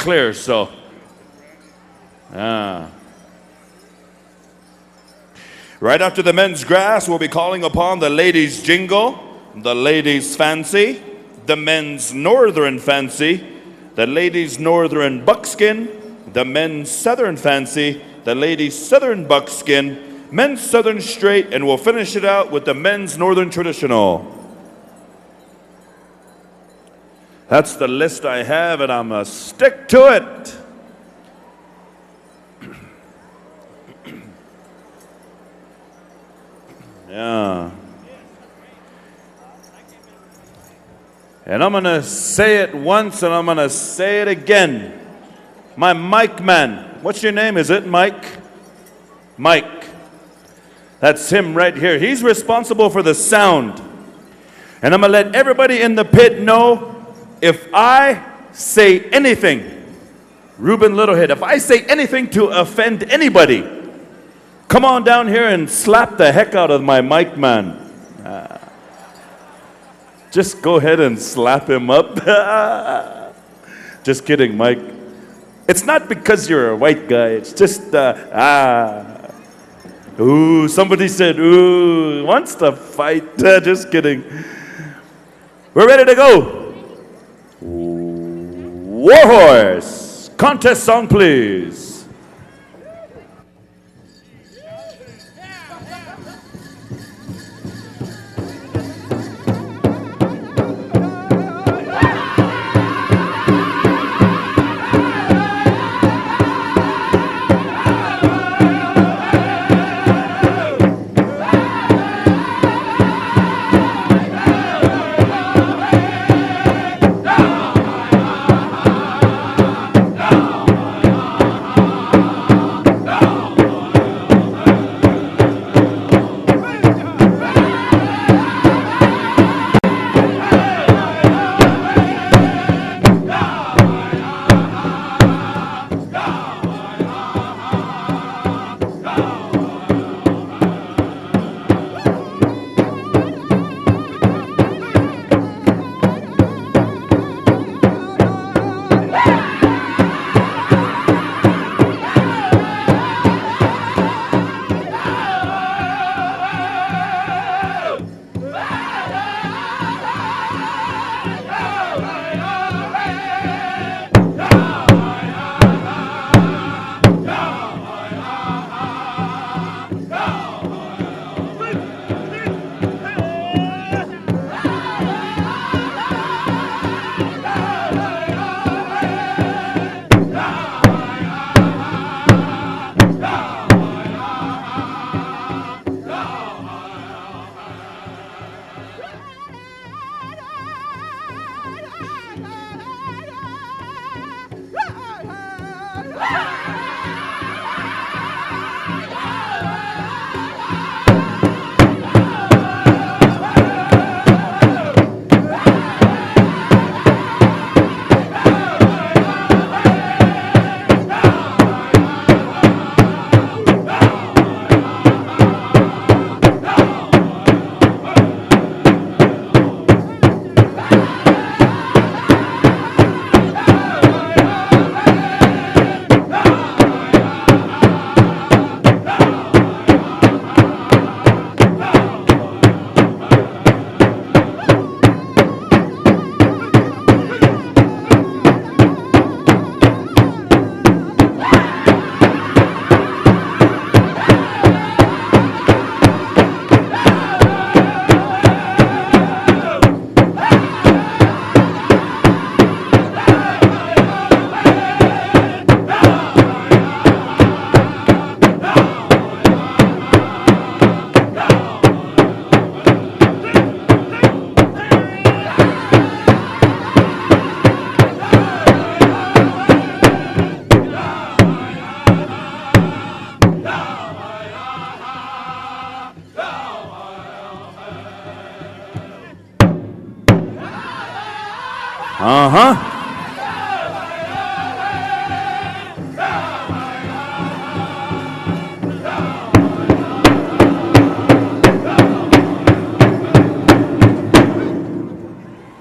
clear, so. Right after the men's grass, we'll be calling upon the ladies' jingle, the ladies' fancy, the men's northern fancy, the ladies' northern buckskin, the men's southern fancy, the ladies' southern buckskin, men's southern straight, and we'll finish it out with the men's northern traditional. That's the list I have, and I'm going to stick to it. Yeah. And I'm going to say it once and I'm going to say it again. My mic man. What's your name? Is it Mike? Mike. That's him right here. He's responsible for the sound. And I'm going to let everybody in the pit know if I say anything, Ruben Littlehead, if I say anything to offend anybody, come on down here and slap the heck out of my mic man. Just go ahead and slap him up. Just kidding, Mike. It's not because you're a white guy. It's just, ooh, somebody said, ooh, wants to fight. Just kidding. We're ready to go. Warhorse. Contest song, please.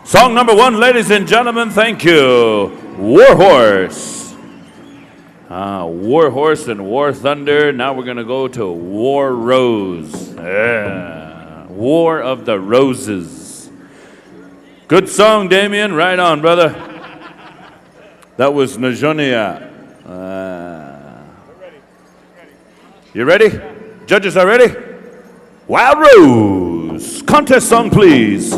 Song number one, ladies and gentlemen, thank you. Warhorse. War Horse and War Thunder. Now we're going to go to War Rose. Yeah. War of the Roses. Good song, Damien. Right on, brother. That was Najonia. You ready? Judges are ready? Wild Rose. Contest song, please.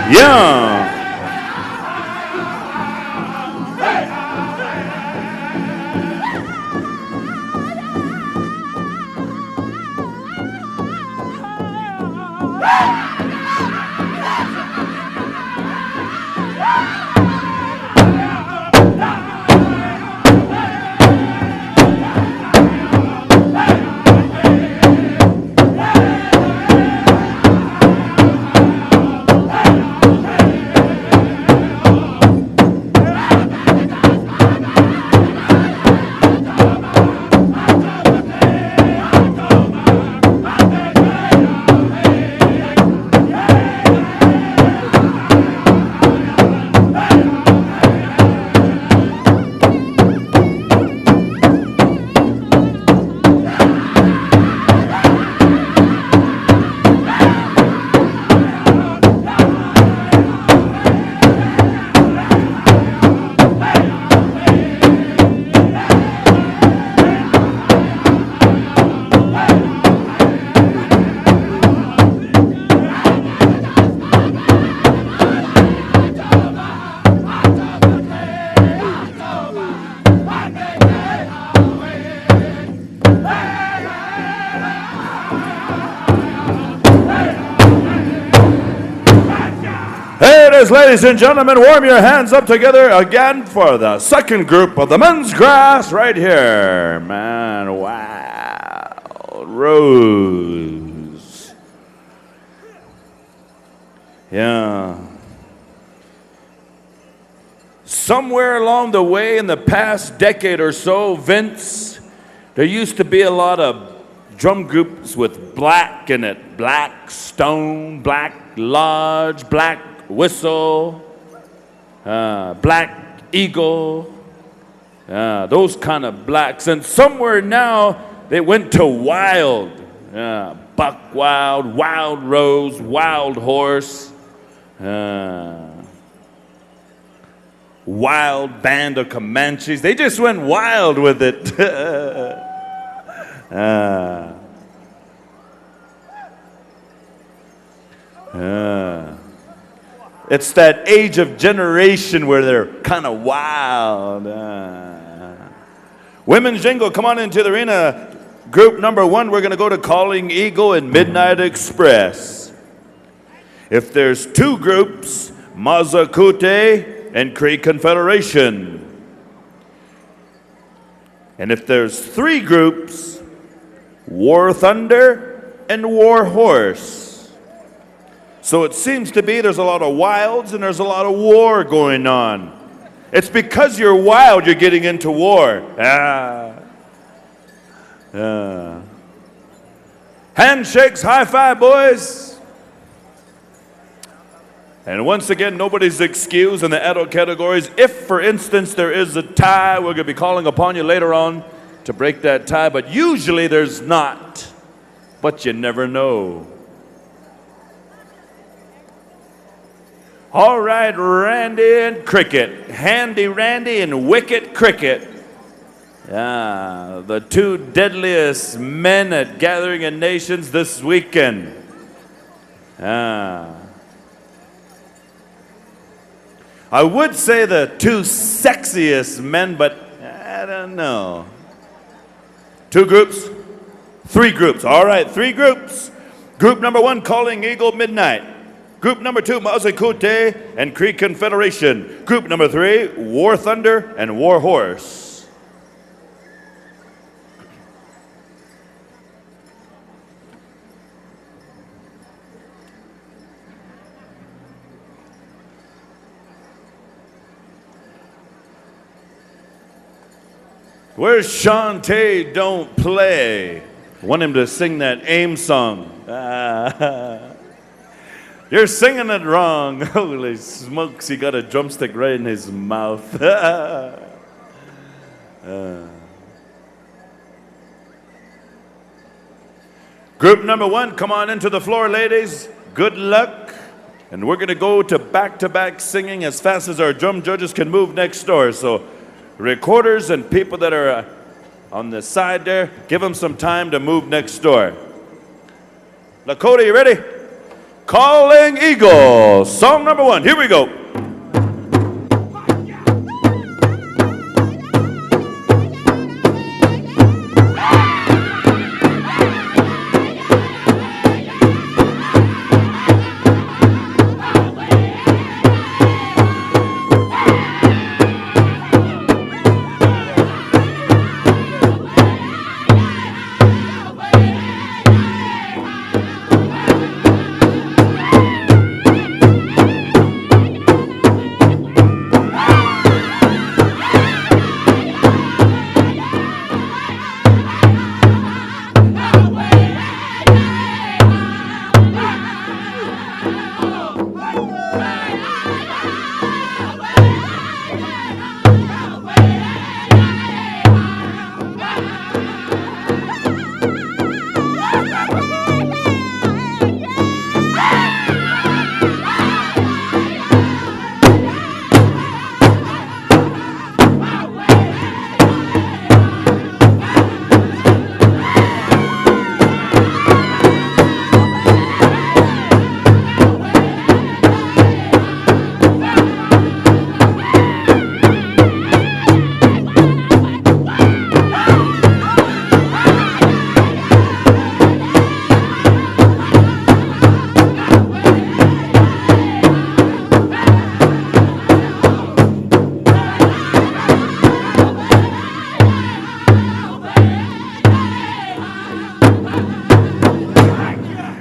Yeah. Ladies and gentlemen, warm your hands up together again for the second group of the men's grass right here. Man, wow. Rose. Yeah. Somewhere along the way in the past decade or so, Vince, there used to be a lot of drum groups with black in it. Black Stone, Black Lodge, Black Whistle, Black Eagle, those kind of blacks. And somewhere now they went to Wild, Buck Wild, Wild Rose, Wild Horse, Wild Band of Comanches. They just went wild with it. It's that age of generation where they're kind of wild. Women's Jingle, come on into the arena. Group number 1, we're going to go to Calling Eagle and Midnight Express. If there's 2 groups, Mazakute and Cree Confederation. And if there's 3 groups, War Thunder and War Horse. So it seems to be there's a lot of wilds and there's a lot of war going on. It's because you're wild you're getting into war. Handshakes, high five, boys. And once again, nobody's excused in the adult categories. If, for instance, there is a tie, we're going to be calling upon you later on to break that tie, but usually there's not. But you never know. All right, Randy and Cricket. Handy Randy and Wicked Cricket. Yeah, the two deadliest men at Gathering of Nations this weekend. I would say the two sexiest men, but I don't know. 2 groups? 3 groups. All right, 3 groups. Group number 1, Calling Eagle Midnight. Group number 2, Mazikute and Cree Confederation. Group number 3, War Thunder and War Horse. Where's Shantae Don't Play? I want him to sing that AIM song. You're singing it wrong. Holy smokes, he got a drumstick right in his mouth. Group number 1, come on into the floor, ladies. Good luck. And we're going to go to back-to-back singing as fast as our drum judges can move next door. So recorders and people that are on the side there, give them some time to move next door. Lakota, you ready? Calling Eagle, song number 1. Here we go.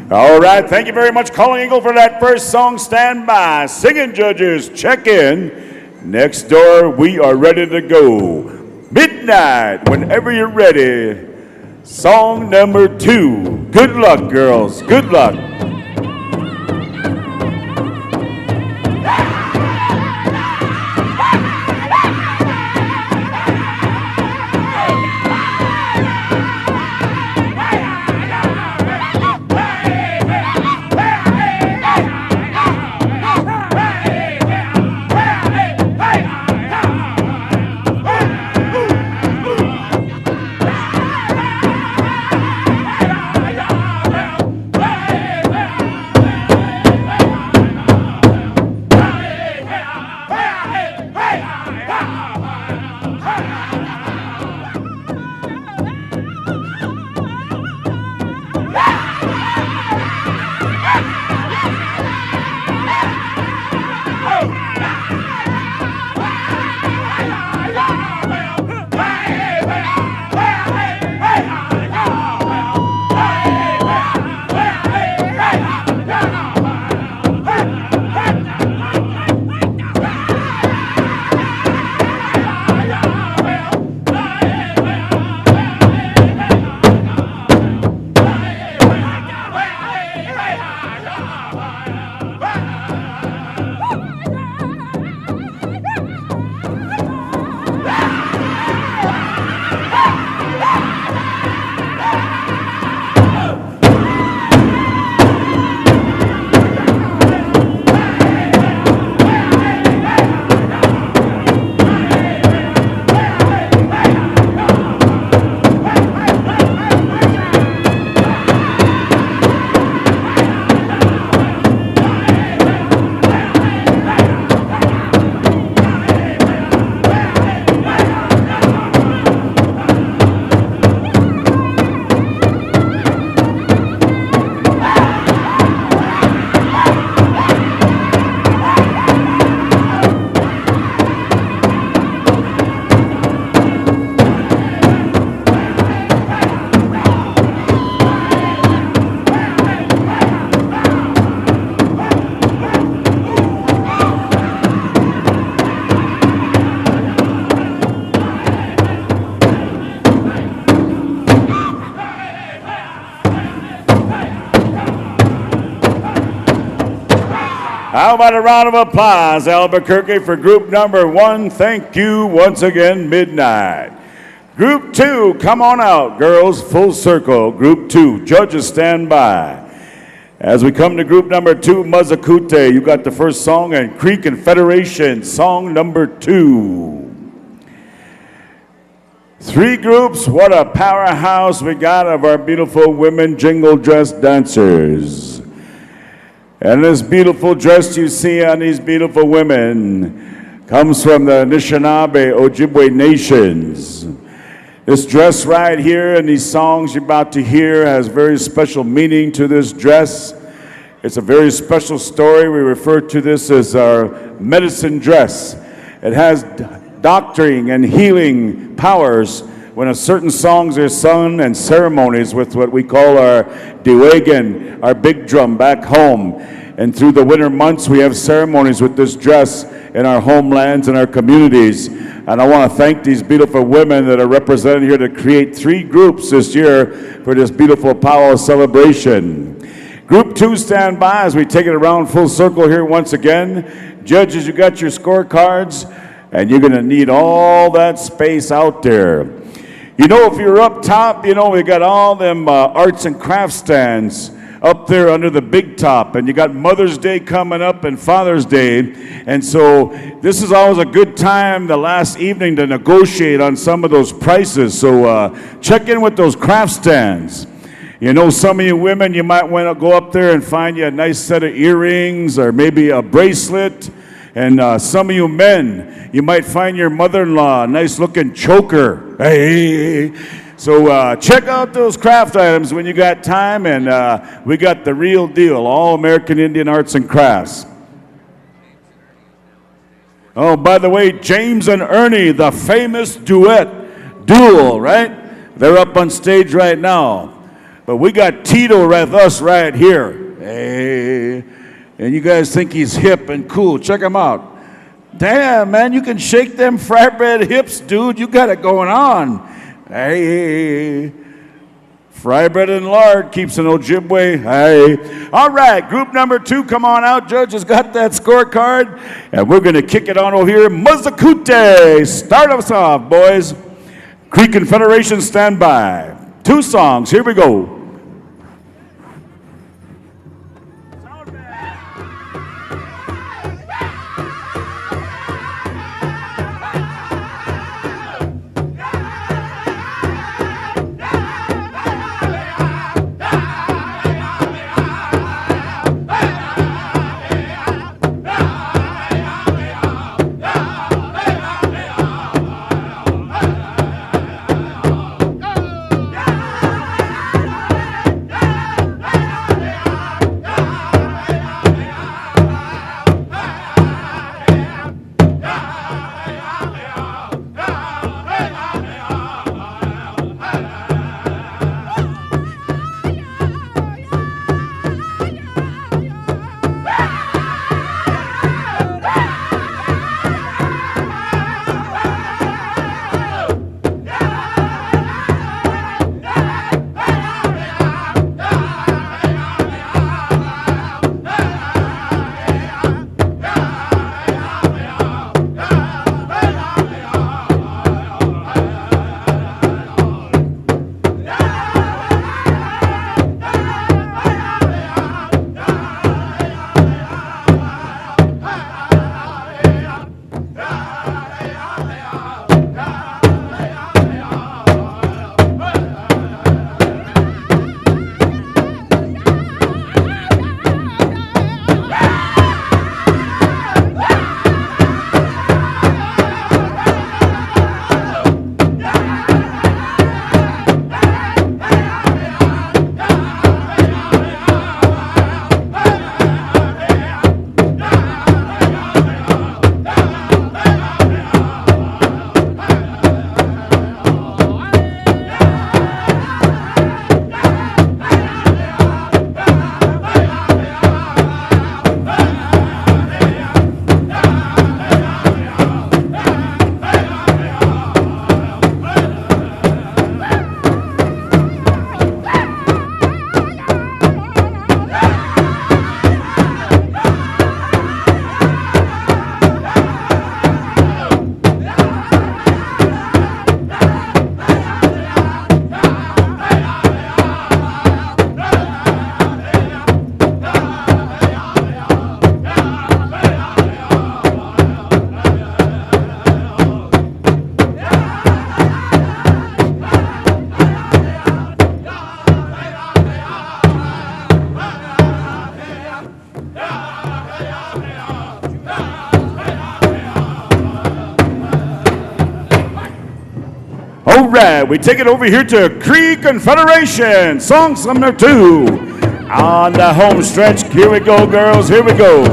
All right, thank you very much, Calling Eagle, for that first song. Stand by. Singing judges, check in. Next door, we are ready to go. Midnight, whenever you're ready. Song number 2. Good luck, girls. Good luck. Hey! How about a round of applause, Albuquerque, for group number 1? Thank you once again, Midnight. Group 2, come on out, girls, full circle. Group 2, judges stand by. As we come to group number 2, Mazakute, you got the first song, and Creek and Federation, song number 2. 3 groups, what a powerhouse we got of our beautiful women jingle dress dancers. And this beautiful dress you see on these beautiful women comes from the Anishinaabe Ojibwe nations. This dress right here and these songs you're about to hear has very special meaning to this dress. It's a very special story. We refer to this as our medicine dress. It has doctoring and healing powers when a certain songs are sung and ceremonies with what we call our Dewagan, our big drum back home. And through the winter months, we have ceremonies with this dress in our homelands and our communities. And I want to thank these beautiful women that are represented here to create 3 groups this year for this beautiful powwow celebration. Group 2, stand by as we take it around full circle here once again. Judges, you got your scorecards, and you're going to need all that space out there. You know, if you're up top, you know, we got all them arts and crafts stands up there under the big top, and you got Mother's Day coming up and Father's Day, and so this is always a good time the last evening to negotiate on some of those prices, so check in with those craft stands. You know, some of you women, you might want to go up there and find you a nice set of earrings or maybe a bracelet. And some of you men, you might find your mother-in-law a nice-looking choker. Hey. So check out those craft items when you got time, and we got the real deal, all American Indian arts and crafts. Oh, by the way, James and Ernie, the famous duel, right? They're up on stage right now. But we got Tito with us right here. Hey. And you guys think he's hip and cool. Check him out. Damn, man, you can shake them fry bread hips, dude. You got it going on. Hey, fry bread and lard keeps an Ojibwe. Hey. All right, group number 2, come on out. Judge has got that scorecard. And we're going to kick it on over here. Mazakute, start us off, boys. Creek and Federation, stand by. 2 songs, here we go. All right, we take it over here to Cree Confederation. Song number 2. On the home stretch. Here we go, girls. Here we go.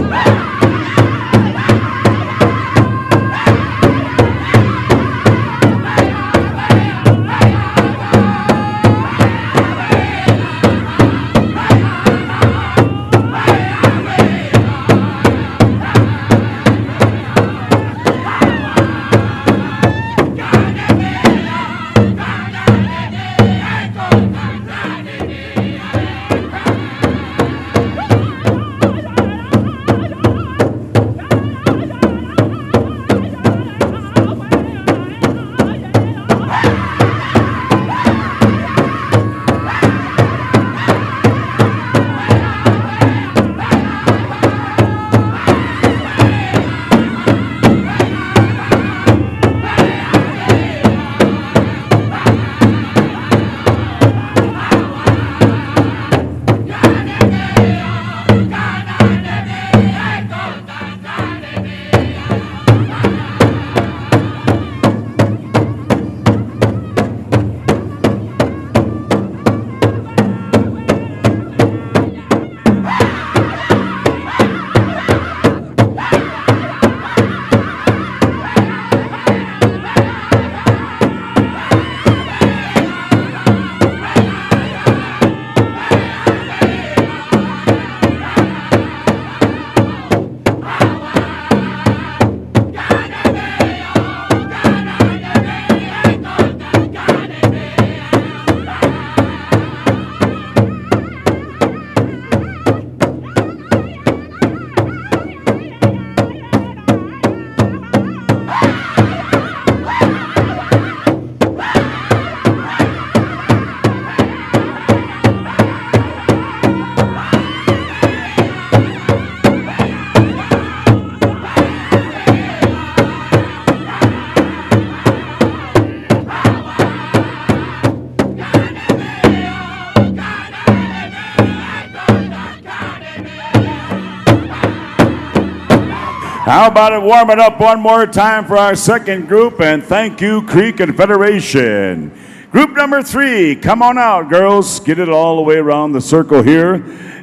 How about it? Warm it up one more time for our second group, and thank you, Cree Confederation. Group number 3, come on out, girls. Get it all the way around the circle here,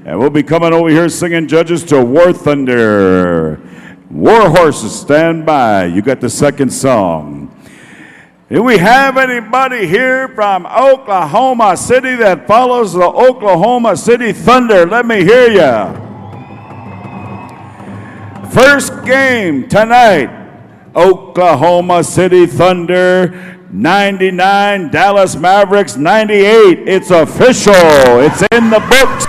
and we'll be coming over here singing judges to War Thunder. War Horses, stand by. You got the second song. Do we have anybody here from Oklahoma City that follows the Oklahoma City Thunder? Let me hear ya. First game tonight, Oklahoma City Thunder 99, Dallas Mavericks 98. It's official. It's in the books.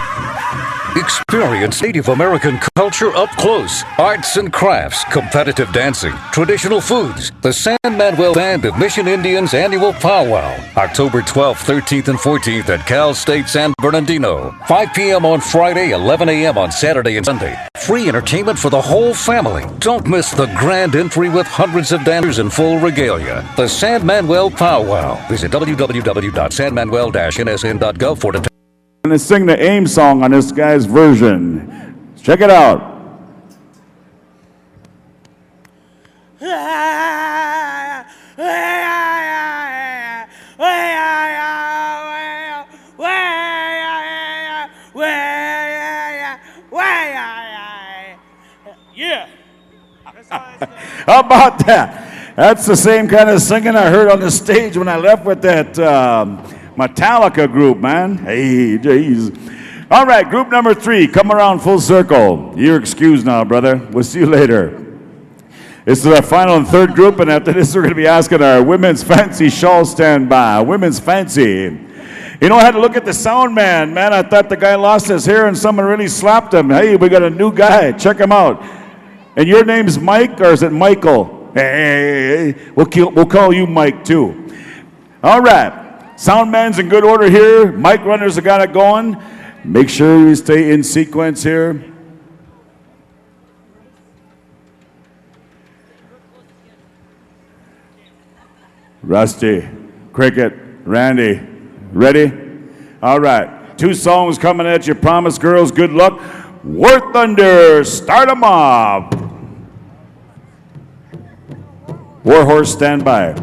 Experience Native American culture up close. Arts and crafts, competitive dancing, traditional foods. The San Manuel Band of Mission Indians Annual Powwow. October 12th, 13th, and 14th at Cal State San Bernardino. 5 p.m. on Friday, 11 a.m. on Saturday and Sunday. Free entertainment for the whole family. Don't miss the grand entry with hundreds of dancers in full regalia. The San Manuel Powwow. Visit www.sanmanuel-nsn.gov for details. I'm going to sing the AIM song on this guy's version. Check it out. Yeah. How about that? That's the same kind of singing I heard on the stage when I left with that Metallica group, man. Hey, jeez. All right, group number 3, come around full circle. You're excused now, brother. We'll see you later. This is our final and third group, and after this, we're going to be asking our women's fancy shawl stand by. Women's fancy. You know, I had to look at the sound man. Man, I thought the guy lost his hair and someone really slapped him. Hey, we got a new guy. Check him out. And your name's Mike, or is it Michael? Hey, we'll call you Mike, too. All right. Sound man's in good order here. Mic runners have got it going. Make sure you stay in sequence here. Rusty, Cricket, Randy, ready? All right. 2 songs coming at you. Promise, girls, good luck. War Thunder, start 'em off. Warhorse, stand by.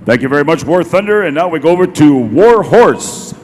Thank you very much, War Thunder. And now we go over to War Horse.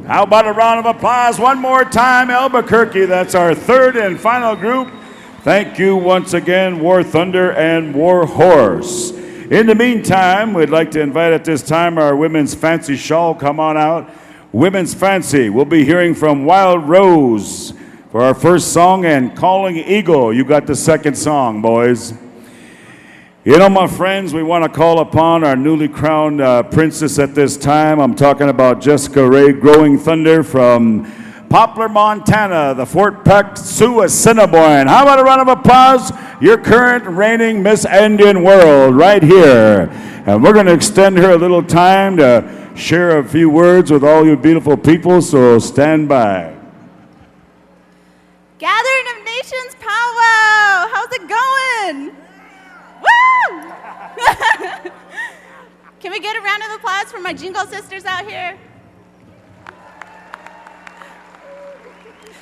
How about a round of applause one more time, Albuquerque? That's our third and final group. Thank you once again, War Thunder and War Horse. In the meantime, we'd like to invite at this time our Women's Fancy Shawl. Come on out. Women's Fancy. We'll be hearing from Wild Rose for our first song, and Calling Eagle. You got the second song, boys. You know, my friends, we want to call upon our newly crowned princess at this time. I'm talking about Jessica Ray Growing Thunder from Poplar, Montana, the Fort Peck Sioux Assiniboine. How about a round of applause? Your current reigning Miss Indian World right here. And we're going to extend her a little time to share a few words with all you beautiful people, so stand by. Gathering of Nations Powwow! How's it going? Woo! Can we get a round of applause for my Jingle sisters out here?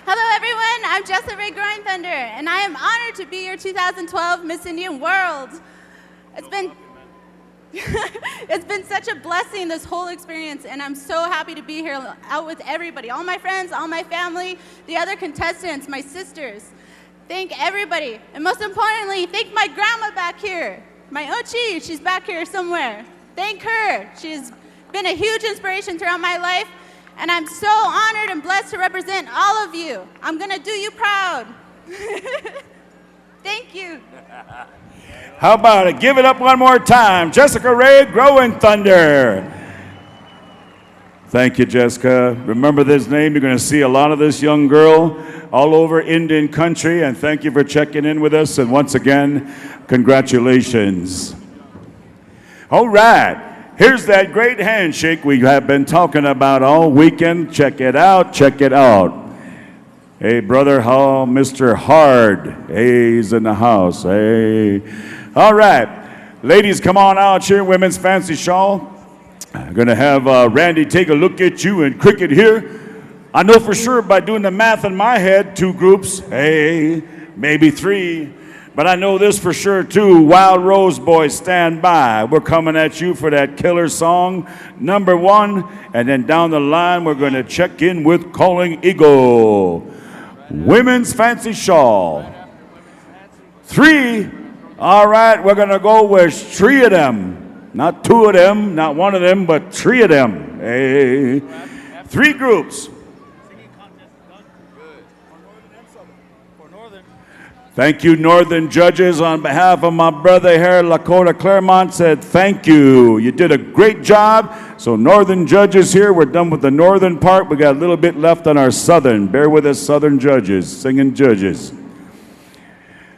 Hello everyone, I'm Jessica Ray Growing Thunder, and I am honored to be your 2012 Miss Indian World. It's been such a blessing, this whole experience, and I'm so happy to be here out with everybody, all my friends, all my family, the other contestants, my sisters. Thank everybody, and most importantly, thank my grandma back here, my Ochi, she's back here somewhere. Thank her. She's been a huge inspiration throughout my life, and I'm so honored and blessed to represent all of you. I'm gonna do you proud. Thank you. How about it? Give it up one more time. Jessica Ray Growing Thunder. Thank you, Jessica. Remember this name. You're going to see a lot of this young girl all over Indian country. And thank you for checking in with us. And once again, congratulations. All right. Here's that great handshake we have been talking about all weekend. Check it out. Check it out. Hey, brother, how Mr. Hard? Hey, he's in the house. Hey. All right. Ladies, come on out here. Women's Fancy Shawl. I'm going to have Randy take a look at you and Cricket here. I know for sure by doing the math in my head, 2 groups, hey, maybe 3. But I know this for sure too. Wild Rose Boys, stand by. We're coming at you for that killer song, number 1. And then down the line, we're going to check in with Calling Eagle. Women's Fancy Shawl. 3. All right, we're going to go with 3 of them. Not 2 of them, not 1 of them, but 3 of them. Hey. 3 groups. Thank you, Northern judges. On behalf of my brother here, Lakota Claremont, said thank you. You did a great job. So Northern judges here, we're done with the Northern part. We got a little bit left on our Southern. Bear with us, Southern judges, singing judges.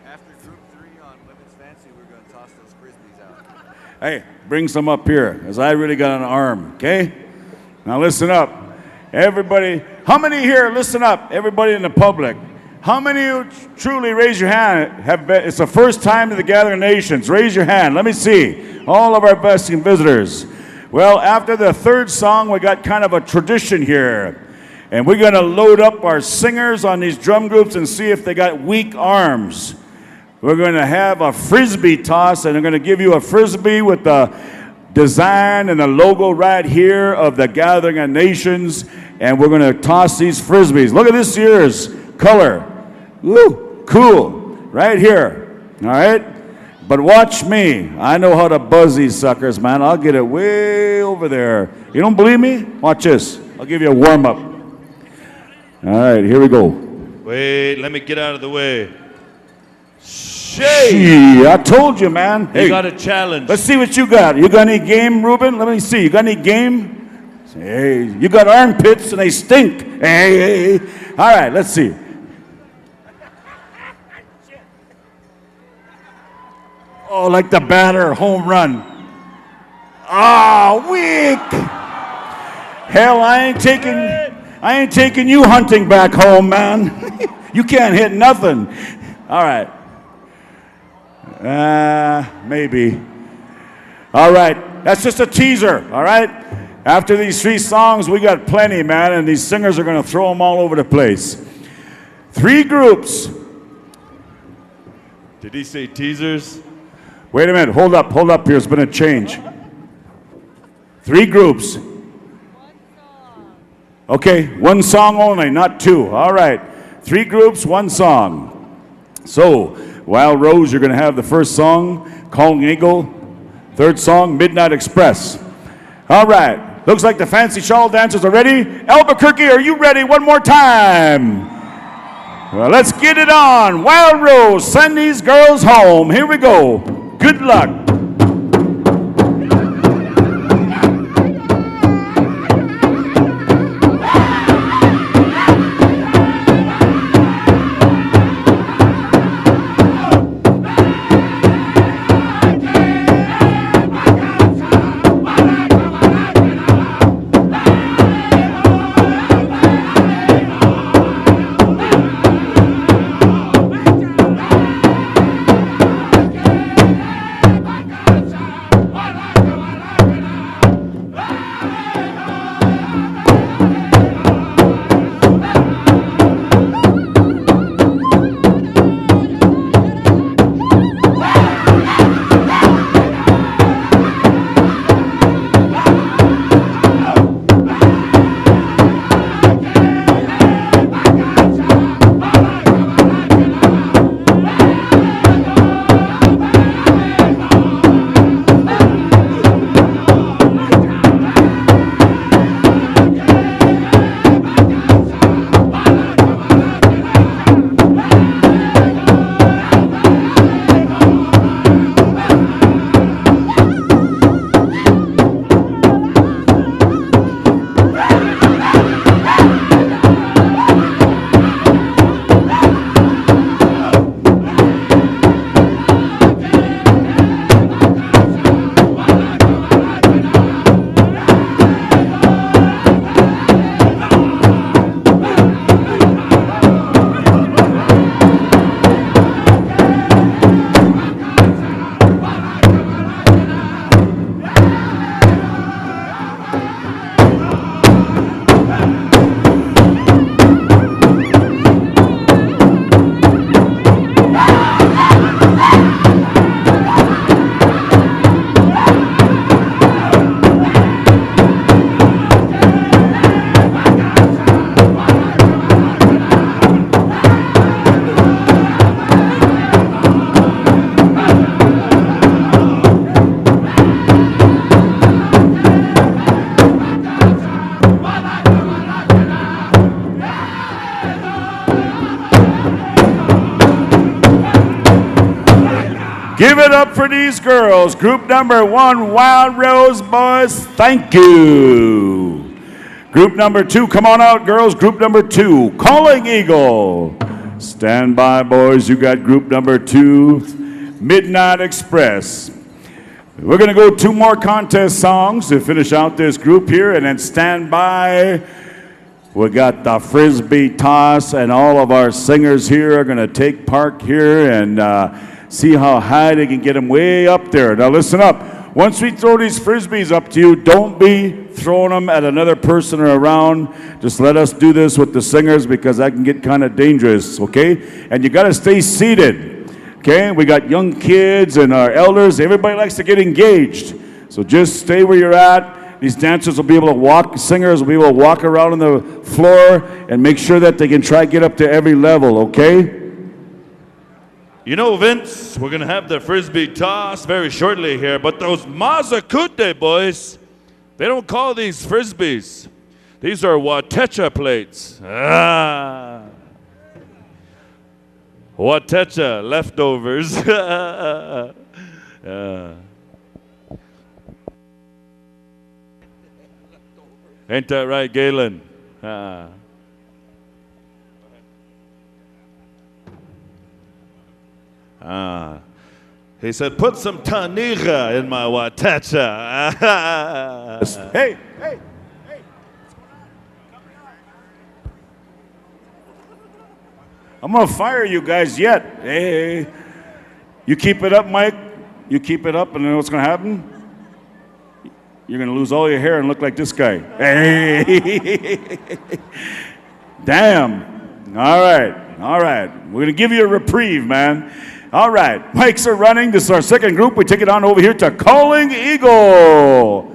After group 3 on Women's Fancy, we're going to toss those Frisbees out. Hey, bring some up here, because I really got an arm, okay? Now listen up. Everybody, how many here, listen up, everybody in the public. How many of you truly, raise your hand, have been, it's the first time to the Gathering Nations? Raise your hand. Let me see. All of our visiting visitors. Well, after the 3rd song, we got kind of a tradition here. And we're going to load up our singers on these drum groups and see if they got weak arms. We're going to have a Frisbee toss, and I'm going to give you a Frisbee with the design and the logo right here of the Gathering of Nations. And we're going to toss these Frisbees. Look at this year's color. Woo, cool, right here, all right? But watch me. I know how to buzz these suckers, man. I'll get it way over there. You don't believe me? Watch this. I'll give you a warm-up. All right, here we go. Wait, let me get out of the way. Gee, I told you, man. You got a challenge. Let's see what you got. You got any game, Ruben? Let me see. You got any game? Hey, you got armpits and they stink. Hey. All right, let's see. Oh, like the batter, home run. Ah, weak. Hell, I ain't taking you hunting back home, man. You can't hit nothing. All right. Maybe. All right, that's just a teaser, all right? After these 3 songs, we got plenty, man, and these singers are going to throw them all over the place. 3 groups. Did he say teasers? Wait a minute, hold up here, there's been a change. 3 groups. Okay, 1 song only, not 2. All right, 3 groups, 1 song. So, Wild Rose, you're going to have the first song, Calling Eagle. 3rd song, Midnight Express. All right, looks like the Fancy Shawl dancers are ready. Albuquerque, are you ready? One more time. Well, let's get it on. Wild Rose, send these girls home. Here we go. Good luck. these girls. Group number 1, Wild Rose Boys, thank you. Group number 2, come on out, girls. Group number 2, Calling Eagle. Stand by, boys. You got group number 2, Midnight Express. We're going to go 2 more contest songs to finish out this group here, and then stand by. We got the Frisbee toss, and all of our singers here are going to take part here and see how high they can get them way up there. Now listen up. Once we throw these Frisbees up to you, don't be throwing them at another person or around. Just let us do this with the singers because that can get kind of dangerous, okay? And you got to stay seated, okay? We got young kids and our elders. Everybody likes to get engaged. So just stay where you're at. These dancers will be able to walk, singers will be able to walk around on the floor and make sure that they can try to get up to every level, okay? You know, Vince, we're going to have the Frisbee toss very shortly here, but those Mazakute boys, they don't call these Frisbees. These are Watecha plates. Watecha leftovers. Ain't that right, Galen? He said, put some tanija in my watecha. Hey. I'm going to fire you guys yet. Hey. You keep it up, Mike. You keep it up, and then what's going to happen? You're going to lose all your hair and look like this guy. Hey. Damn. All right. We're going to give you a reprieve, man. All right. Mics are running. This is our second group. We take it on over here to Calling Eagle.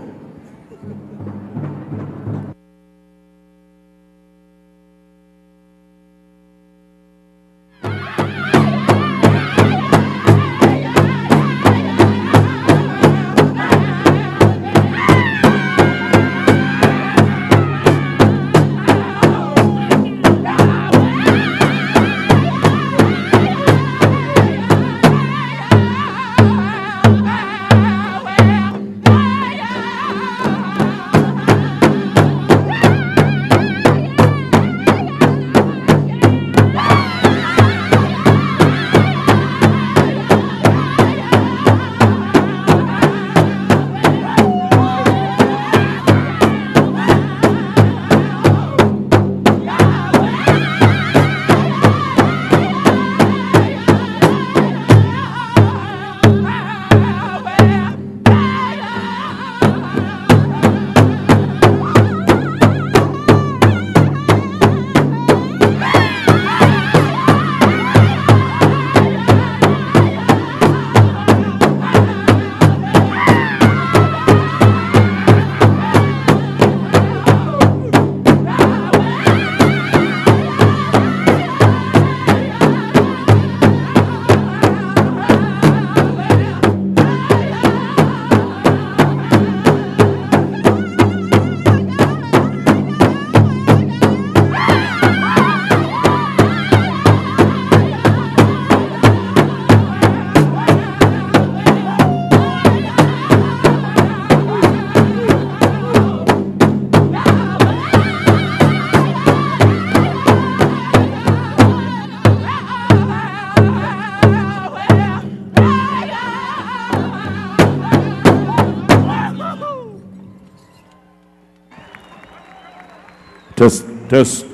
Test.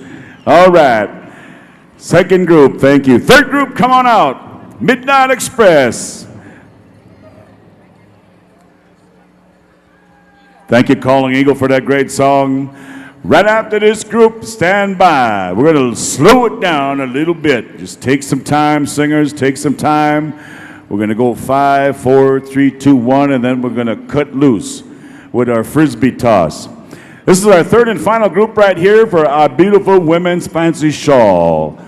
All right. Second group, thank you. Third group, come on out. Midnight Express. Thank you, Calling Eagle, for that great song. Right after this group, stand by. We're going to slow it down a little bit. Just take some time, singers, take some time. We're going to go 5, 4, 3, 2, 1, and then we're going to cut loose with our Frisbee toss. This is our third and final group right here for our beautiful women's fancy shawl.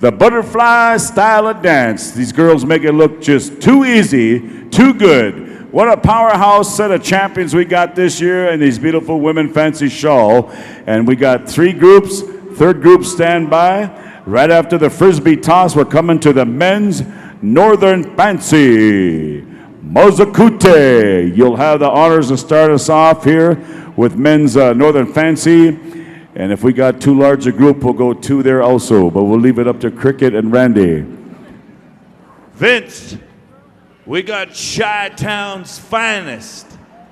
The butterfly style of dance. These girls make it look just too easy, too good. What a powerhouse set of champions we got this year in these beautiful women fancy shawl. And we got 3 groups. Third group, stand by. Right after the Frisbee toss, we're coming to the men's Northern Fancy. Mozakute. You'll have the honors to start us off here with men's Northern Fancy. And if we got too large a group, we'll go two there also. But we'll leave it up to Cricket and Randy. Vince, we got Chi-Town's finest.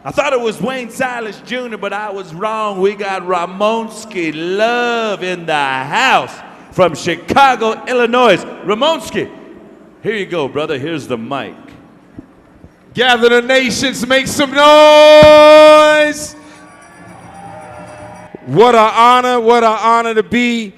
I thought it was Wayne Silas Jr., but I was wrong. We got Ramonski Love in the house from Chicago, Illinois. Ramonski, here you go, brother. Here's the mic. Gather the nations, make some noise. What an honor to be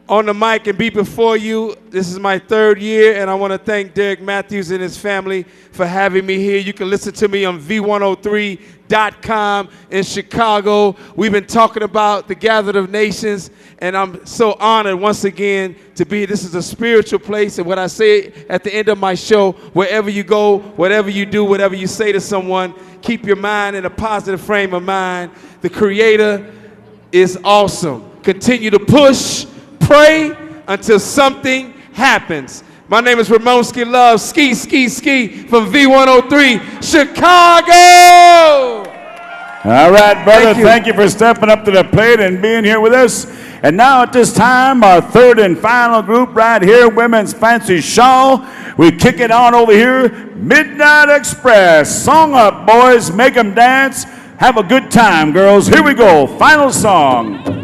on the mic and be before you. This is my third year, and I want to thank Derek Matthews and his family for having me here. You can listen to me on V103.com in Chicago. We've been talking about the Gathered of Nations, and I'm so honored once again to be here. This is a spiritual place, and what I say at the end of my show, wherever you go, whatever you do, whatever you say to someone, keep your mind in a positive frame of mind. The Creator is awesome. Continue to push, pray until something happens. My name is Ramonski Love, ski from V103, Chicago. All right, brother, thank you for stepping up to the plate and being here with us. And now at this time, our third and final group right here, Women's Fancy Shawl. We kick it on over here, Midnight Express. Song up, boys, make them dance. Have a good time, girls. Here we go, final song.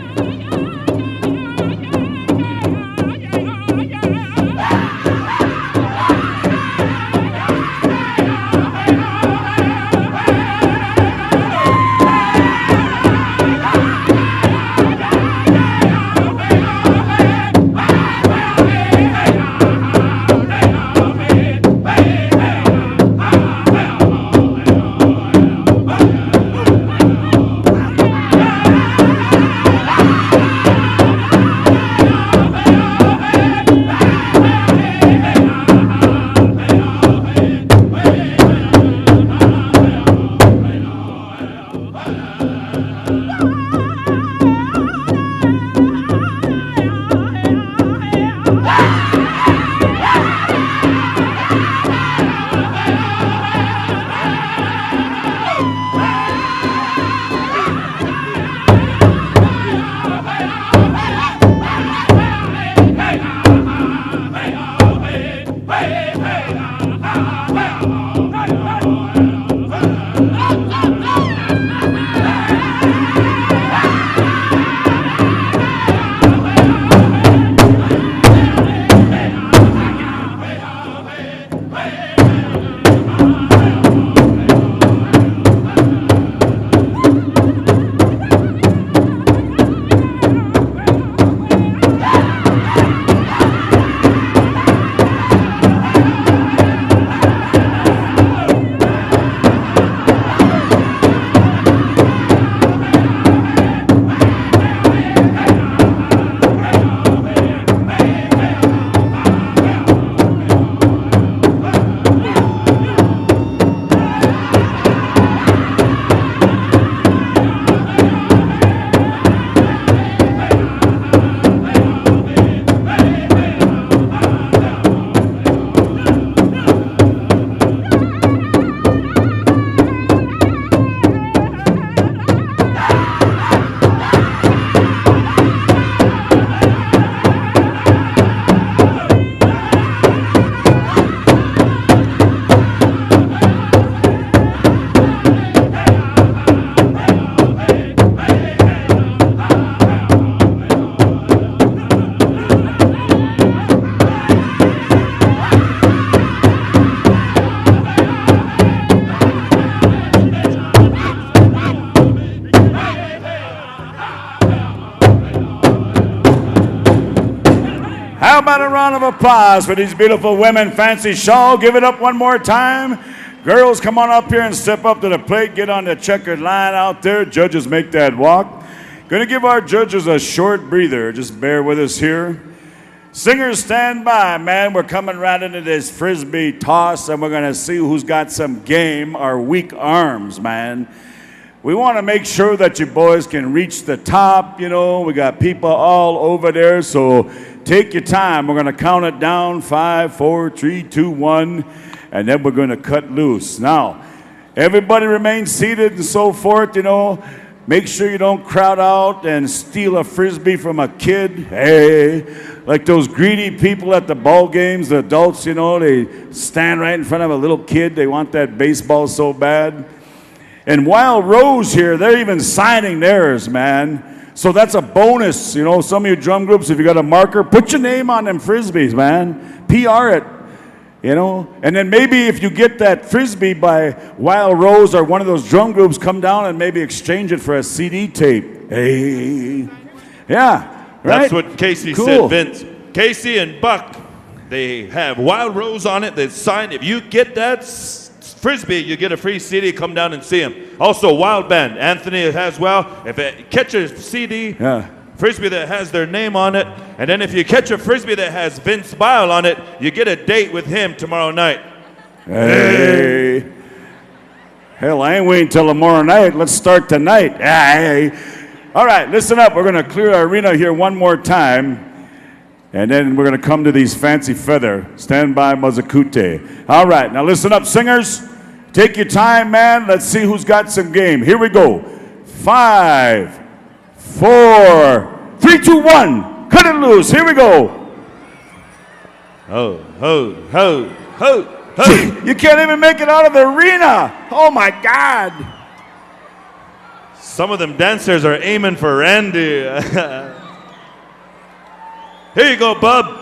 How about a round of applause for these beautiful women, Fancy Shawl? Give it up one more time. Girls, come on up here and step up to the plate. Get on the checkered line out there. Judges, make that walk. Going to give our judges a short breather. Just bear with us here. Singers, stand by, man. We're coming right into this Frisbee toss, and we're going to see who's got some game or weak arms, man. We want to make sure that you boys can reach the top. You know, we got people all over there, so take your time. We're going to count it down, 5, 4, 3, 2, 1. and then we're going to cut loose. Now, everybody remain seated and so forth, you know. Make sure you don't crowd out and steal a Frisbee from a kid. Hey, like those greedy people at the ball games, the adults, you know, they stand right in front of a little kid. They want that baseball so bad. And Wild Rose here, they're even signing theirs, man. So that's a bonus. You know, some of you drum groups, if you got a marker, put your name on them Frisbees, man. PR it. You know, and then maybe if you get that Frisbee by Wild Rose or one of those drum groups, come down and maybe exchange it for a CD tape. Hey, yeah, right? That's what Casey said, Vince. Casey and Buck, they have Wild Rose on it. They signed. If you get that Frisbee, you get a free CD. Come down and see him. Also, Wild Band, Anthony as well. If you catch a CD, Frisbee that has their name on it, and then if you catch a Frisbee that has Vince Bile on it, you get a date with him tomorrow night. Hey. Hell, I ain't waiting till tomorrow night. Let's start tonight. Hey. All right, listen up. We're going to clear our arena here one more time, and then we're going to come to these fancy feather. Stand by, Mazakute. All right, now listen up, singers. Take your time, man. Let's see who's got some game. Here we go. 5, 4, 3, 2, 1. Cut it loose. Here we go. Ho, ho, ho, ho, ho. You can't even make it out of the arena. Oh, my God. Some of them dancers are aiming for Randy. Here you go, bub.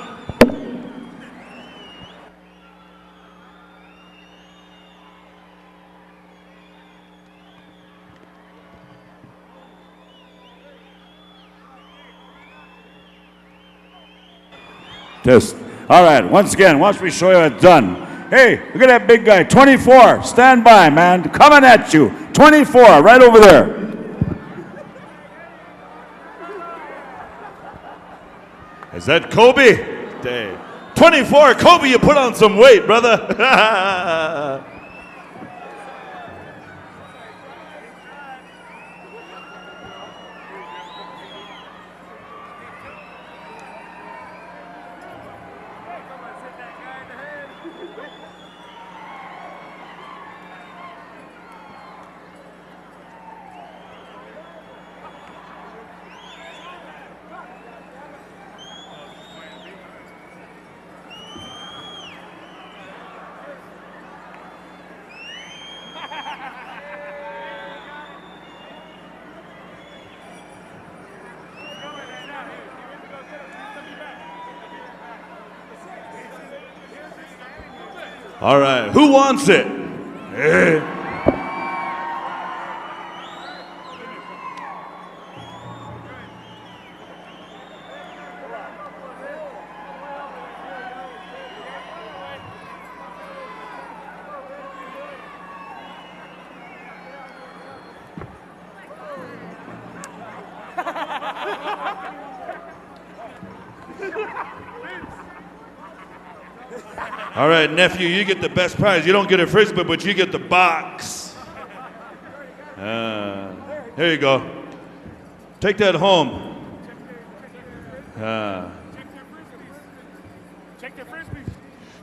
Just, all right, once again, watch me show you it's done. Hey, look at that big guy, 24. Stand by, man. Coming at you. 24, right over there. Is that Kobe? Dang. 24, Kobe, you put on some weight, brother. All right, who wants it? All right, nephew, you get the best prize. You don't get a Frisbee, but you get the box. Here you go. Take that home.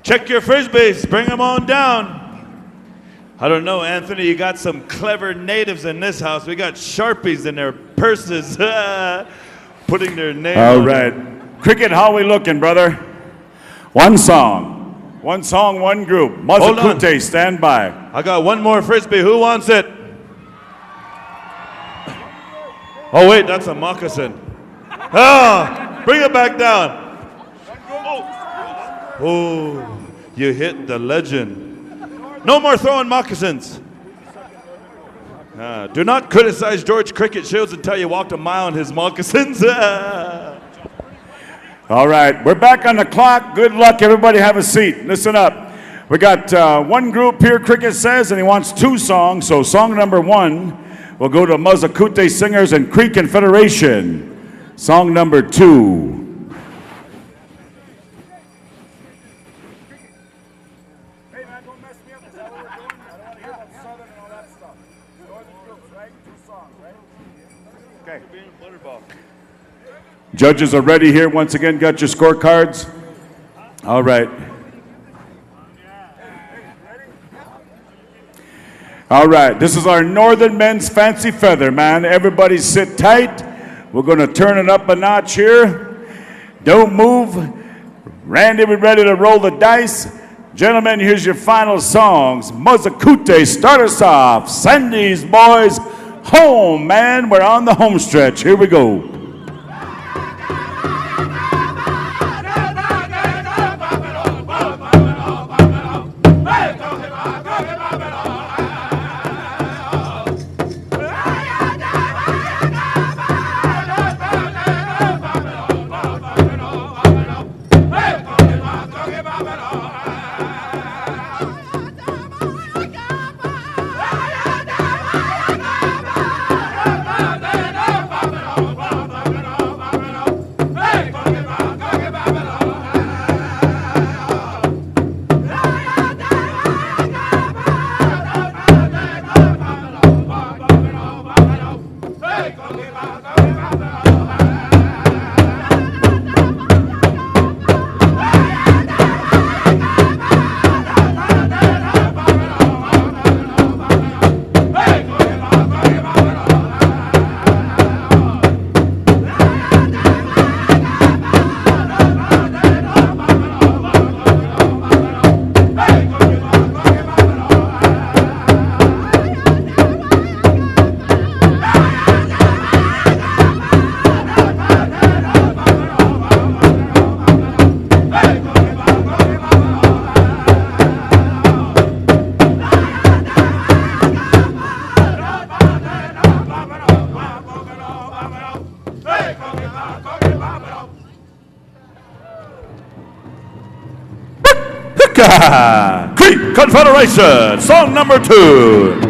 Check your Frisbees. Bring them on down. I don't know, Anthony, you got some clever natives in this house. We got Sharpies in their purses, putting their name on. All right. Cricket, how we looking, brother? One song. One song, one group. Mazakute, stand by. I got one more Frisbee. Who wants it? Oh, wait, that's a moccasin. Ah, bring it back down. Oh, you hit the legend. No more throwing moccasins. Do not criticize George Cricket Shields until you walked a mile in his moccasins. All right, we're back on the clock. Good luck, everybody. Have a seat. Listen up. We got one group here, Cricket says, and he wants 2 songs. So song number 1 will go to Mazakute Singers and Cree Confederation. Song number 2. Hey, man, don't mess me up. Is that what we're doing? I don't want to hear about Southern and all that stuff. Northern groups, right? 2 songs, right? Okay. Judges are ready here. Once again, got your scorecards? All right. All right, this is our Northern Men's Fancy Feather, man. Everybody sit tight. We're going to turn it up a notch here. Don't move. Randy, we ready to roll the dice? Gentlemen, here's your final songs. Mozakute, start us off. Sandy's Boys, Home, man. We're on the home stretch. Here we go. Creek Confederation, song number 2.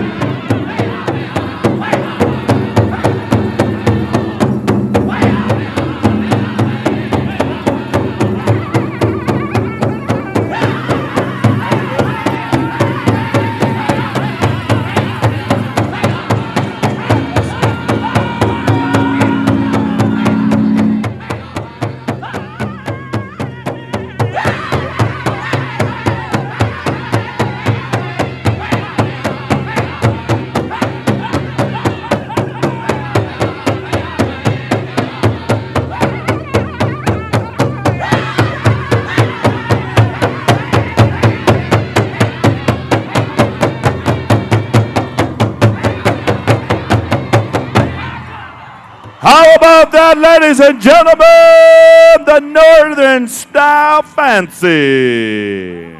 How about that, ladies and gentlemen? The Northern Style Fancy.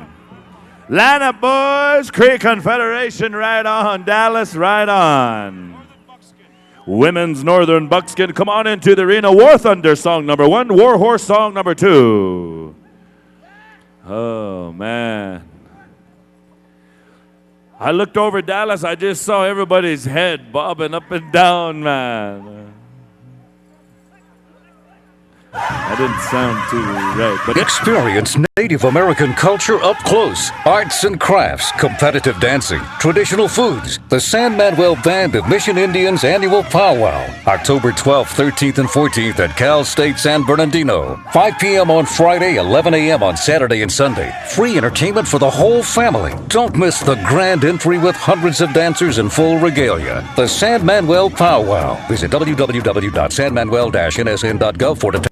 Line up, boys. Creek Confederation, right on. Dallas, right on. Women's Northern Buckskin, come on into the arena. War Thunder, song number 1. War Horse, song number 2. Oh, man. I looked over Dallas. I just saw everybody's head bobbing up and down, man. I didn't sound too right, but experience Native American culture up close. Arts and crafts, competitive dancing, traditional foods. The San Manuel Band of Mission Indians annual powwow. October 12th, 13th, and 14th at Cal State San Bernardino. 5 p.m. on Friday, 11 a.m. on Saturday and Sunday. Free entertainment for the whole family. Don't miss the grand entry with hundreds of dancers in full regalia. The San Manuel Powwow. Visit www.sanmanuel-nsn.gov for details.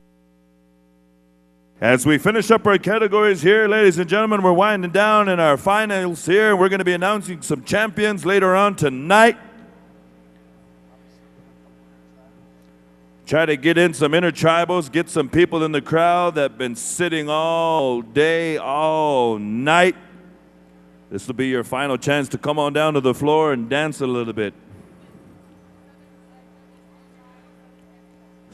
As we finish up our categories here, ladies and gentlemen, we're winding down in our finals here. We're going to be announcing some champions later on tonight. Try to get in some intertribals, get some people in the crowd that have been sitting all day, all night. This will be your final chance to come on down to the floor and dance a little bit.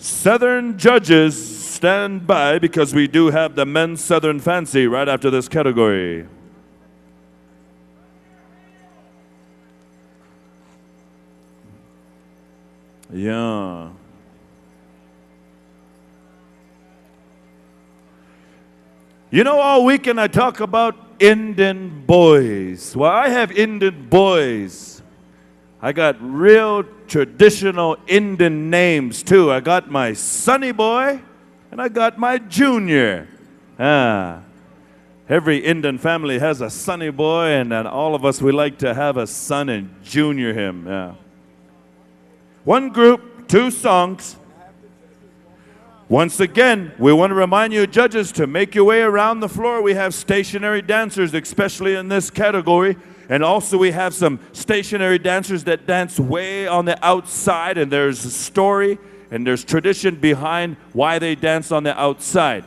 Southern judges, stand by because we do have the men's Southern Fancy right after this category. Yeah. You know, all weekend I talk about Indian boys. Well, I have Indian boys. I got real traditional Indian names too. I got my Sonny Boy and I got my Junior. Every Indian family has a sonny boy, and all of us, we like to have a son and junior him. Yeah. One group, 2 songs. Once again, we want to remind you, judges, to make your way around the floor. We have stationary dancers, especially in this category. And also we have some stationary dancers that dance way on the outside. And there's a story and there's tradition behind why they dance on the outside.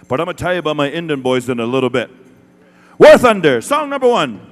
But I'm going to tell you about my Indian boys in a little bit. War Thunder, song number 1.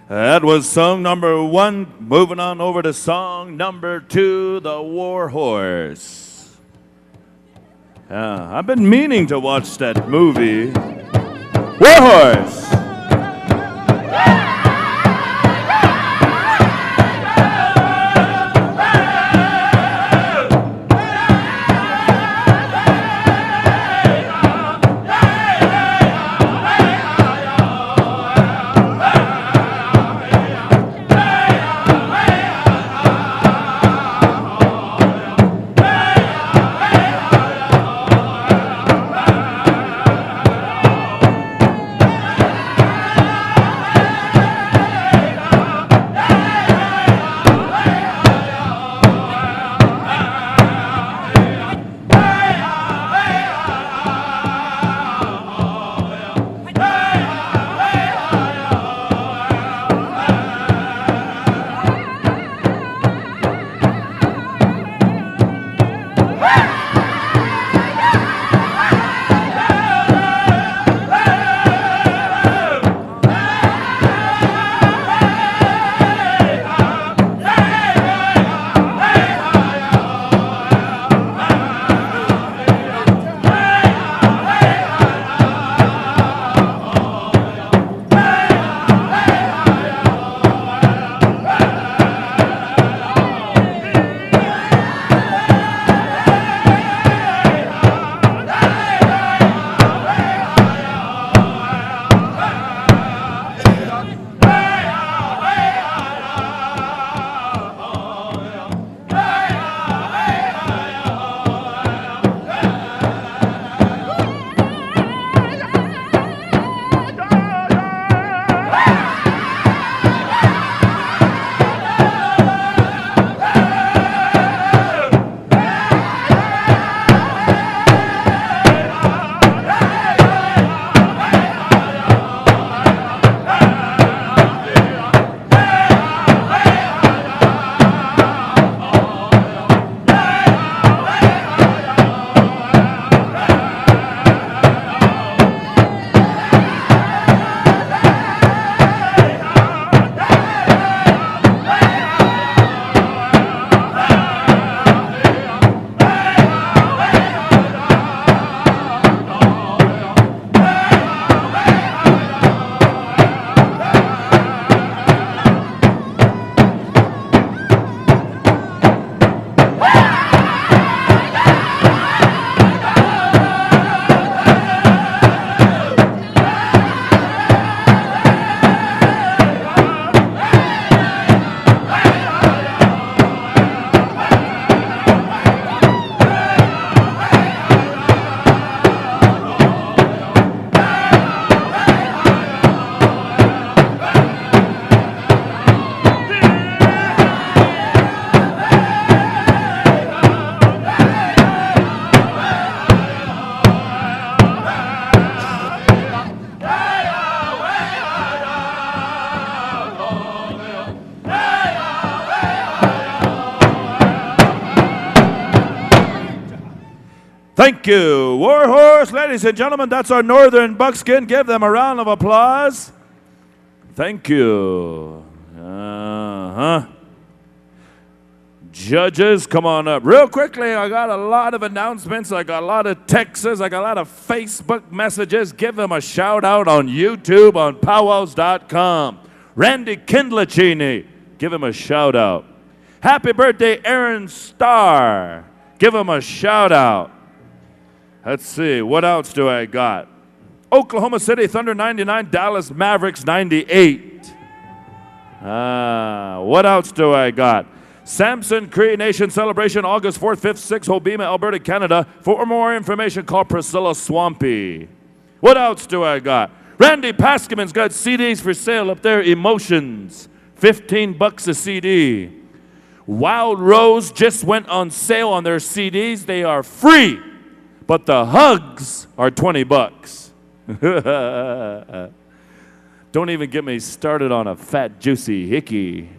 That was song number 1. Moving on over to song number 2, The War Horse. I've been meaning to watch that movie. War Horse. Thank you. Warhorse, ladies and gentlemen, that's our Northern Buckskin. Give them a round of applause. Thank you. Judges, come on up. Real quickly, I got a lot of announcements. I got a lot of texts. I got a lot of Facebook messages. Give them a shout out on YouTube on PowWows.com. Randy Kindlachini, give him a shout out. Happy birthday, Aaron Starr. Give him a shout out. Let's see, what else do I got? Oklahoma City Thunder 99, Dallas Mavericks 98. What else do I got? Samson Cree Nation Celebration, August 4th, 5th, 6th, Hobbema, Alberta, Canada. For more information, call Priscilla Swampy. What else do I got? Randy Paskiman's got CDs for sale up there, Emotions, $15 a CD. Wild Rose just went on sale on their CDs. They are free, but the hugs are $20. Don't even get me started on a fat, juicy hickey.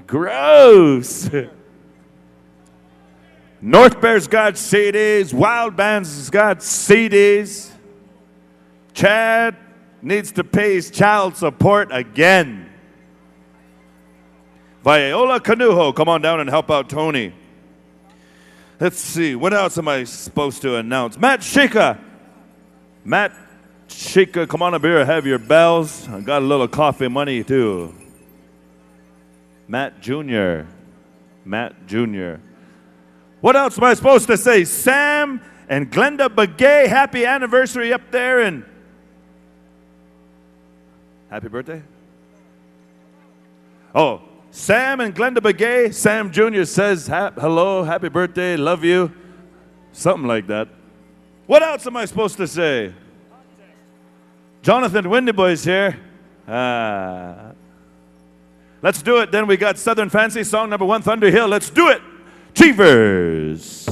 Gross. North Bear's got CDs. Wild Band's got CDs. Chad needs to pay his child support again. Viola Canujo, come on down and help out Tony. Let's see, what else am I supposed to announce? Matt Shika, come on up here, have your bells. I got a little coffee money too. Matt Jr. What else am I supposed to say? Sam and Glenda Begay, happy anniversary up there, and happy birthday? Oh, Sam and Glenda Begay. Sam Jr. says, hello, happy birthday, love you. Something like that. What else am I supposed to say? Jonathan Windyboy's here. Let's do it. Then we got Southern Fancy, song number 1, Thunder Hill. Let's do it. Cheevers.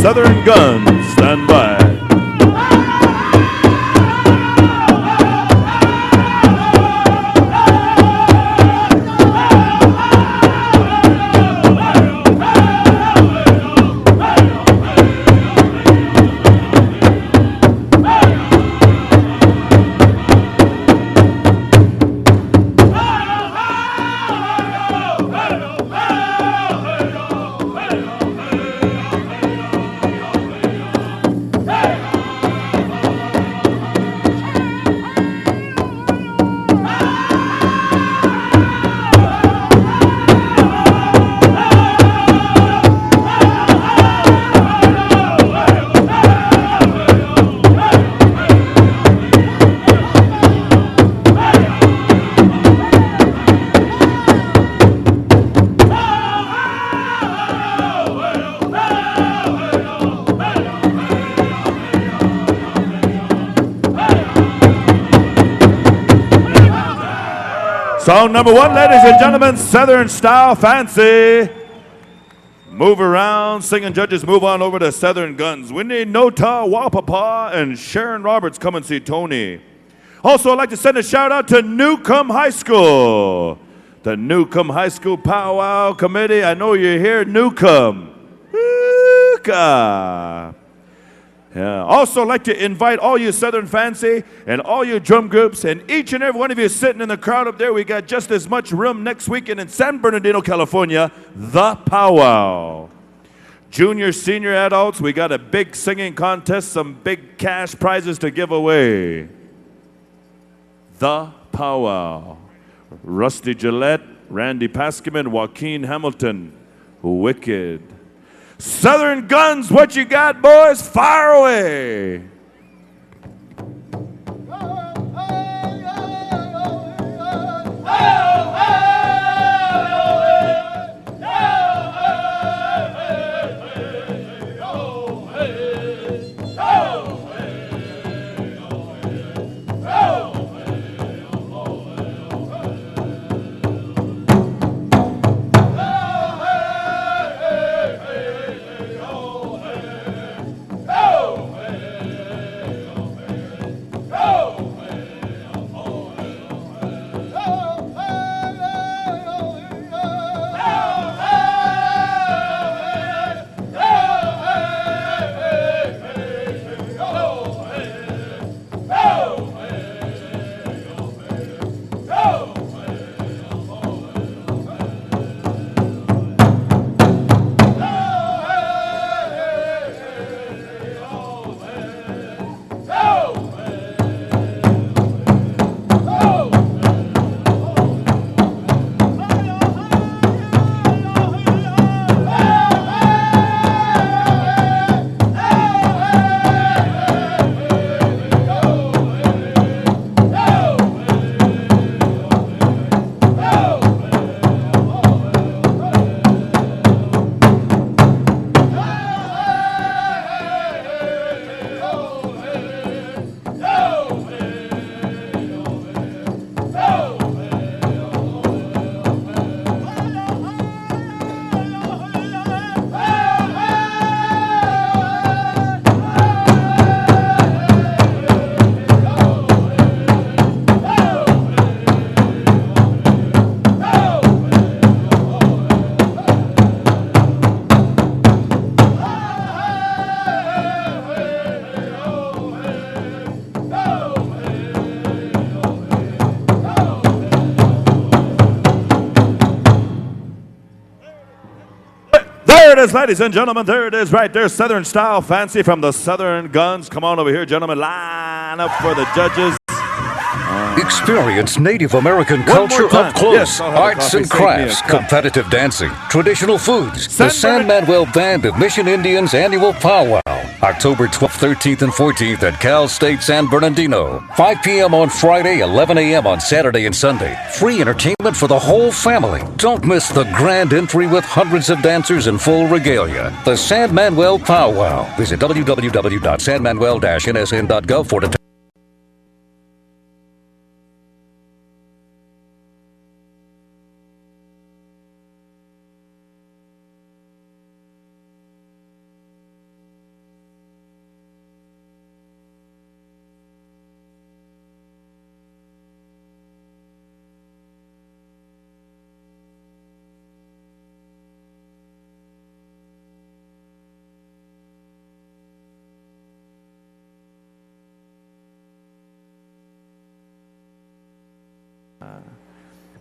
Southern Guns, stand by. Song number 1, ladies and gentlemen, Southern Style Fancy. Move around, singing judges, move on over to Southern Guns. We need Nota Wapapa and Sharon Roberts come and see Tony. Also, I'd like to send a shout out to Newcomb High School. The Newcomb High School Powwow Committee. I know you're here, Newcomb. Yeah. Also, I'd like to invite all you Southern Fancy and all you drum groups and each and every one of you sitting in the crowd up there. We got just as much room next weekend in San Bernardino, California, the Powwow. Junior, senior adults, we got a big singing contest, some big cash prizes to give away. The Powwow. Rusty Gillette, Randy Paskeman, Joaquin Hamilton, Wicked. Southern Guns, what you got, boys? Fire away. There it is, ladies and gentlemen. There it is right there. Southern Style Fancy from the Southern Guns. Come on over here, gentlemen. Line up for the judges. Experience Native American culture up close. Yes, arts and crafts, competitive dancing, traditional foods. The San Manuel Band of Mission Indians annual powwow. October 12th, 13th, and 14th at Cal State San Bernardino. 5 p.m. on Friday, 11 a.m. on Saturday and Sunday. Free entertainment for the whole family. Don't miss the grand entry with hundreds of dancers in full regalia. The San Manuel Powwow. Visit www.sanmanuel-nsn.gov for details.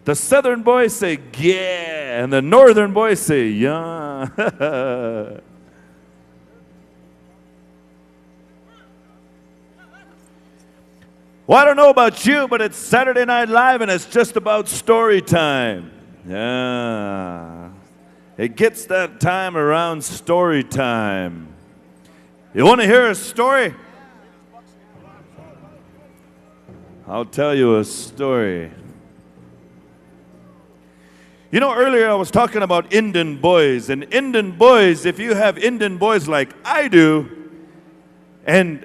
The Southern boys say, yeah, and the Northern boys say, yeah. Well, I don't know about you, but it's Saturday Night Live, and it's just about story time. Yeah. It gets that time around story time. You want to hear a story? I'll tell you a story. You know, earlier I was talking about Indian boys, and Indian boys, if you have Indian boys like I do, and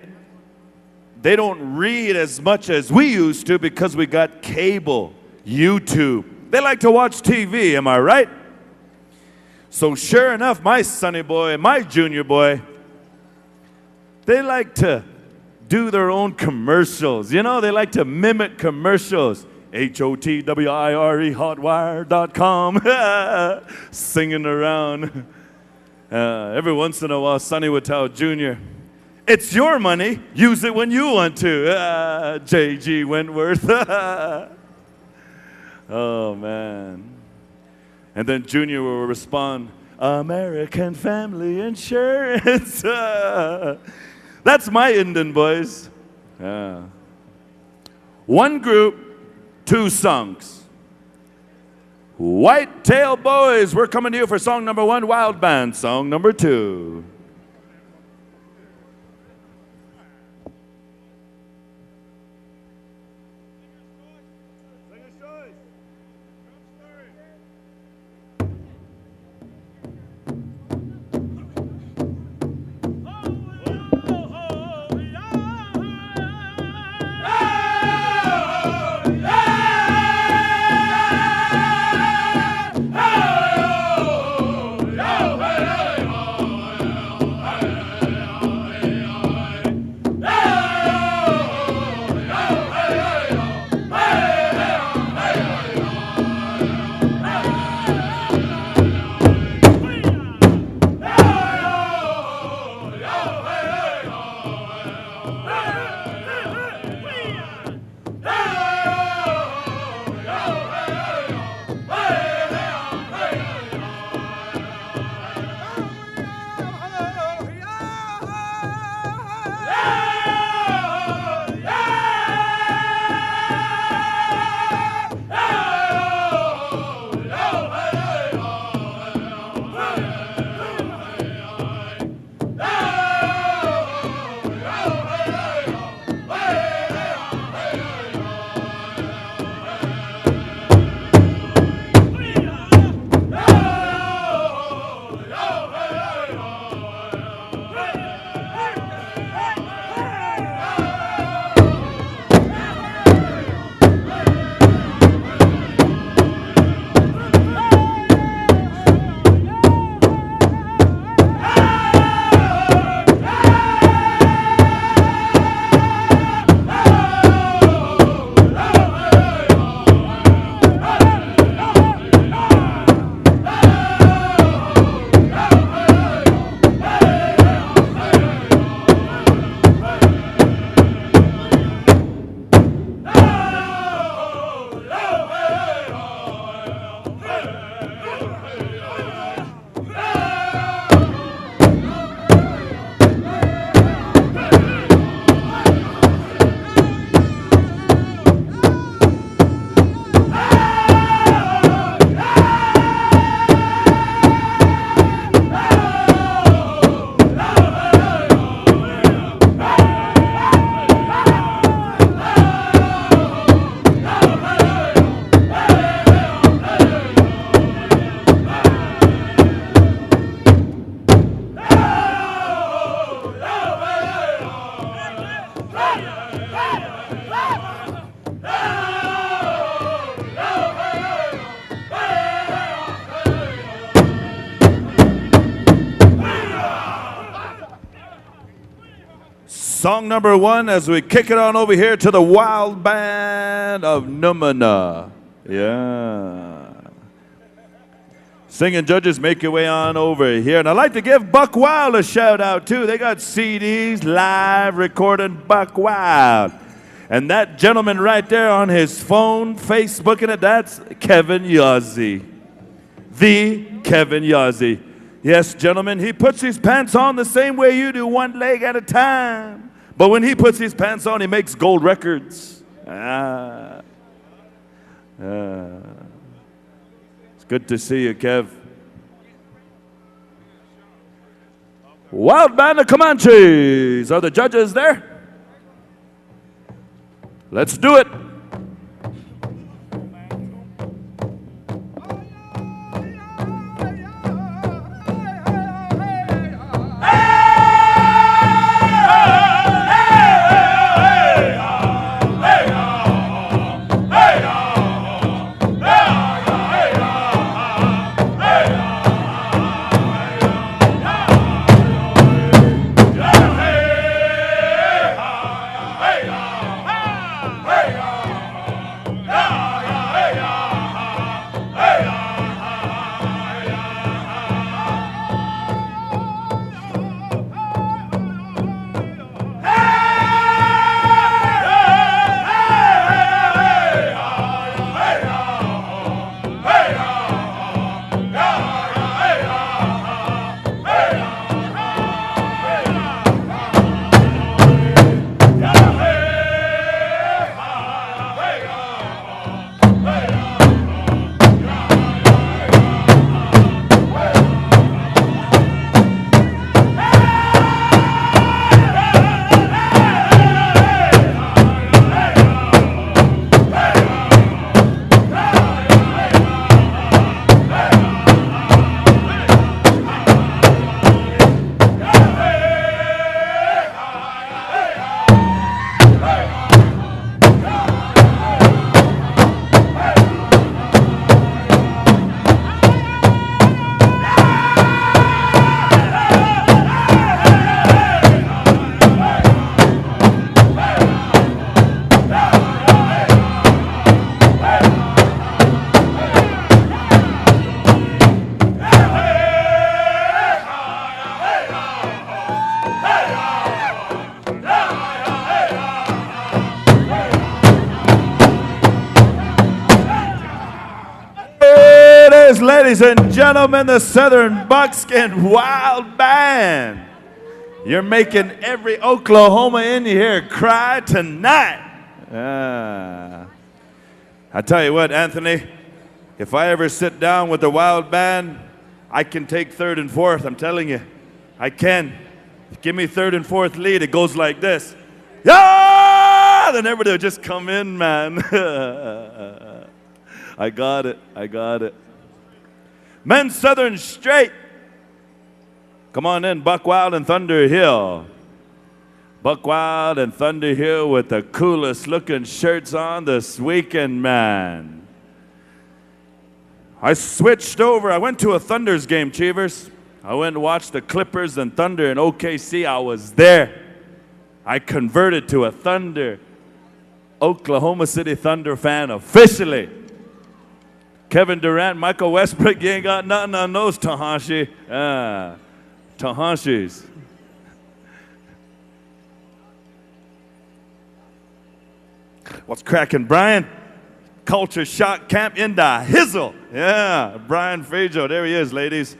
they don't read as much as we used to because we got cable, YouTube. They like to watch TV, am I right? So sure enough, my sonny boy, my junior boy, they like to do their own commercials. You know, they like to mimic commercials. HOTWIRE, hotwire.com, singing around. Every once in a while, Sonny would tell Junior, it's your money, use it when you want to. J.G. Wentworth. Oh, man. And then Junior will respond, American Family Insurance. That's my Indian boys. One group, two songs. Whitetail Boys, we're coming to you for song number 1, Wild Band, song number 2. Song number 1 as we kick it on over here to the Wild Band of Numana. Yeah. Singing judges, make your way on over here. And I'd like to give Buck Wild a shout out too. They got CDs live recording Buck Wild. And that gentleman right there on his phone, Facebooking it, that's Kevin Yazzie. The Kevin Yazzie. Yes, gentlemen, he puts his pants on the same way you do, one leg at a time. But when he puts his pants on, he makes gold records. It's good to see you, Kev. Wild Band of Comanches. Are the judges there? Let's do it. is, ladies and gentlemen, the Southern Buckskin Wild Band. You're making every Oklahoma in here cry tonight. I tell you what, Anthony, if I ever sit down with the Wild Band, I can take third and fourth. I'm telling you, I can. Give me third and fourth lead. It goes like this. Yeah! Then everybody will just come in, man. I got it. I got it. Men Southern Straight. Come on in, Buck Wild and Thunder Hill. Buck Wild and Thunder Hill with the coolest looking shirts on this weekend, man. I switched over. I went to a Thunders game, Cheevers. I went and watched the Clippers and Thunder in OKC. I was there. I converted to a Thunder, Oklahoma City Thunder fan officially. Kevin Durant, Michael Westbrook, you ain't got nothing on those Tahashi. Tahashis. What's cracking, Brian? Culture Shock Camp in the Hizzle. Yeah, Brian Frejo, there he is, ladies.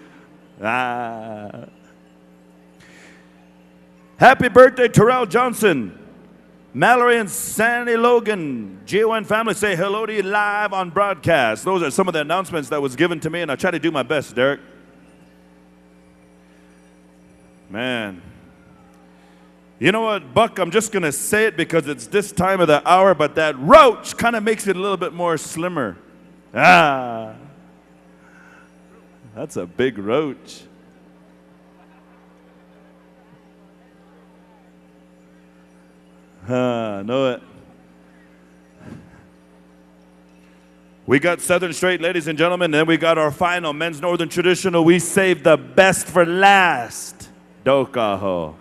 Happy birthday, Terrell Johnson. Mallory and Sandy Logan, GON family, say hello to you live on broadcast. Those are some of the announcements that was given to me, and I try to do my best, Derek. Man. You know what, Buck, I'm just going to say it because it's this time of the hour, but that roach kind of makes it a little bit more slimmer. That's a big roach. Know it. We got Southern Straight, ladies and gentlemen, then we got our final men's Northern Traditional. We saved the best for last. Dokaho.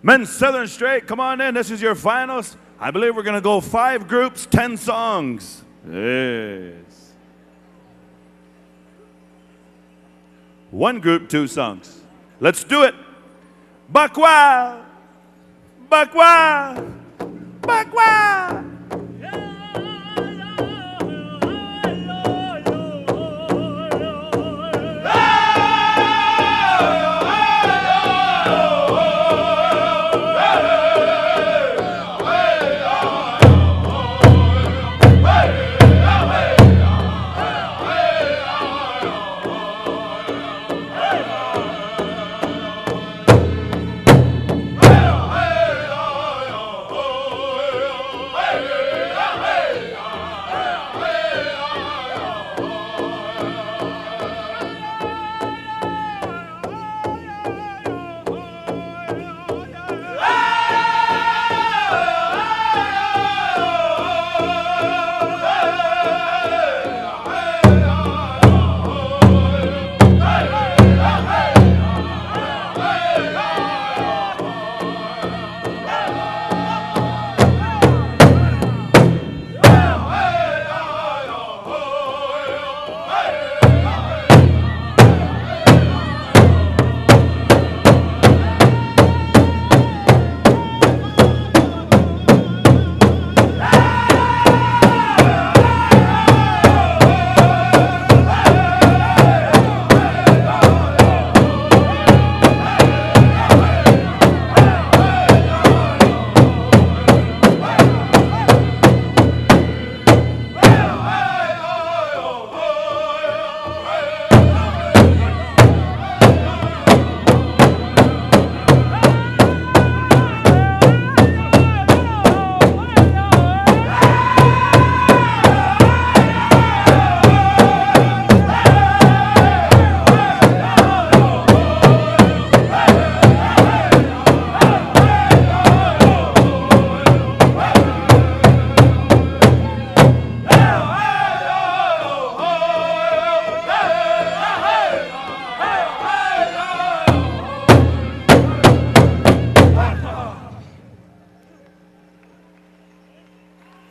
Men's Southern Straight, come on in. This is your finals. I believe we're going to go 5 groups, 10 songs. Yes. 1 group, 2 songs. Let's do it. Buck Wild. Buck Wild. Buck Wild.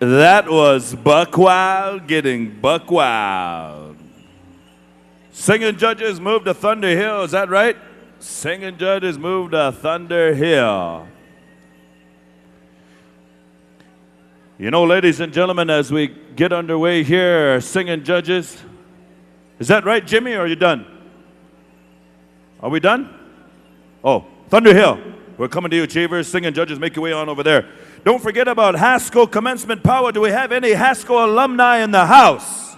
That was Buck Wild getting Buck Wild. Singing judges move to Thunder Hill, is that right? Singing judges move to Thunder Hill. You know, ladies and gentlemen, as we get underway here, singing judges. Is that right, Jimmy, or are you done? Are we done? Oh, Thunder Hill. We're coming to you, Achievers. Singing judges, make your way on over there. Don't forget about Haskell Commencement Powwow. Do we have any Haskell alumni in the house?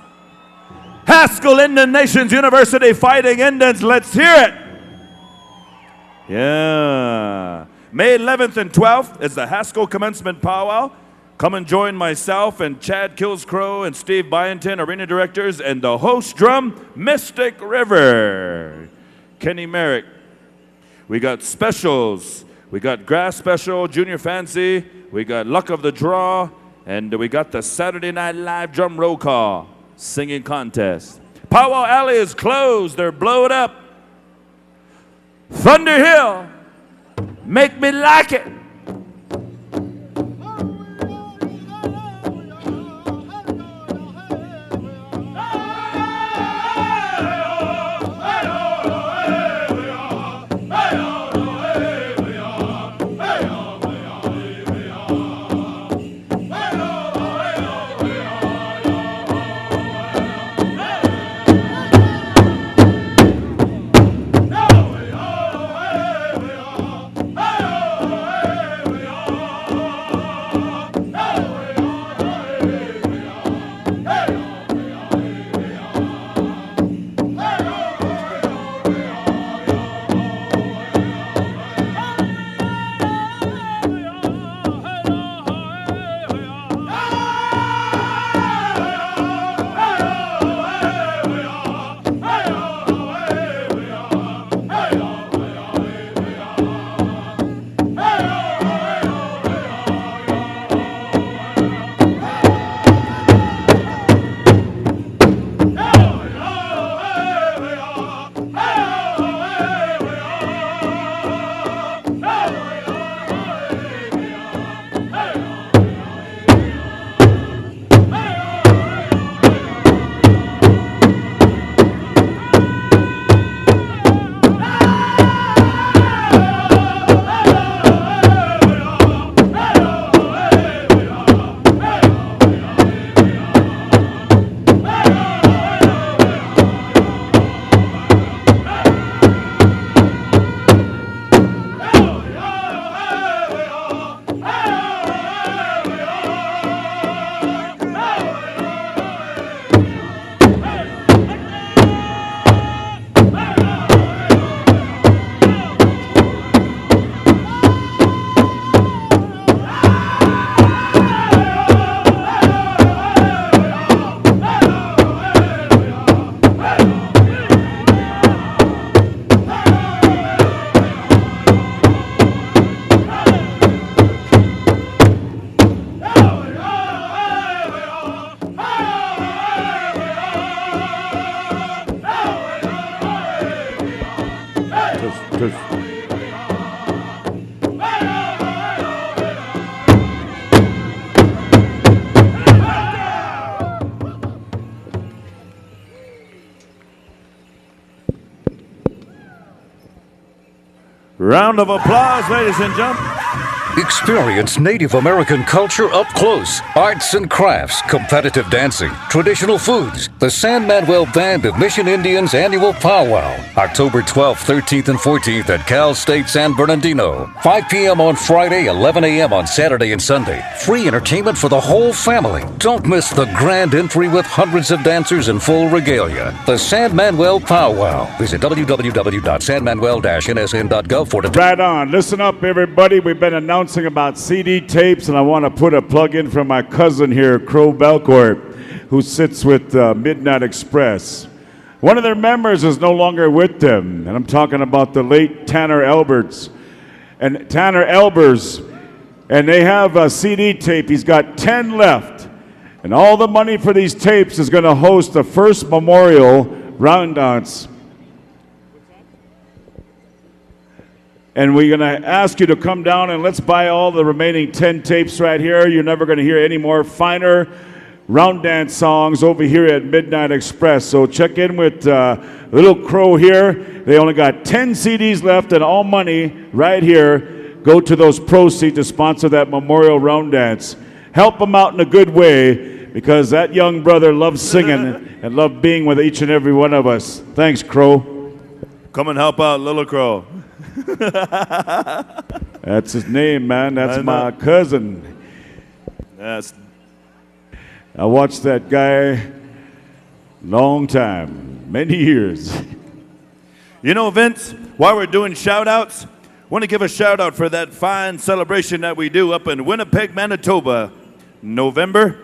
Haskell Indian Nations University Fighting Indians. Let's hear it. Yeah. May 11th and 12th is the Haskell Commencement Powwow. Come and join myself and Chad Killscrow and Steve Byington, arena directors, and the host drum, Mystic River. Kenny Merrick. We got specials. We got Grass Special, Junior Fancy. We got Luck of the Draw. And we got the Saturday Night Live Drum Roll Call singing contest. Powwow Alley is closed. They're blowed up. Thunder Hill. Make me like it. Round of applause, ladies and gentlemen. Experience Native American culture up close. Arts and crafts, competitive dancing, traditional foods. The San Manuel Band of Mission Indians annual powwow. October 12th, 13th, and 14th at Cal State San Bernardino. 5 p.m. on Friday, 11 a.m. on Saturday and Sunday. Free entertainment for the whole family. Don't miss the grand entry with hundreds of dancers in full regalia. The San Manuel Powwow. Visit www.sanmanuel-nsn.gov for details. Right on. Listen up, everybody. We've been announcing about CD tapes, and I want to put a plug in for my cousin here, Crow Belcourt, who sits with Midnight Express. One of their members is no longer with them, and I'm talking about the late Tanner Elbers. And Tanner Elbers, and they have a CD tape. He's got 10 left, and all the money for these tapes is going to host the first memorial round dance. And we're going to ask you to come down and let's buy all the remaining 10 tapes right here. You're never going to hear any more finer round dance songs over here at Midnight Express. So check in with Little Crow here. They only got 10 CDs left, and all money right here go to those proceeds to sponsor that memorial round dance. Help them out in a good way, because that young brother loves singing and loved being with each and every one of us. Thanks, Crow. Come and help out Little Crow. That's his name, man. That's my cousin. Yes. I watched that guy long time, many years. You know, Vince, while we're doing shout-outs, I want to give a shout-out for that fine celebration that we do up in Winnipeg, Manitoba, November.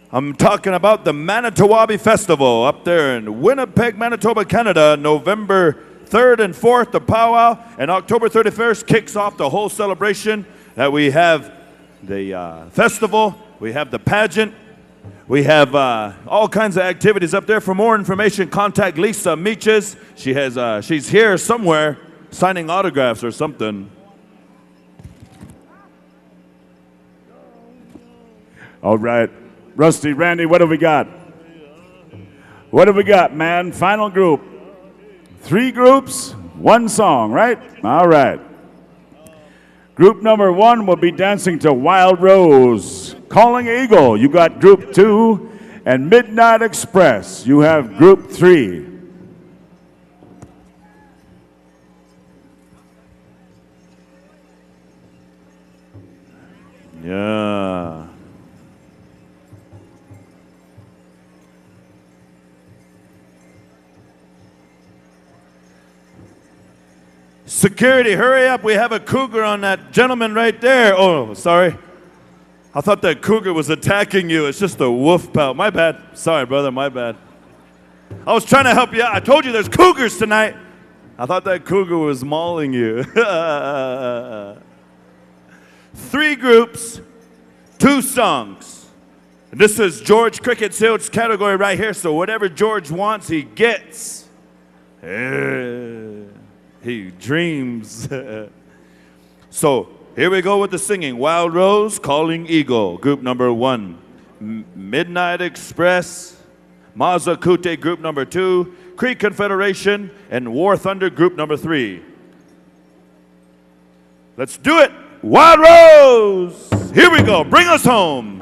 I'm talking about the Manitowabi Festival up there in Winnipeg, Manitoba, Canada, November 3rd and 4th, the Powwow, and October 31st kicks off the whole celebration that we have the festival, we have the pageant, we have all kinds of activities up there. For more information, contact Lisa Meaches. She's here somewhere signing autographs or something. All right. Rusty, Randy, what have we got? What have we got, man? Final group. 3 groups, 1 song, right? All right. Group number 1 will be dancing to Wild Rose. Calling Eagle, you got group 2. And Midnight Express, you have group 3. Yeah. Security, hurry up. We have a cougar on that gentleman right there. Oh, sorry. I thought that cougar was attacking you. It's just a wolf pelt. My bad. Sorry, brother. My bad. I was trying to help you out. I told you there's cougars tonight. I thought that cougar was mauling you. 3 groups, 2 songs. This is George Cricket Sales category right here, so whatever George wants, he gets. He dreams. So here we go with the singing. Wild Rose, Calling Eagle, group number 1. Midnight Express, Mazakute, group number 2. Creek Confederation, and War Thunder, group number 3. Let's do it. Wild Rose! Here we go. Bring us home.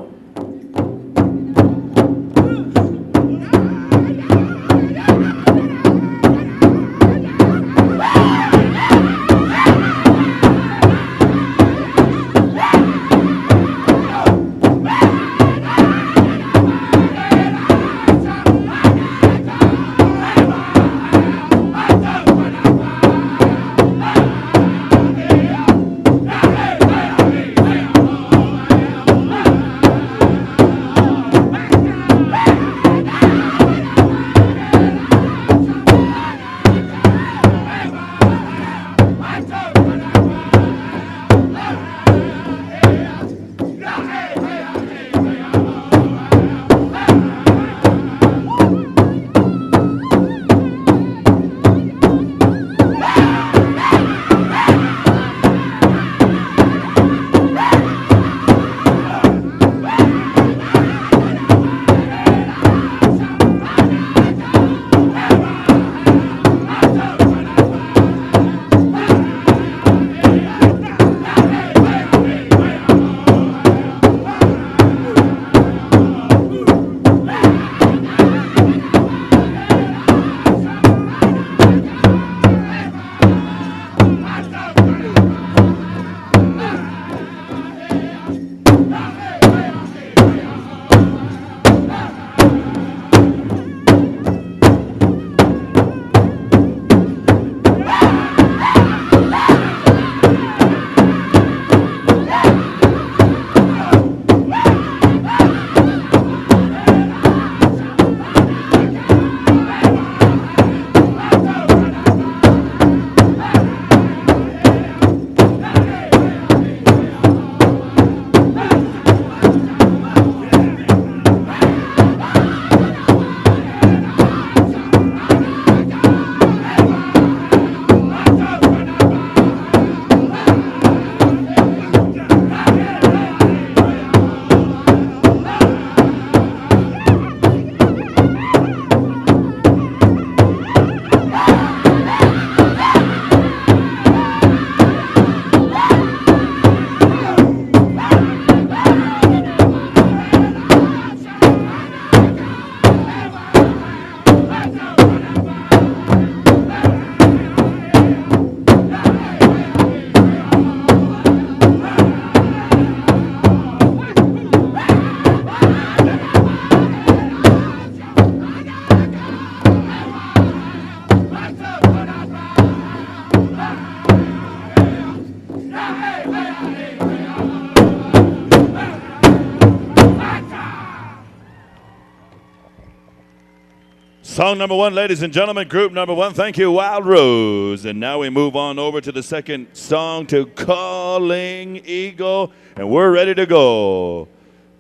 Song number one, ladies and gentlemen, group number one. Thank you, Wild Rose. And now we move on over to the second song, to Calling Eagle. And we're ready to go.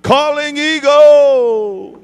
Calling Eagle!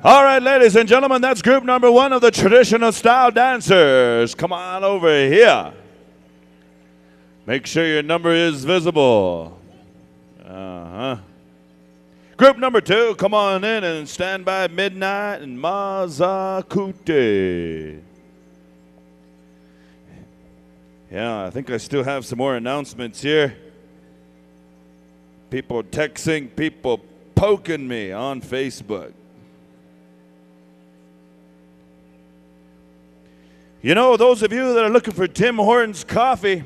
All right, ladies and gentlemen, that's group number one of the traditional style dancers. Come on over here. Make sure your number is visible. Group number two, come on in and stand by midnight and Mazakute. Yeah, I think I still have some more announcements here. People texting, people poking me on Facebook. You know, those of you that are looking for Tim Hortons coffee,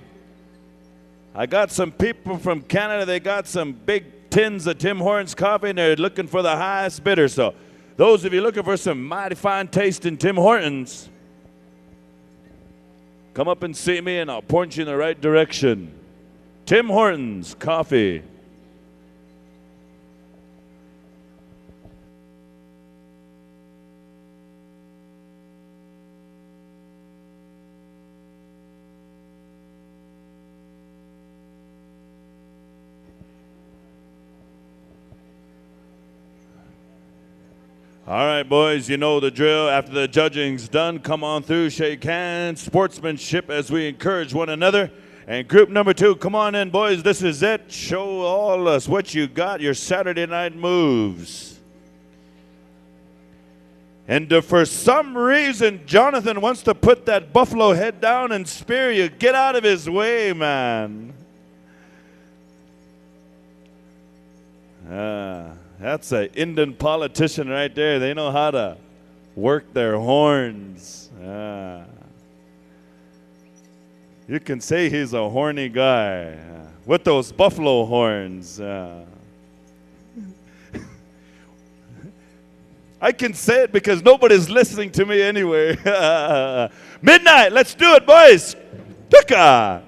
I got some people from Canada, they got some big tins of Tim Hortons coffee, and they're looking for the highest bidder. So those of you looking for some mighty fine taste in Tim Hortons, come up and see me, and I'll point you in the right direction. Tim Hortons coffee. All right, boys, you know the drill. After the judging's done, come on through, shake hands, sportsmanship as we encourage one another. And group number 2, come on in, boys. This is it. Show all us what you got, your Saturday night moves. And if for some reason Jonathan wants to put that buffalo head down and spear you, get out of his way, man. That's an Indian politician right there. They know how to work their horns. You can say he's a horny guy with those buffalo horns. I can say it because nobody's listening to me anyway. Midnight, let's do it, boys. Tuka.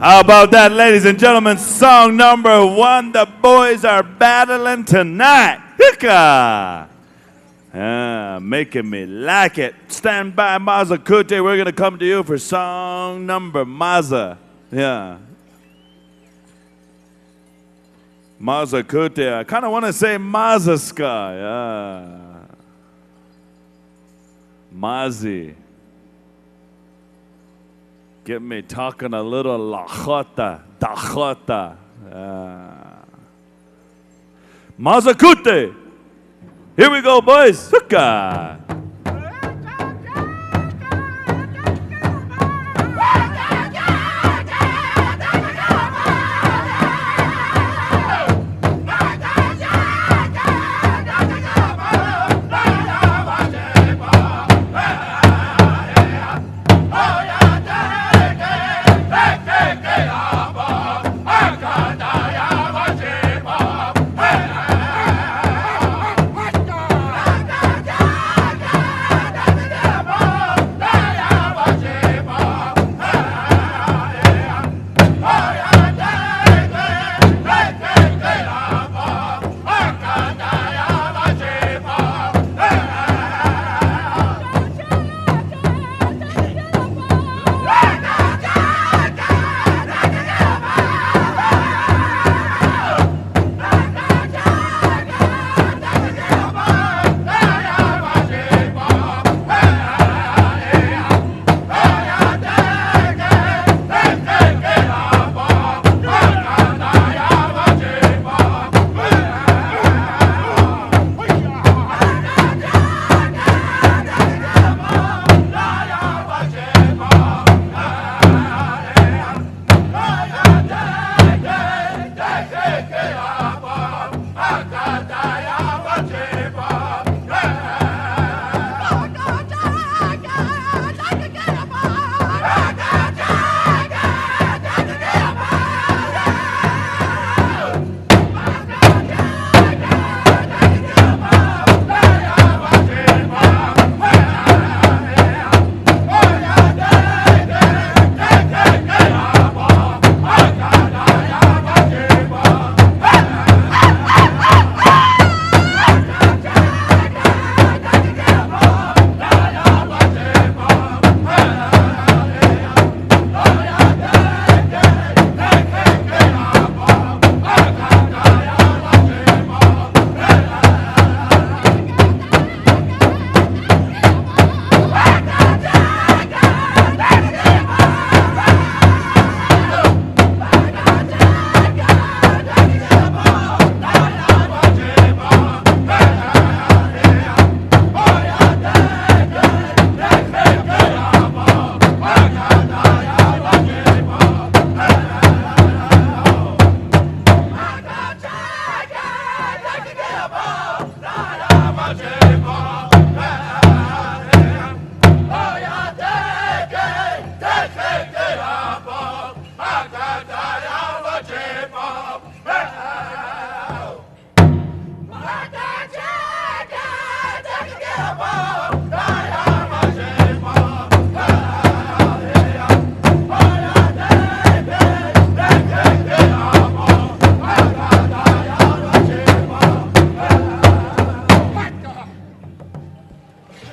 How about that, ladies and gentlemen? Song number 1, the boys are battling tonight. Hicka! Making me like it. Stand by, Maza Kute. We're going to come to you for song number Maza. Yeah. Maza Kute. I kind of want to say Mazaska. Yeah. Mazi. Get me talking a little lachota, dachota. Mazakute. Here we go, boys. Suka.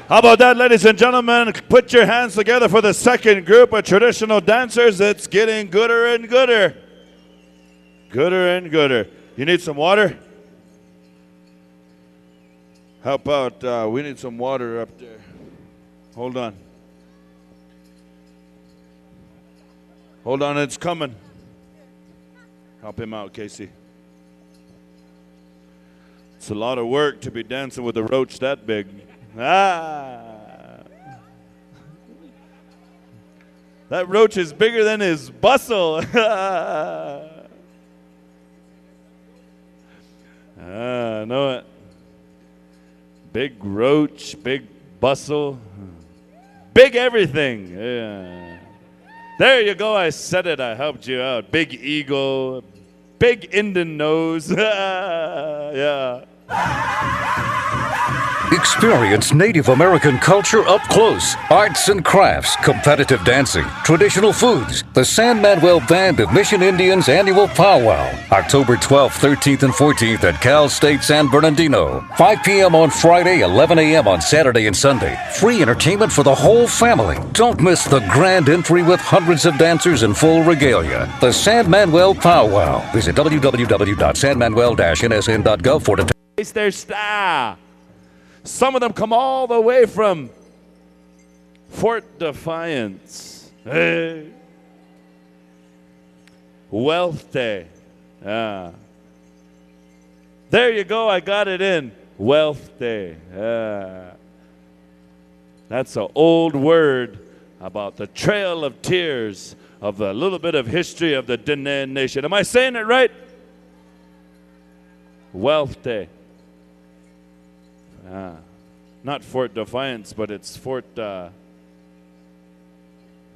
How about that, ladies and gentlemen? Put your hands together for the second group of traditional dancers. It's getting gooder and gooder. Gooder and gooder. You need some water? How about we need some water up there? Hold on. Hold on, it's coming. Help him out, Casey. It's a lot of work to be dancing with a roach that big. That roach is bigger than his bustle. I know it. Big roach, big bustle, big everything. Yeah. There you go. I said it. I helped you out. Big eagle, big Indian nose. Yeah. Experience Native American culture up close. Arts and crafts, competitive dancing, traditional foods. The San Manuel Band of Mission Indians annual powwow. October 12th, 13th, and 14th at Cal State San Bernardino. 5 p.m. on Friday, 11 a.m. on Saturday and Sunday. Free entertainment for the whole family. Don't miss the grand entry with hundreds of dancers in full regalia. The San Manuel Powwow. Visit www.sanmanuel-nsn.gov for details. It's their style. Some of them come all the way from Fort Defiance. Hey. Wealth Day. There you go. I got it in. Wealth Day. That's an old word about the Trail of Tears of a little bit of history of the Diné Nation. Am I saying it right? Wealth Day. Not Fort Defiance, but it's Fort... I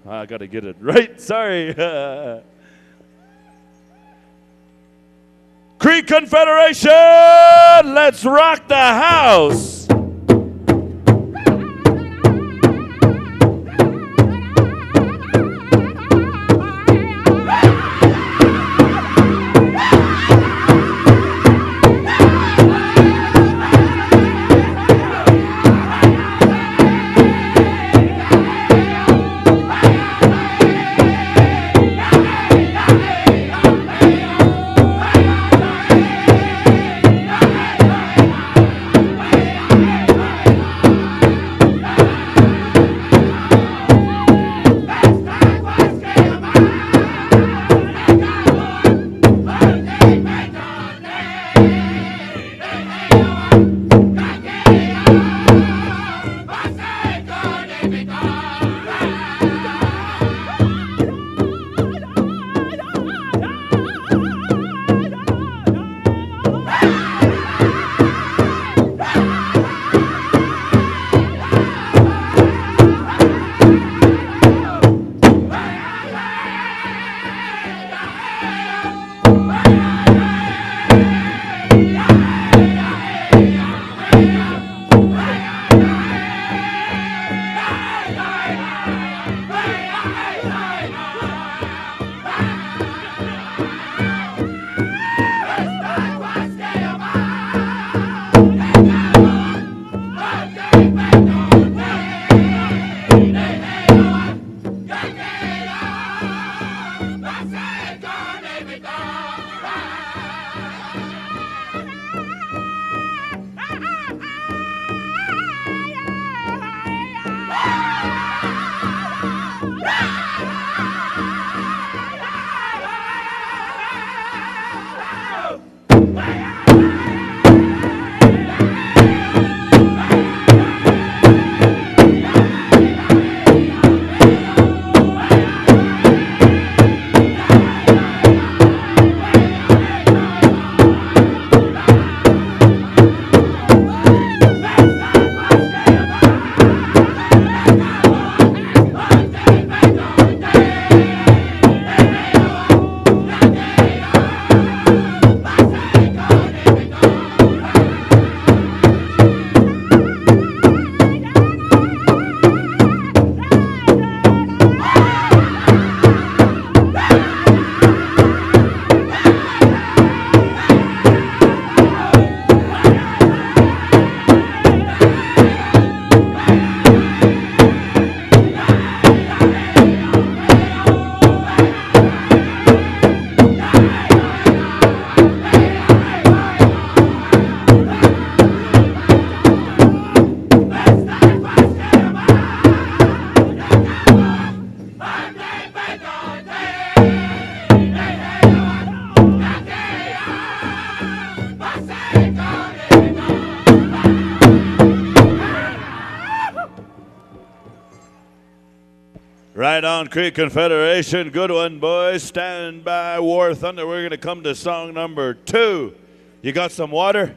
got to get it right. Sorry. Cree Confederation! Let's rock the house! Right on, Creek Confederation. Good one, boys. Stand by, War Thunder. We're going to come to song number 2. You got some water?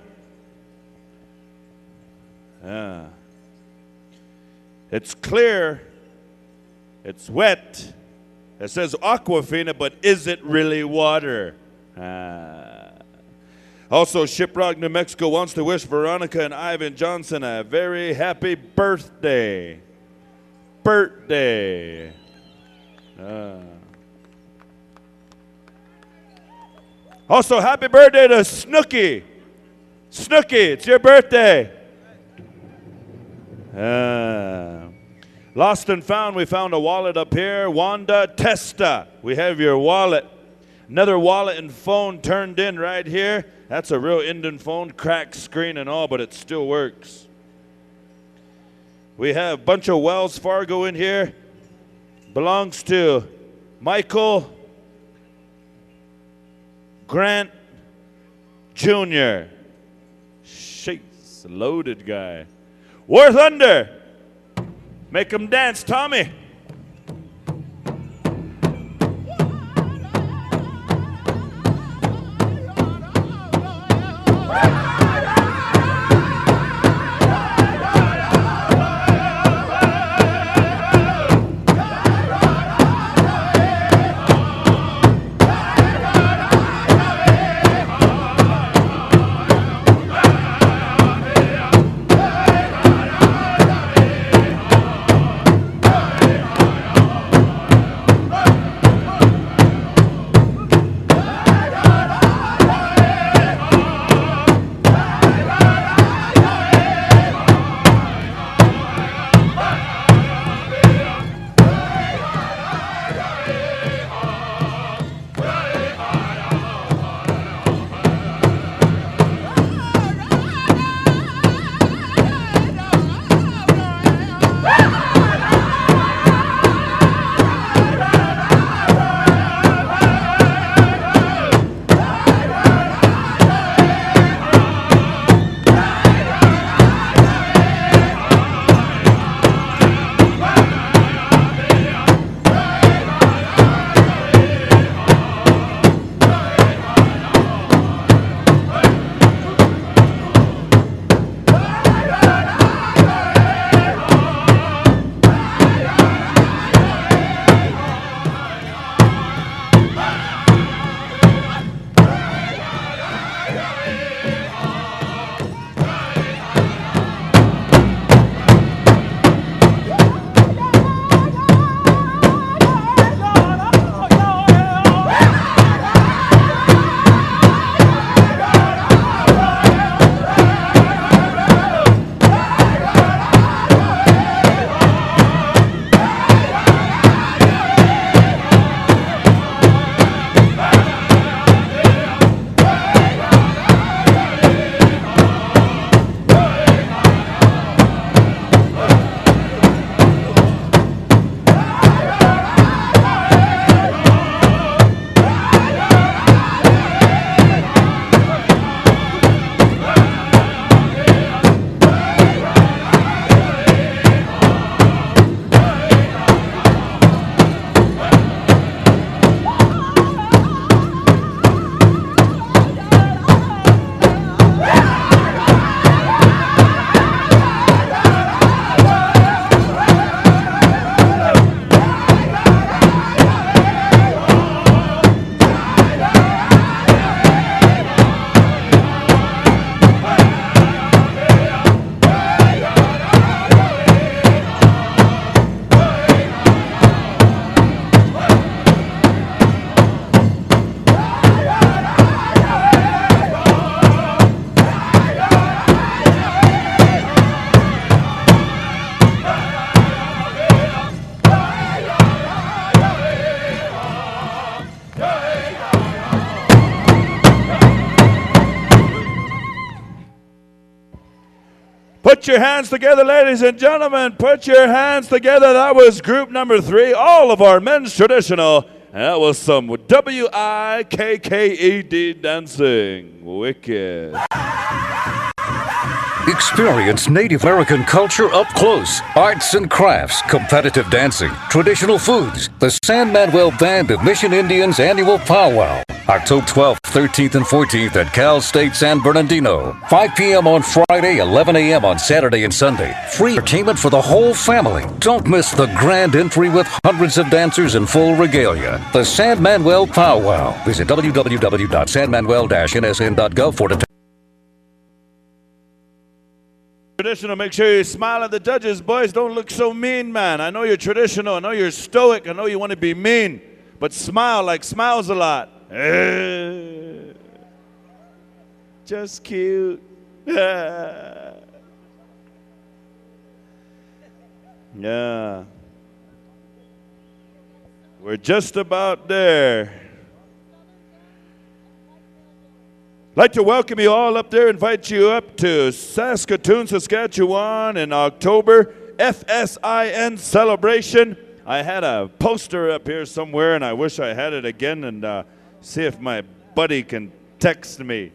Yeah. It's clear. It's wet. It says Aquafina, but is it really water? Also, Shiprock, New Mexico wants to wish Veronica and Ivan Johnson a very happy birthday. Also, happy birthday to Snooky. Snooky, it's your birthday. Lost and found, we found a wallet up here. Wanda Testa, we have your wallet. Another wallet and phone turned in right here. That's a real Indian phone, cracked screen and all, but it still works. We have a bunch of Wells Fargo in here. Belongs to Michael Grant Jr. She's a loaded guy. War Thunder. Make them dance, Tommy. Put your hands together, ladies and gentlemen. Put your hands together. That was group number 3, all of our men's traditional. And that was some WIKKED dancing. Wicked. Experience Native American culture up close. Arts and crafts, competitive dancing, traditional foods. The San Manuel Band of Mission Indians annual powwow. October 12th, 13th, and 14th at Cal State San Bernardino. 5 p.m. on Friday, 11 a.m. on Saturday and Sunday. Free entertainment for the whole family. Don't miss the grand entry with hundreds of dancers in full regalia. The San Manuel Powwow. Visit www.sanmanuel-nsn.gov for details. Traditional, make sure you smile at the judges, boys. Don't look so mean, man. I know you're traditional. I know you're stoic. I know you want to be mean. But smile like Smiles a lot. Just cute. Yeah. We're just about there. I'd like to welcome you all up there, invite you up to Saskatoon, Saskatchewan in October, FSIN celebration. I had a poster up here somewhere, and I wish I had it again, and see if my buddy can text me.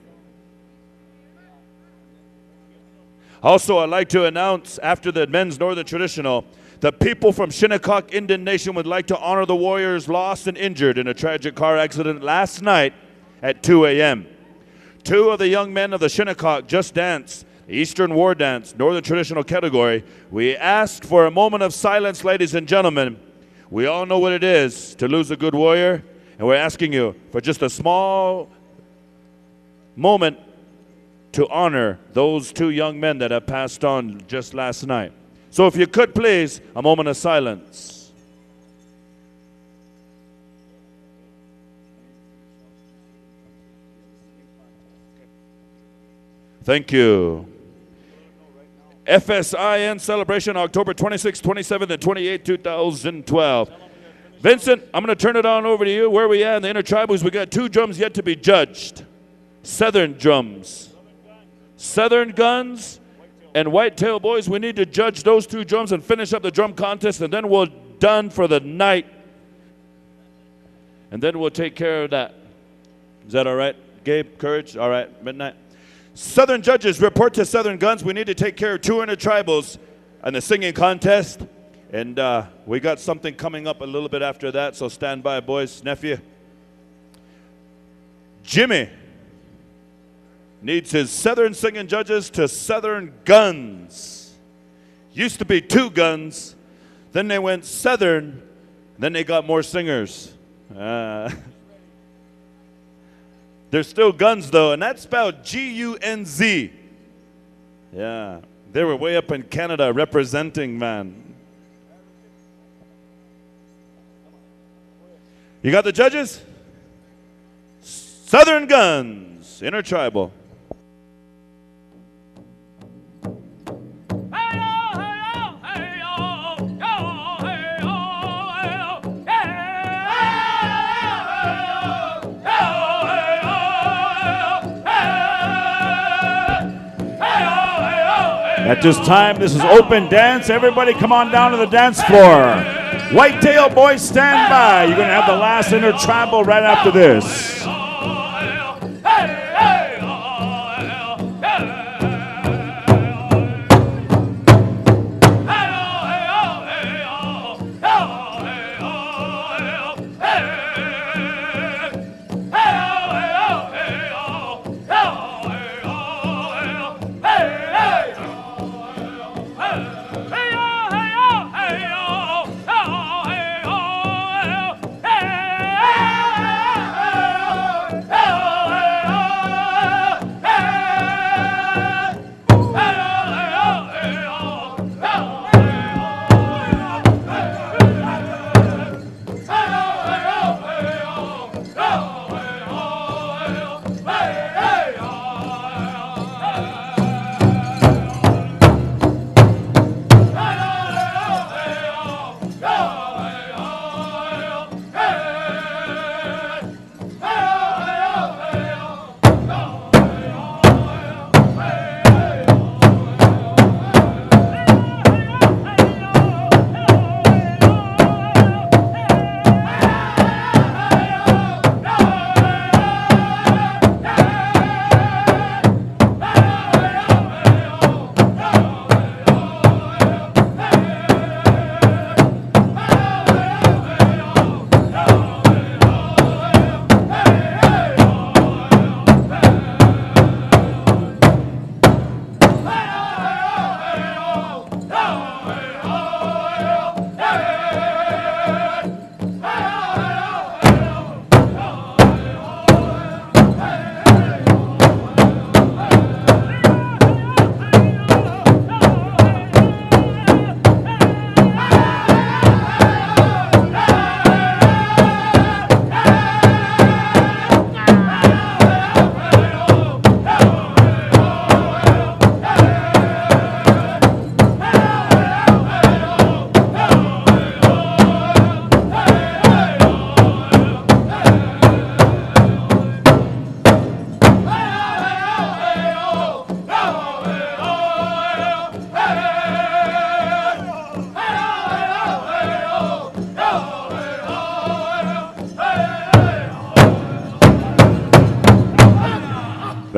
Also, I'd like to announce, after the men's Northern Traditional, the people from Shinnecock Indian Nation would like to honor the warriors lost and injured in a tragic car accident last night at 2 a.m. 2 of the young men of the Shinnecock just danced the Eastern War Dance, Northern Traditional category. We asked for a moment of silence, ladies and gentlemen. We all know what it is to lose a good warrior, and we're asking you for just a small moment to honor those 2 young men that have passed on just last night. So if you could, please, a moment of silence. Thank you. FSIN celebration October 26th, 27th, and 28th, 2012. Vincent, I'm going to turn it on over to you. Where we at in the Intertribals? We got 2 drums yet to be judged. Southern drums. Southern guns and Whitetail boys. We need to judge those 2 drums and finish up the drum contest, and then we're done for the night. And then we'll take care of that. Is that all right? Gabe, Courage? All right, midnight. Southern judges, report to Southern Guns. We need to take care of 2 Intertribals and the singing contest. And we got something coming up a little bit after that, so stand by, boys. Nephew. Jimmy needs his Southern singing judges to Southern Guns. Used to be 2 guns, then they went Southern, then they got more singers. They're still guns, though, and that's spelled G-U-N-Z. Yeah, they were way up in Canada representing, man. You got the judges? Southern Guns, Intertribal. At this time, this is open dance. Everybody come on down to the dance floor. Whitetail boys, stand by. You're going to have the last Intertribal right after this.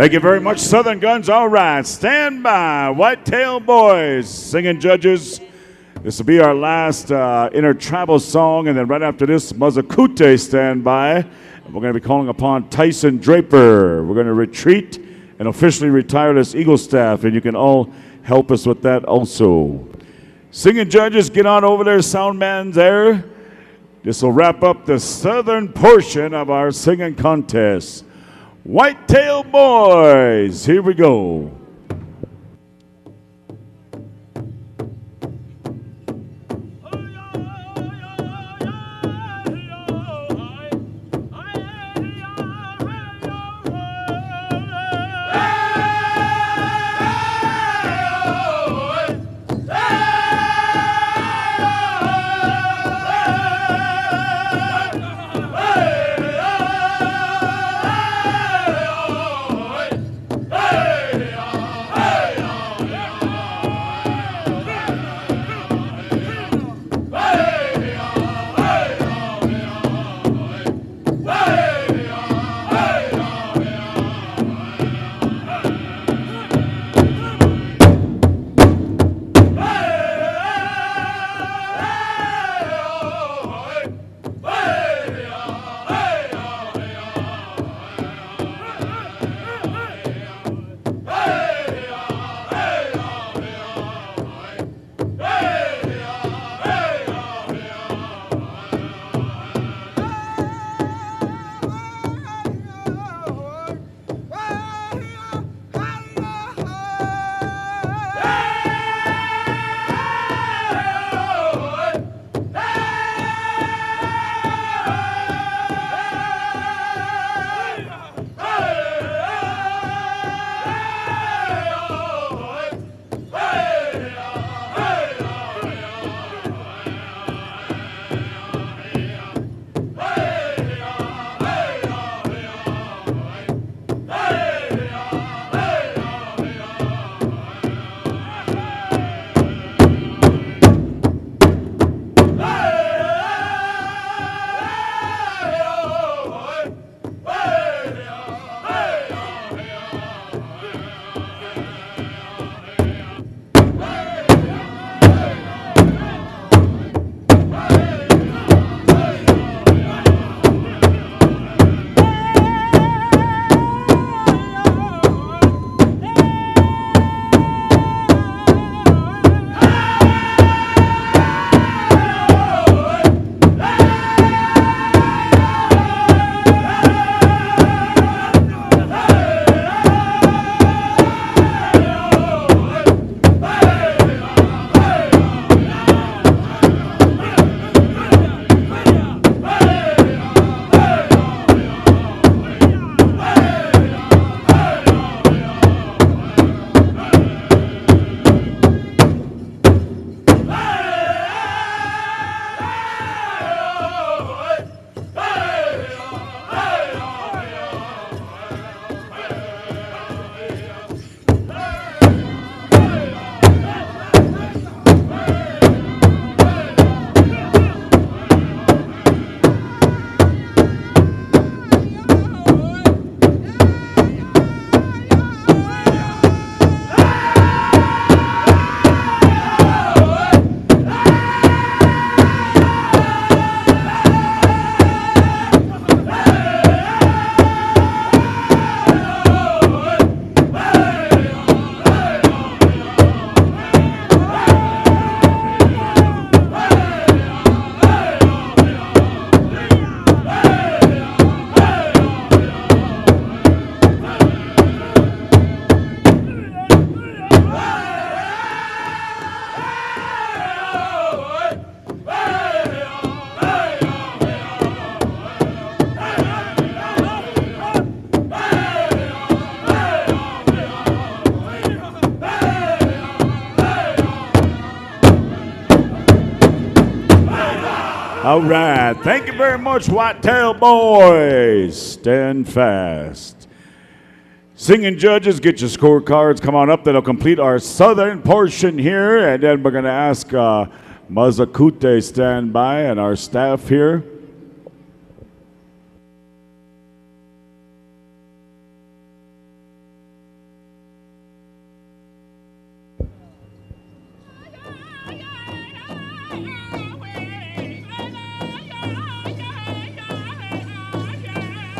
Thank you very much, Southern Guns. All right, stand by. Whitetail Boys, singing judges. This will be our last inter-tribal song, and then right after this, Mazakute, stand by. And we're going to be calling upon Tyson Draper. We're going to retreat and officially retire this Eagle staff, and you can all help us with that also. Singing judges, get on over there, sound man's there. This will wrap up the southern portion of our singing contest. Whitetail Boys, here we go. All right. Thank you very much, Whitetail Boys. Stand fast. Singing judges, get your scorecards. Come on up. That'll complete our southern portion here. And then we're going to ask Mazakute stand by and our staff here.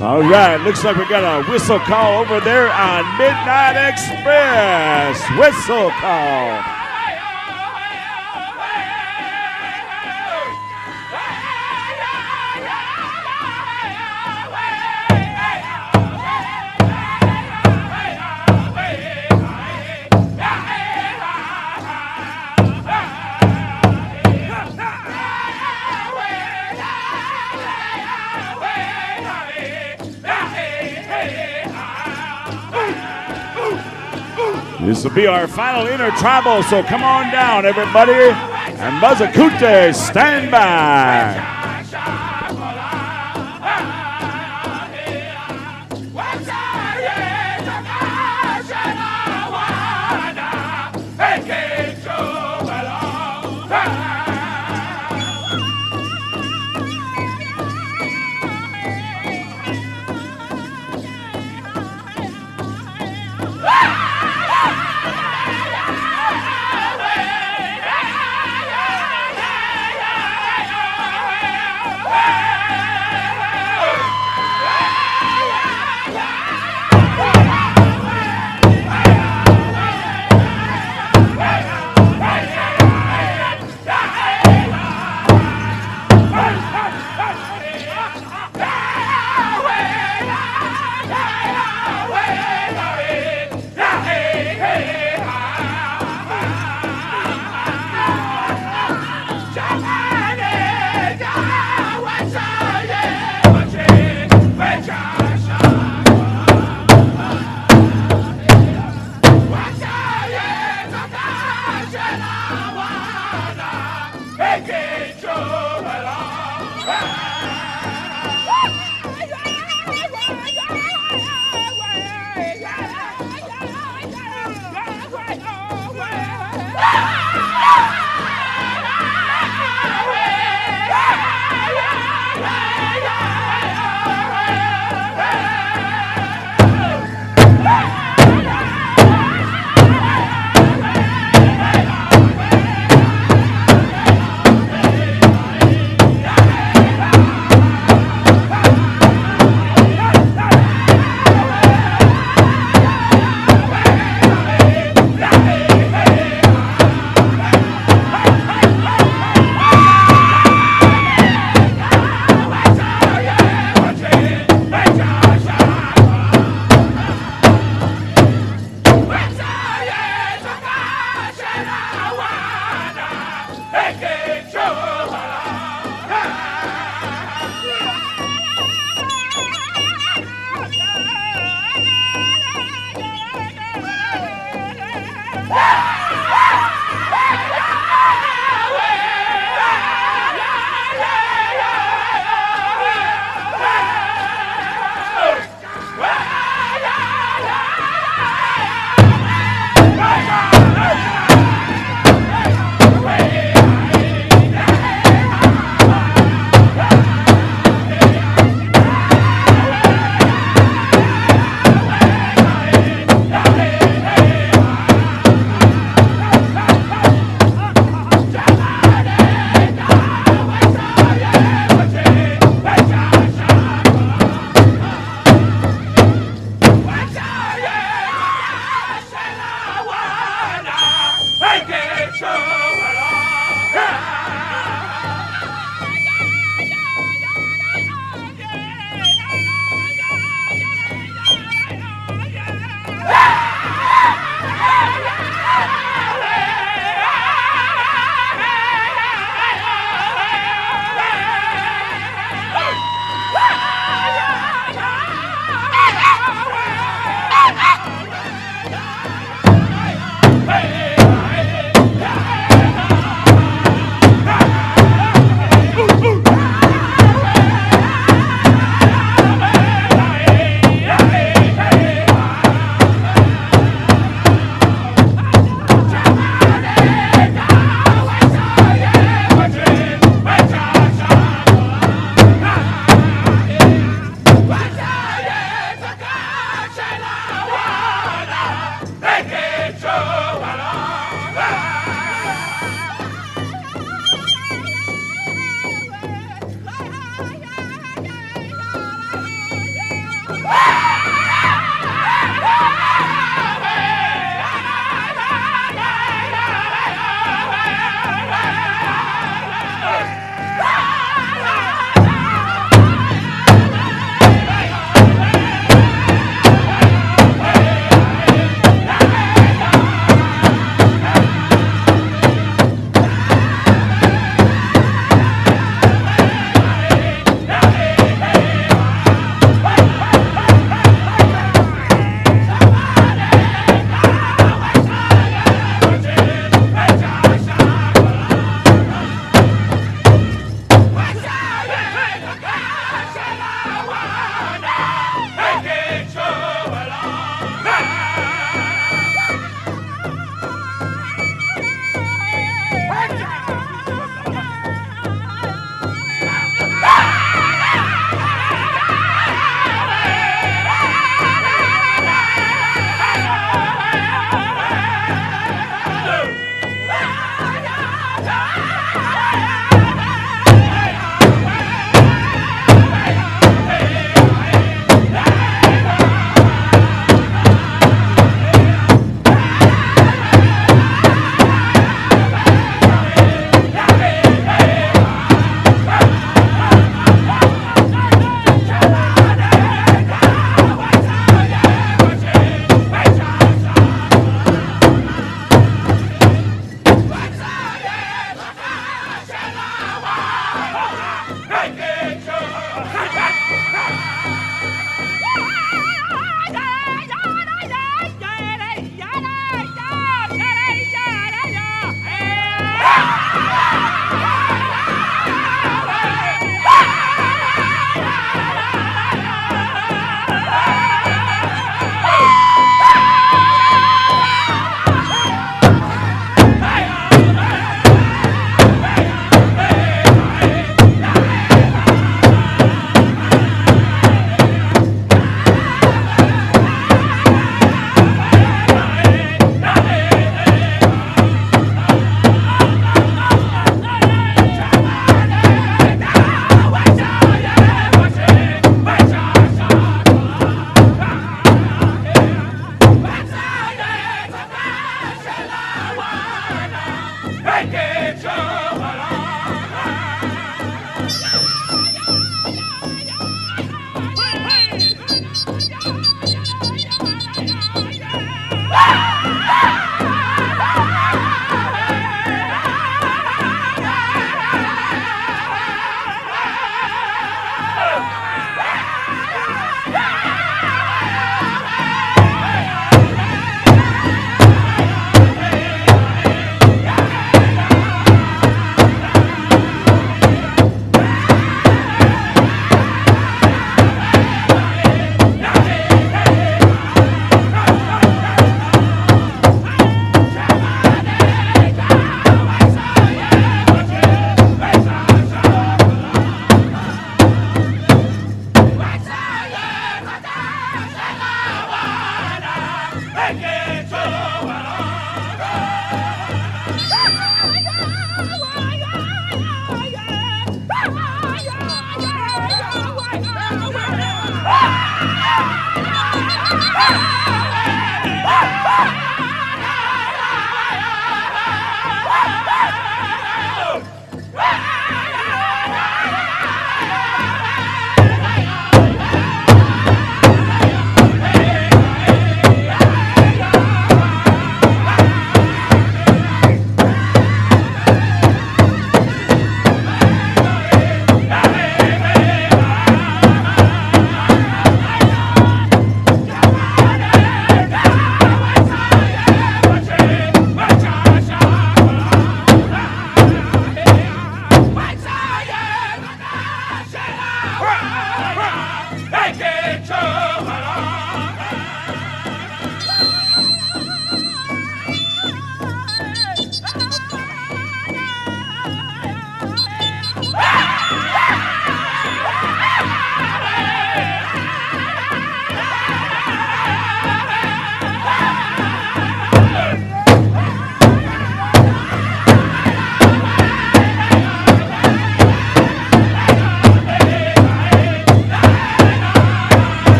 All right, looks like we got a whistle call over there on Midnight Express. Whistle call. This will be our final intertribal, so come on down, everybody. And Mazakute, stand by.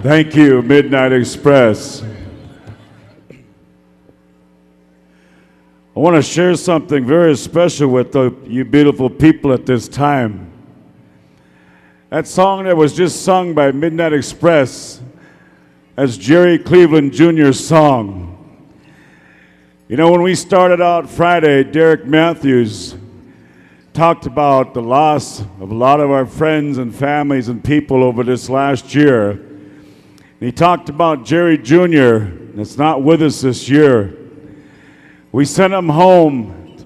Thank you, Midnight Express. I want to share something very special with you beautiful people at this time. That song that was just sung by Midnight Express, that's Jerry Cleveland Jr.'s song. You know, when we started out Friday, Derek Matthews talked about the loss of a lot of our friends and families and people over this last year. He talked about Jerry Jr., that's not with us this year. We sent him home.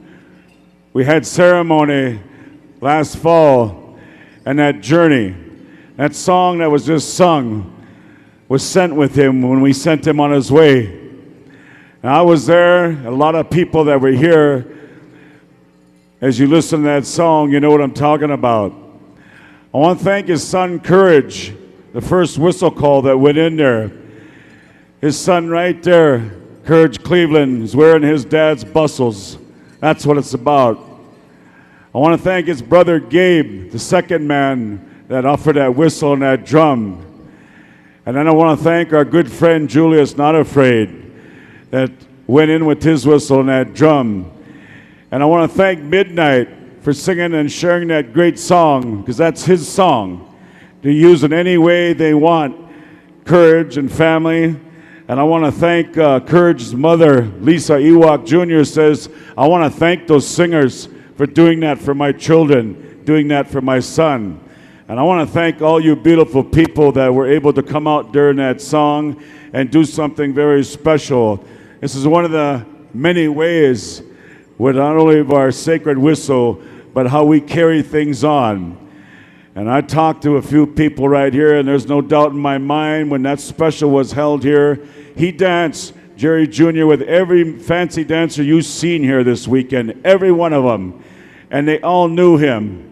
We had ceremony last fall, and that journey, that song that was just sung, was sent with him when we sent him on his way. And I was there, a lot of people that were here. As you listen to that song, you know what I'm talking about. I want to thank his son, Courage, the first whistle call that went in there. His son right there, Courage Cleveland, is wearing his dad's bustles That's what it's about. I want to thank his brother Gabe, the second man that offered that whistle and that drum. And then I want to thank our good friend Julius Not Afraid that went in with his whistle and that drum. And I want to thank Midnight for singing and sharing that great song, because that's his song to use in any way they want. Courage and family. And I want to thank Courage's mother, Lisa Ewok Jr. says, I want to thank those singers for doing that for my children, doing that for my son. And I want to thank all you beautiful people that were able to come out during that song and do something very special. This is one of the many ways with not only of our sacred whistle, but how we carry things on. And I talked to a few people right here, and there's no doubt in my mind when that special was held here, he danced, Jerry Jr., with every fancy dancer you've seen here this weekend, every one of them. And they all knew him.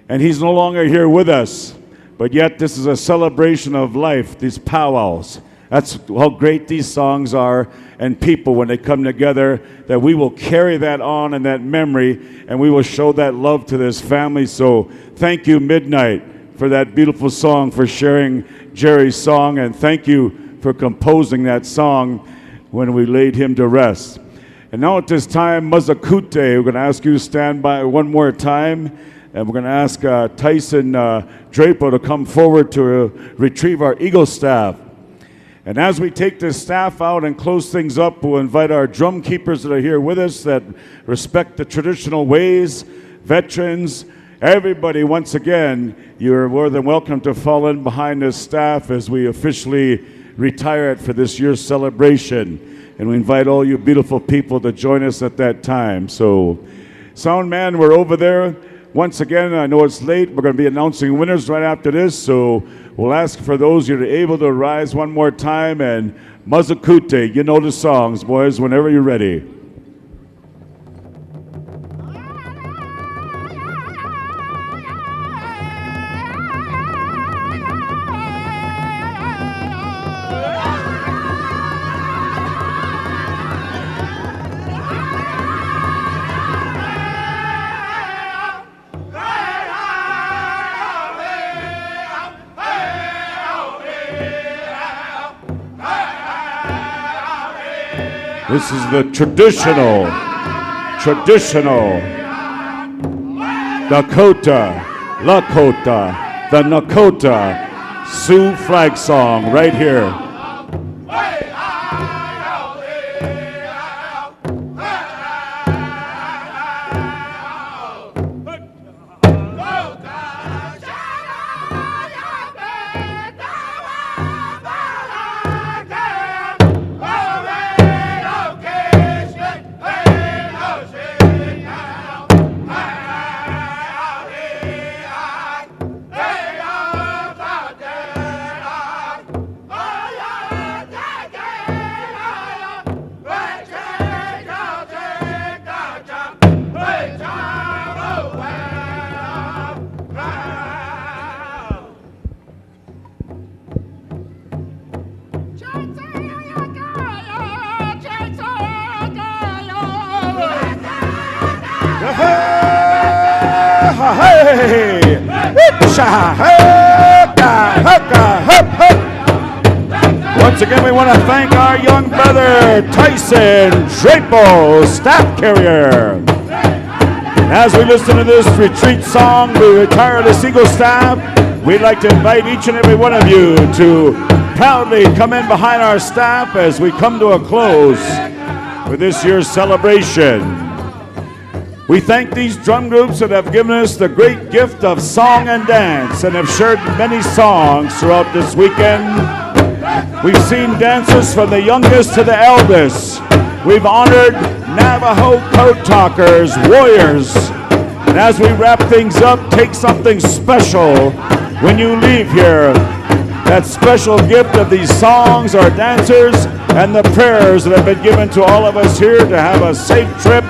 And he's no longer here with us. But yet this is a celebration of life, these powwows. That's how great these songs are, and people when they come together, that we will carry that on and that memory, and we will show that love to this family. So thank you, Midnight, for that beautiful song, for sharing Jerry's song, and thank you for composing that song when we laid him to rest. And now at this time, Mazakute, we're going to ask you to stand by one more time, and we're going to ask Tyson Drapo to come forward to retrieve our Eagle staff. And as we take this staff out and close things up, we'll invite our drum keepers that are here with us that respect the traditional ways, veterans, everybody. Once again, you're more than welcome to fall in behind this staff as we officially retire it for this year's celebration. And we invite all you beautiful people to join us at that time. So, sound man, we're over there. Once again, I know it's late. We're going to be announcing winners right after this, so we'll ask for those who are able to rise one more time. And Mazakute, you know the songs, boys, whenever you're ready. This is the traditional Dakota, Lakota, the Nakota Sioux flag song right here. Once again, we want to thank our young brother Tyson Drapo, staff carrier. As we listen to this retreat song, we retire the Eagle staff. We'd like to invite each and every one of you to proudly come in behind our staff as we come to a close with this year's celebration. We thank these drum groups that have given us the great gift of song and dance and have shared many songs throughout this weekend. We've seen dancers from the youngest to the eldest. We've honored Navajo code talkers, warriors. And as we wrap things up, take something special when you leave here. That special gift of these songs, our dancers, and the prayers that have been given to all of us here to have a safe trip,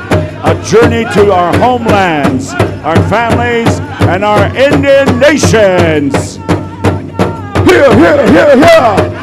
a journey to our homelands, our families, and our Indian nations. Here, here, here, here.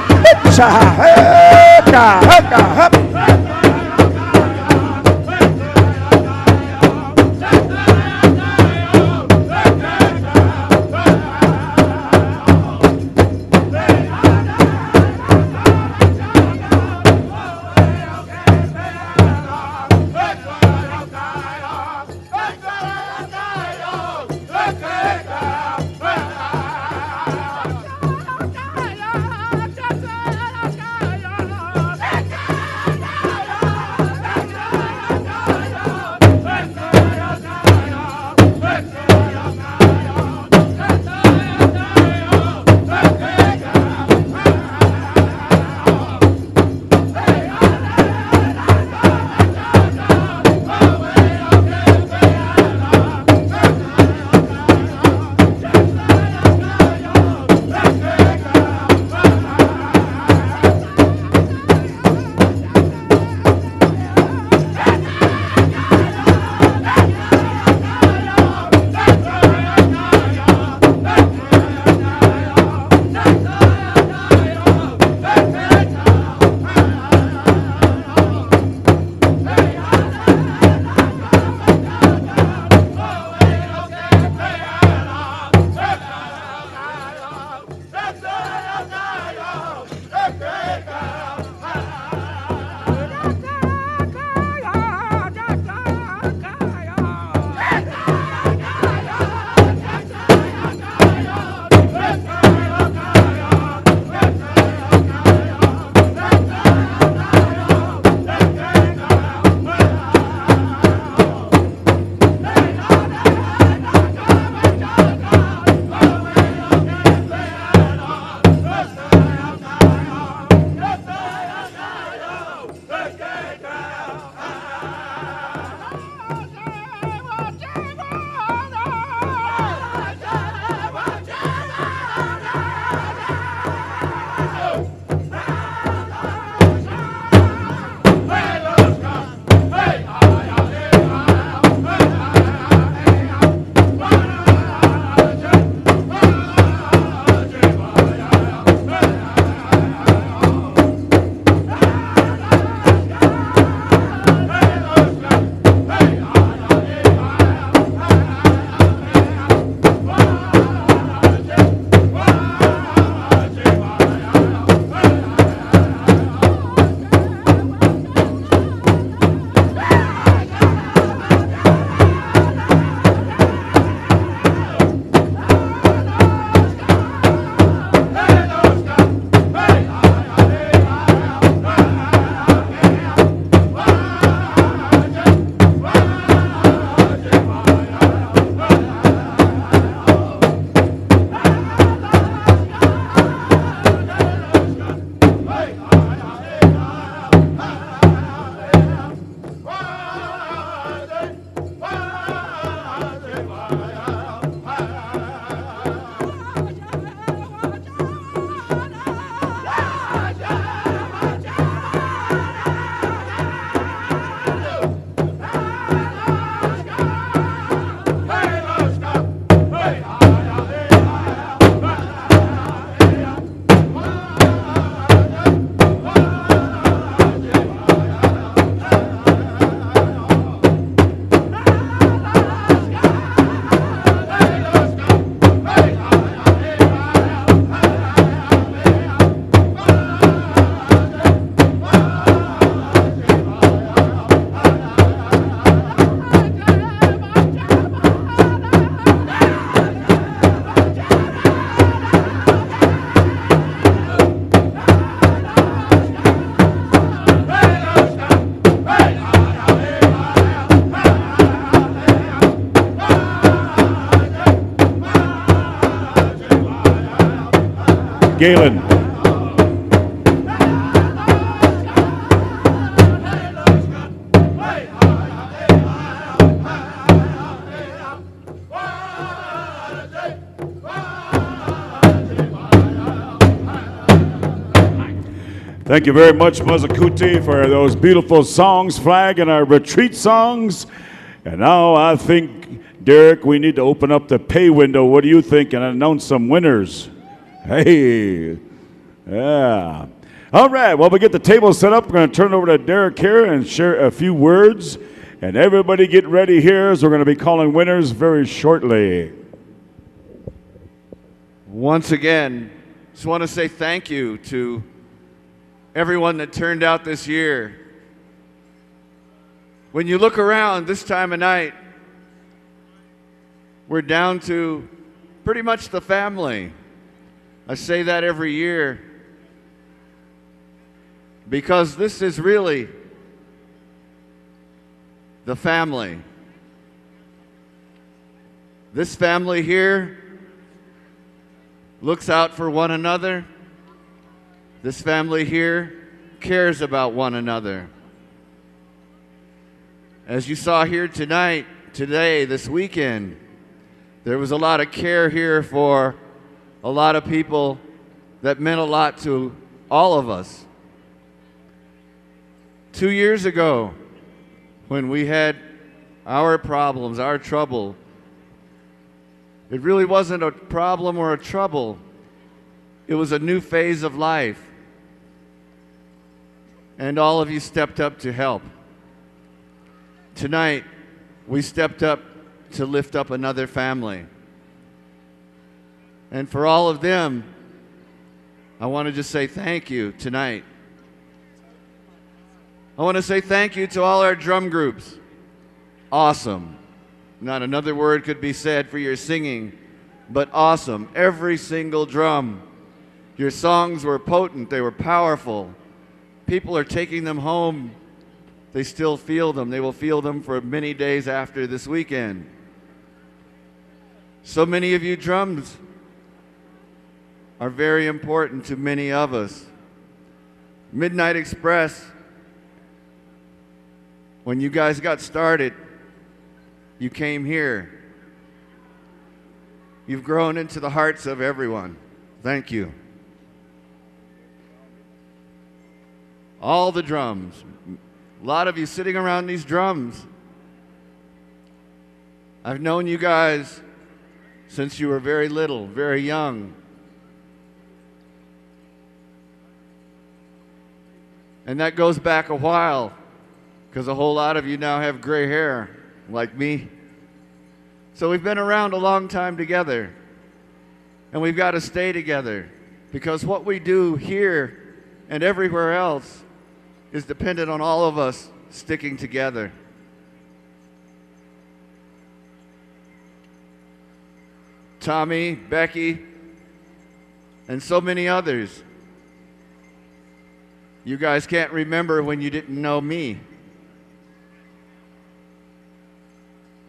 Galen. Thank you very much, Mazakuti, for those beautiful songs, Flag, and our retreat songs. And now I think, Derek, we need to open up the pay window. What do you think? And announce some winners. Hey, yeah. All right, well, we get the table set up. We're going to turn it over to Derek here and share a few words. And everybody get ready here, as we're going to be calling winners very shortly. Once again, just want to say thank you to everyone that turned out this year. When you look around this time of night, we're down to pretty much the family. I say that every year because this is really the family. This family here looks out for one another. This family here cares about one another. As you saw here tonight, today, this weekend, there was a lot of care here for a lot of people that meant a lot to all of us. 2 years ago, when we had our problems, our trouble, it really wasn't a problem or a trouble. It was a new phase of life. And all of you stepped up to help. Tonight, we stepped up to lift up another family. And for all of them, I want to just say thank you tonight. I want to say thank you to all our drum groups. Awesome. Not another word could be said for your singing, but awesome. Every single drum. Your songs were potent, they were powerful. People are taking them home. They still feel them. They will feel them for many days after this weekend. So many of you drums are very important to many of us. Midnight Express, when you guys got started, you came here. You've grown into the hearts of everyone. Thank you. All the drums. A lot of you sitting around these drums. I've known you guys since you were very little, very young. And that goes back a while, because a whole lot of you now have gray hair, like me. So we've been around a long time together, and we've got to stay together, because what we do here and everywhere else is dependent on all of us sticking together. Tommy, Becky, and so many others. You guys can't remember when you didn't know me.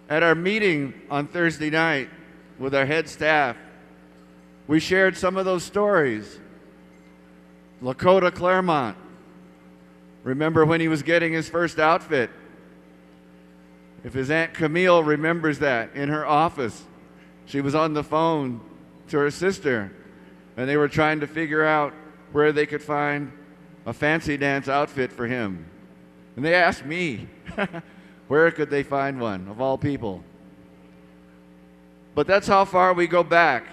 At our meeting on Thursday night with our head staff, we shared some of those stories. Lakota Claremont, remember when he was getting his first outfit? If his Aunt Camille remembers that, in her office, she was on the phone to her sister, and they were trying to figure out where they could find a fancy dance outfit for him. And they asked me, where could they find one, of all people? But that's how far we go back,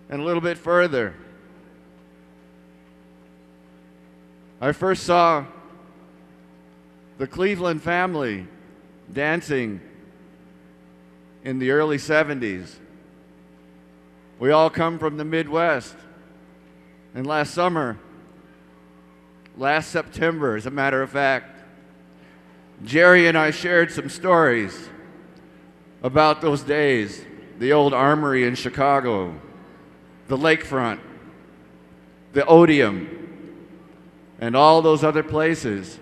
and a little bit further. I first saw the Cleveland family dancing in the early 70s. We all come from the Midwest. And last September, as a matter of fact, Jerry and I shared some stories about those days. The old Armory in Chicago, the lakefront, the Odeum, and all those other places.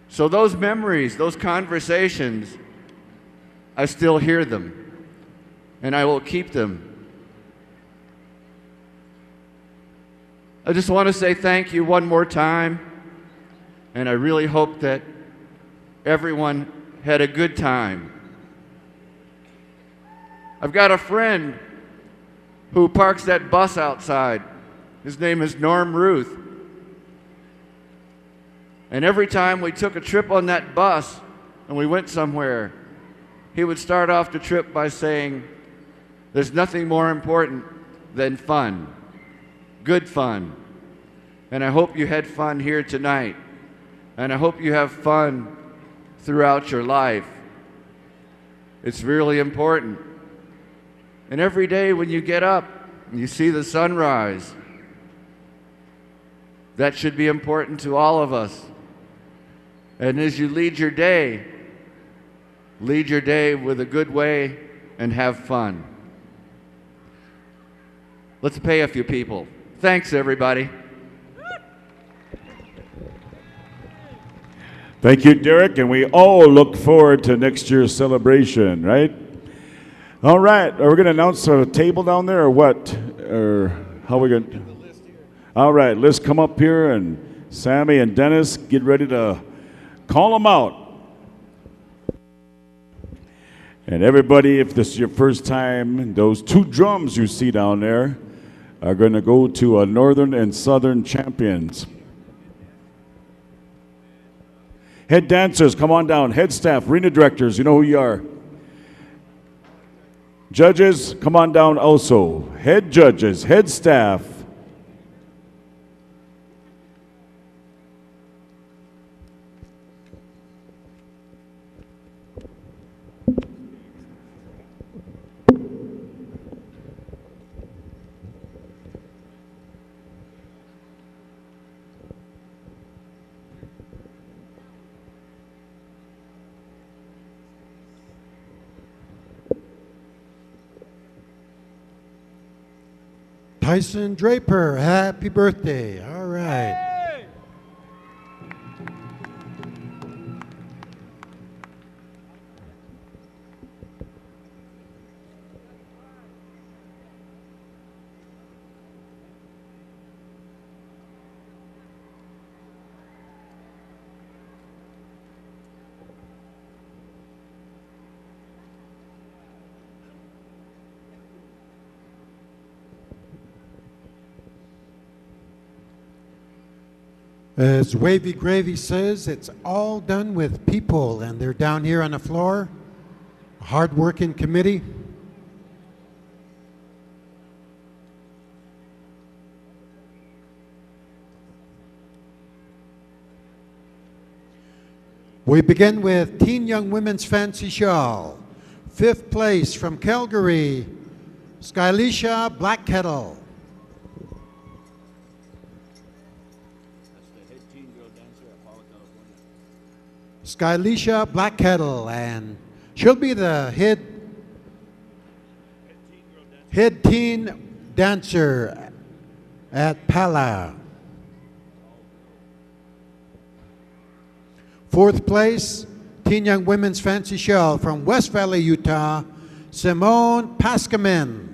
So those memories, those conversations, I still hear them, and I will keep them. I just want to say thank you one more time, and I really hope that everyone had a good time. I've got a friend who parks that bus outside. His name is Norm Ruth. And every time we took a trip on that bus and we went somewhere, he would start off the trip by saying, "There's nothing more important than fun, good fun." And I hope you had fun here tonight. And I hope you have fun throughout your life. It's really important. And every day when you get up and you see the sunrise, that should be important to all of us. And as you lead your day with a good way and have fun. Let's pay a few people. Thanks, everybody. Thank you, Derek, and we all look forward to next year's celebration, right? All right, are we going to announce a table down there or what? Or how are we going to? All right, let's come up here, and Sammy and Dennis, get ready to call them out. And everybody, if this is your first time, those two drums you see down there are going to go to a Northern and Southern champions. Head dancers, come on down. Head staff, arena directors, you know who you are. Judges, come on down also. Head judges, head staff. Tyson Draper, happy birthday. All right. As Wavy Gravy says, it's all done with people, and they're down here on the floor, a hard-working committee. We begin with Teen Young Women's Fancy Shawl. 5th place from Calgary, Skylisha Blackkettle. Skylisha Blackkettle, and she'll be the head teen dancer at Powwow. 4th place, Teen Young Women's Fancy Shawl from West Valley, Utah, Simone Paskamen.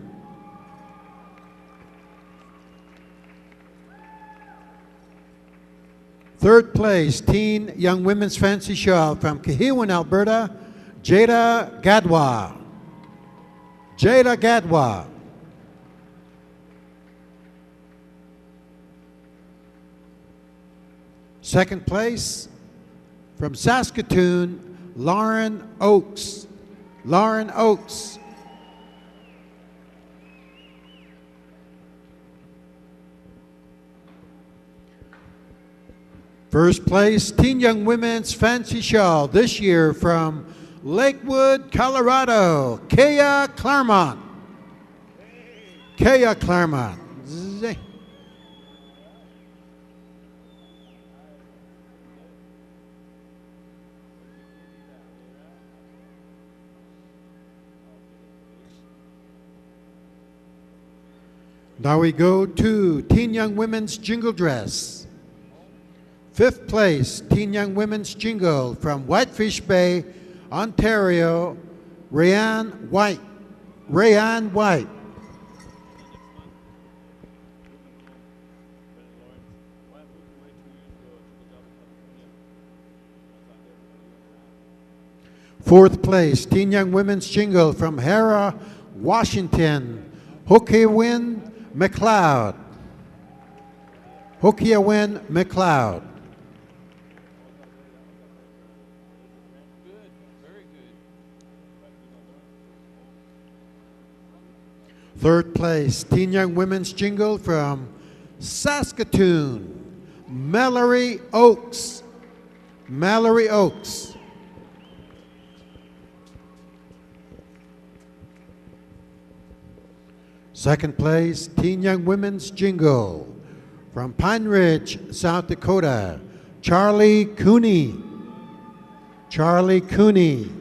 3rd place, Teen Young Women's Fancy Shawl from Kahiwan, Alberta, Jada Gadwa. Jada Gadwa. 2nd place, from Saskatoon, Lauren Oakes. Lauren Oakes. 1st place, Teen Young Women's Fancy Shawl, this year from Lakewood, Colorado, Kaya Claremont. Kaya Claremont. Zing. Now we go to Teen Young Women's Jingle Dress. 5th place, Teen Young Women's Jingle from Whitefish Bay, Ontario, Rayanne White. Rayanne White. Fourth place, Teen Young Women's Jingle from Hera, Washington, Hokiawin McLeod. Hokiawin McLeod. Third place, Teen Young Women's Jingle from Saskatoon, Mallory Oaks. Mallory Oaks. Second place, Teen Young Women's Jingle from Pine Ridge, South Dakota, Charlie Cooney. Charlie Cooney.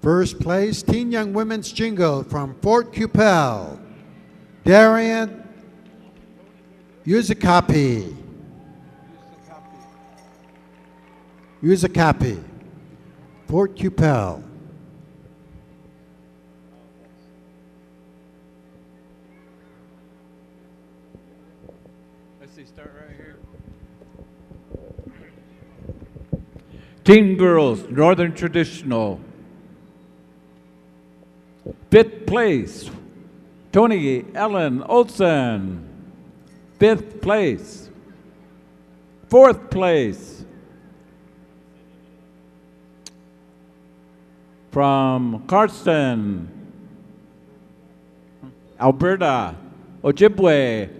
First place, Teen Young Women's Jingle from Fort Cupel, Darian Uzakapi. Uzakapi, Fort Cupel. Let's see, start right here. Teen Girls, Northern Traditional. Fifth place, Tony Ellen Olson. Fifth place. Fourth place, from Carson, Alberta, Ojibwe,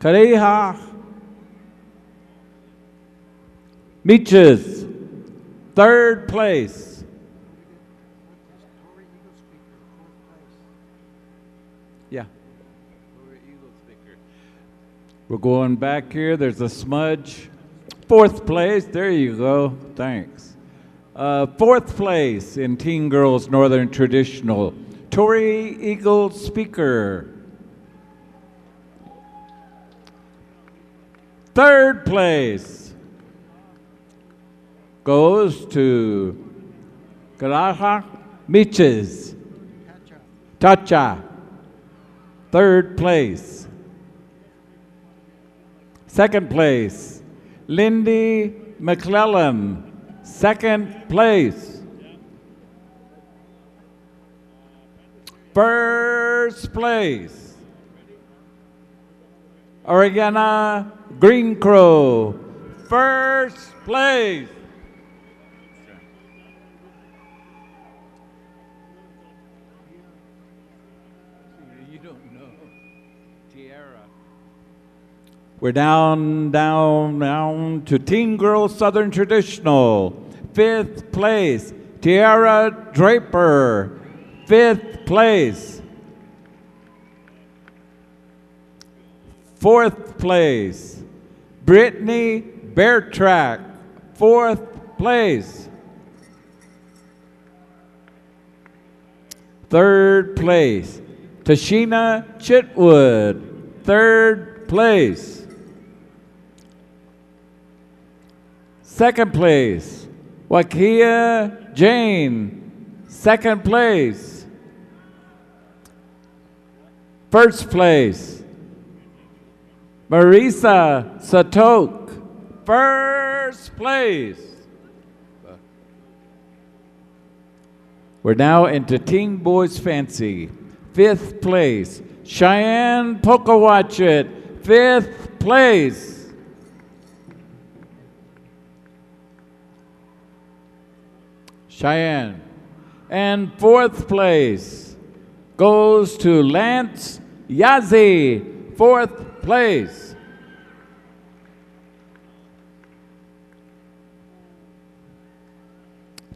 Kareha Meaches. Third place. Yeah. We're going back here. There's a smudge. Fourth place. There you go. Thanks. Fourth place in Teen Girls Northern Traditional, Tori Eagle Speaker. Third place goes to Karaha Miches. Tacha. Third place. Second place, Lindy McClellan. Second place. First place, Oregana Green Crow. First place. You don't know. Tierra. We're down to Teen Girls Southern Traditional. Fifth place, Tiara Draper. Fifth place. Fourth place, Brittany Beartrack. Fourth place. Third place, Tashina Chitwood. Third place. Second place, Wakia Jane. Second place. First place, Marisa Satok. First place. We're now into Teen Boys Fancy. Fifth place, Cheyenne Pokawatchit. Fifth place. Cheyenne. And fourth place goes to Lance Yazzie. Fourth place.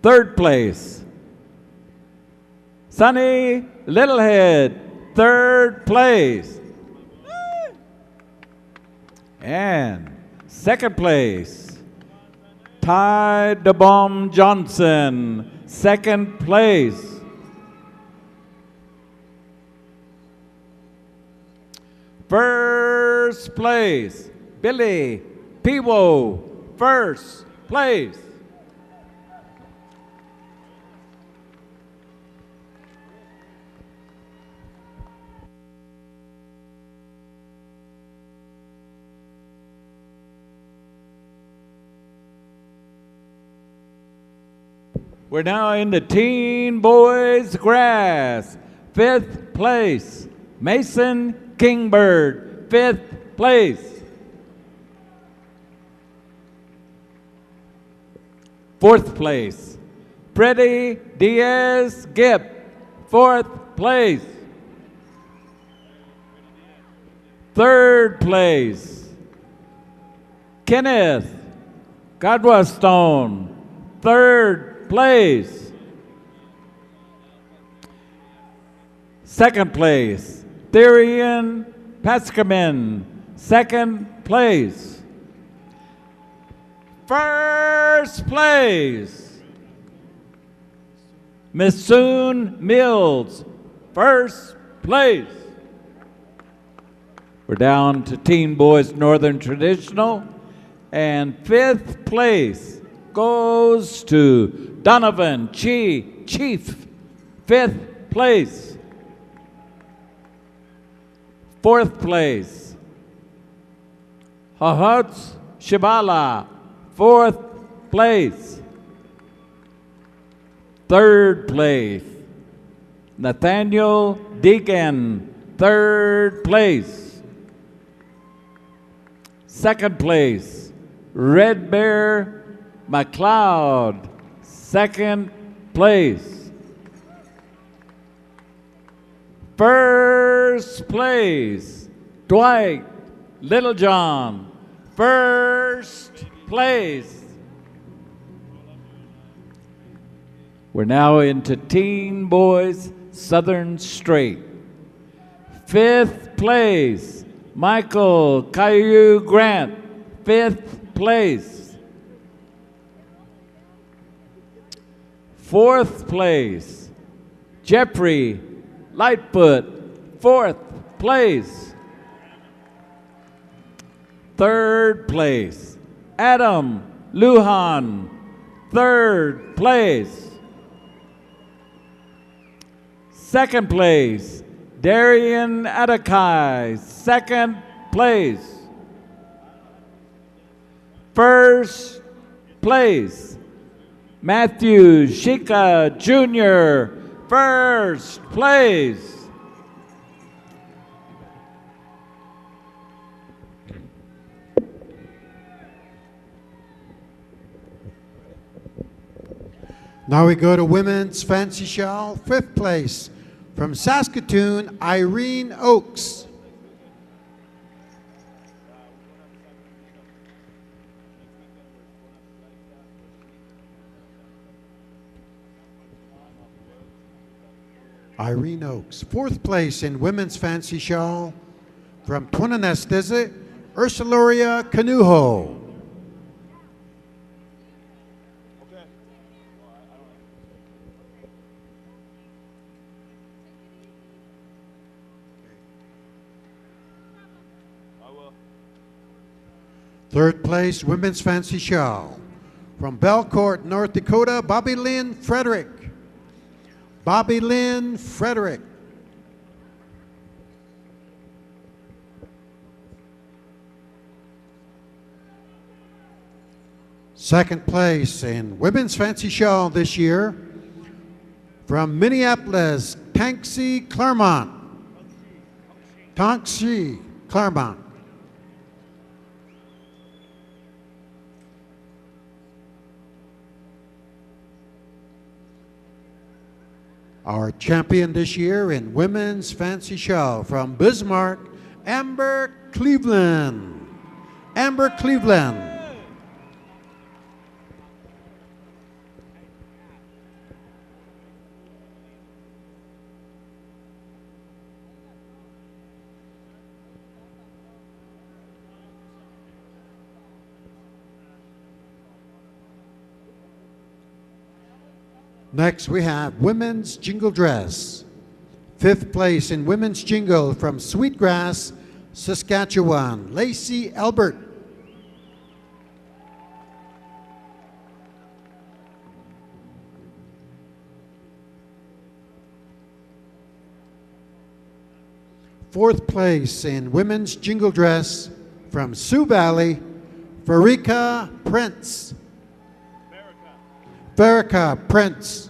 Third place, Sunny Littlehead. Third place. And second place, Ty DeBom Johnson. Second place. First place, Billy Pewo. First place. We're now in the teen boys grass. 5th place, Mason Kingbird. 5th place. 4th place, Freddie Diaz Gipp. 4th place. 3rd place, Kenneth Godwastone. 3rd place. 2nd place, Therian Paskamin. 2nd place. 1st place, Missoon Mills. 1st place. We're down to Teen Boys Northern Traditional, and 5th place goes to Donovan Chief. 5th place. 4th place, Hahutz Shibala. 4th place. 3rd place, Nathaniel Deacon. 3rd place. 2nd place, Red Bear McLeod. 2nd place. 1st place, Dwight Littlejohn. 1st place. We're now into Teen Boys Southern Straight. 5th place, Michael Caillou Grant. 5th place. 4th place, Jeffrey Lightfoot. 4th place. 3rd place, Adam Lujan. 3rd place. 2nd place, Darian Adakai. 2nd place. 1st place, Matthew Shika Jr. 1st place. Now we go to women's fancy shawl, 5th place. From Saskatoon, Irene Oakes. Irene Oakes. 4th place in women's fancy shawl. From Twinanestize, Ursuloria Canuho. Third place, women's fancy shawl. From Belcourt, North Dakota, Bobby Lynn Frederick. Bobby Lynn Frederick. Second place in women's fancy shawl this year. From Minneapolis, Tanksy Claremont. Tanksy Claremont. Our champion this year in women's fancy shawl from Bismarck, Amber Cleveland. Amber Cleveland. Next, we have women's jingle dress. 5th place in women's jingle from Sweetgrass, Saskatchewan, Lacey Albert. Fourth place in women's jingle dress from Sioux Valley, Farika Prince. Farrakha Prince.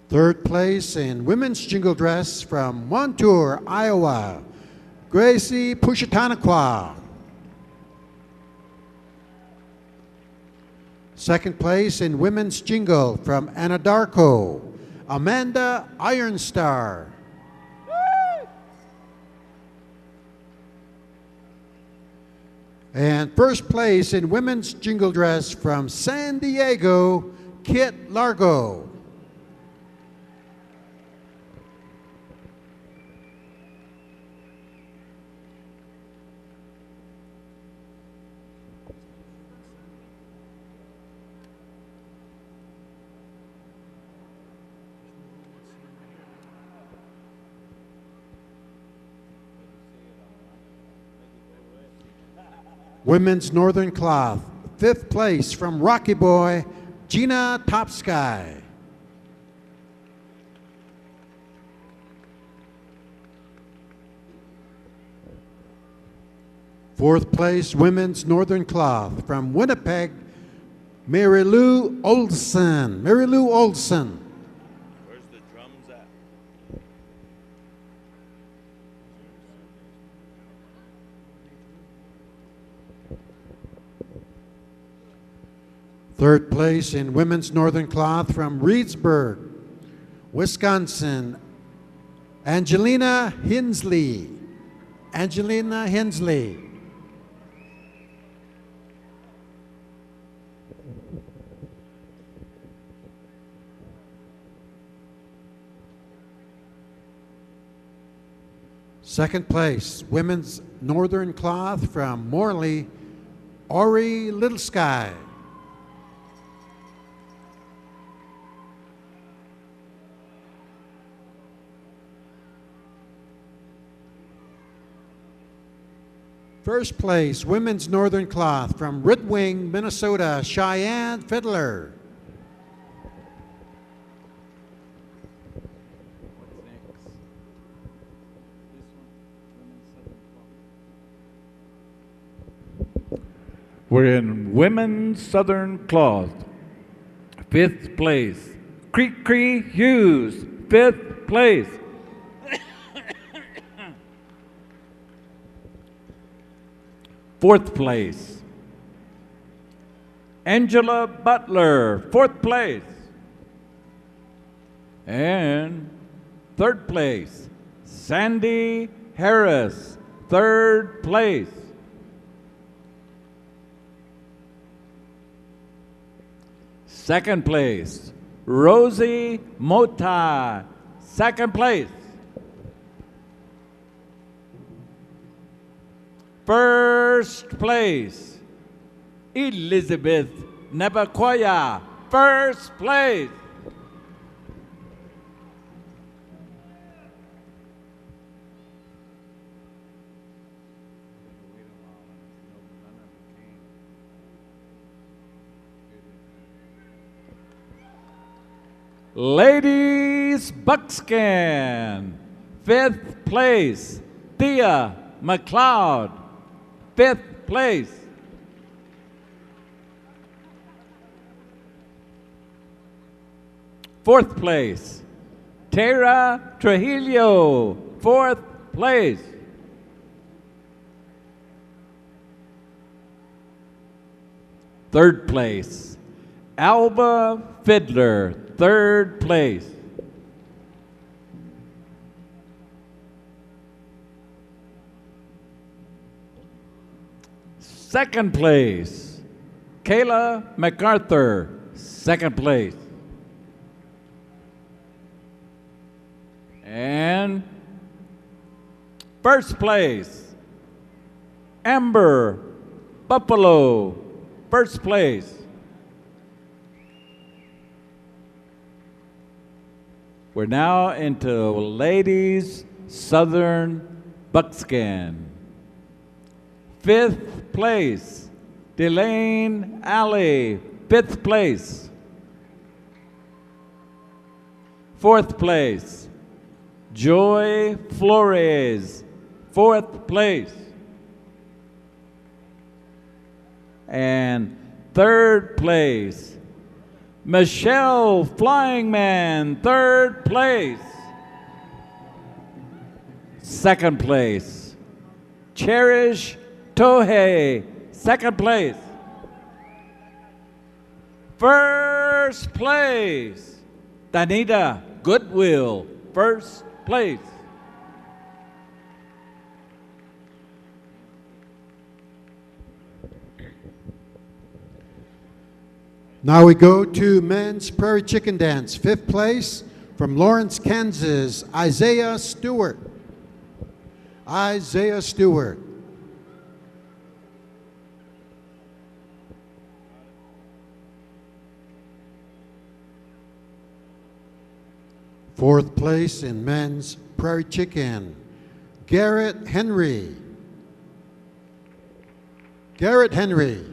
Third place in women's jingle dress from Montour, Iowa, Gracie Pushatanaqua. Second place in women's jingle from Anadarko, Amanda Ironstar. And first place in women's jingle dress from San Diego, Kit Largo. Women's Northern Cloth, fifth place from Rocky Boy, Gina Topsky. Fourth place, Women's Northern Cloth from Winnipeg, Mary Lou Olson. Mary Lou Olson. Where's the drums at? Third place in Women's Northern Cloth from Reedsburg, Wisconsin, Angelina Hensley. Angelina Hensley. Second place, Women's Northern Cloth from Morley, Ori Little Sky. First place, Women's Northern Cloth from Red Wing, Minnesota, Cheyenne Fiddler. We're in Women's Southern Cloth. Fifth place, Creek Cree Hughes. Fifth place. Fourth place, Angela Butler. Fourth place. And third place, Sandy Harris. Third place. Second place, Rosie Mota. Second place. First place, Elizabeth Nebakoya. First place. Ladies Buckskin. Fifth place, Thea McLeod. Fifth place. Fourth place, Tara Trujillo. Fourth place. Third place, Alba Fiddler. Third place. Second place, Kayla MacArthur. Second place. And first place, Amber Buffalo. first place. We're now into ladies Southern buckskin. Fifth place, Delane Alley, fifth place. Fourth place, Joy Flores, fourth place. And third place, Michelle Flying Man, third place. Second place, Cherish Tohei, second place. First place, Danita Goodwill, first place. Now we go to men's prairie chicken dance. Fifth place from Lawrence, Kansas, Isaiah Stewart. Isaiah Stewart. Fourth place in men's prairie chicken, Garrett Henry. Garrett Henry.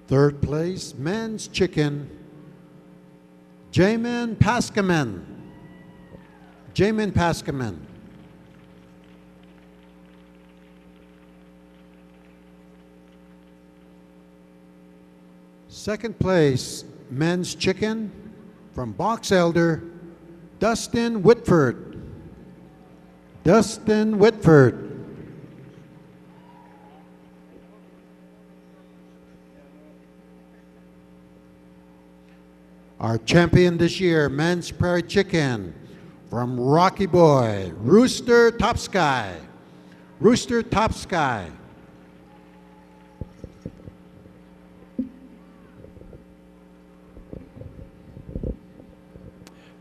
Third place, men's chicken, Jamin Paskaman. Jamin Paskaman. Second place, men's chicken from Box Elder, Dustin Whitford. Dustin Whitford. Our champion this year, men's prairie chicken from Rocky Boy, Rooster Top Sky. Rooster Top Sky.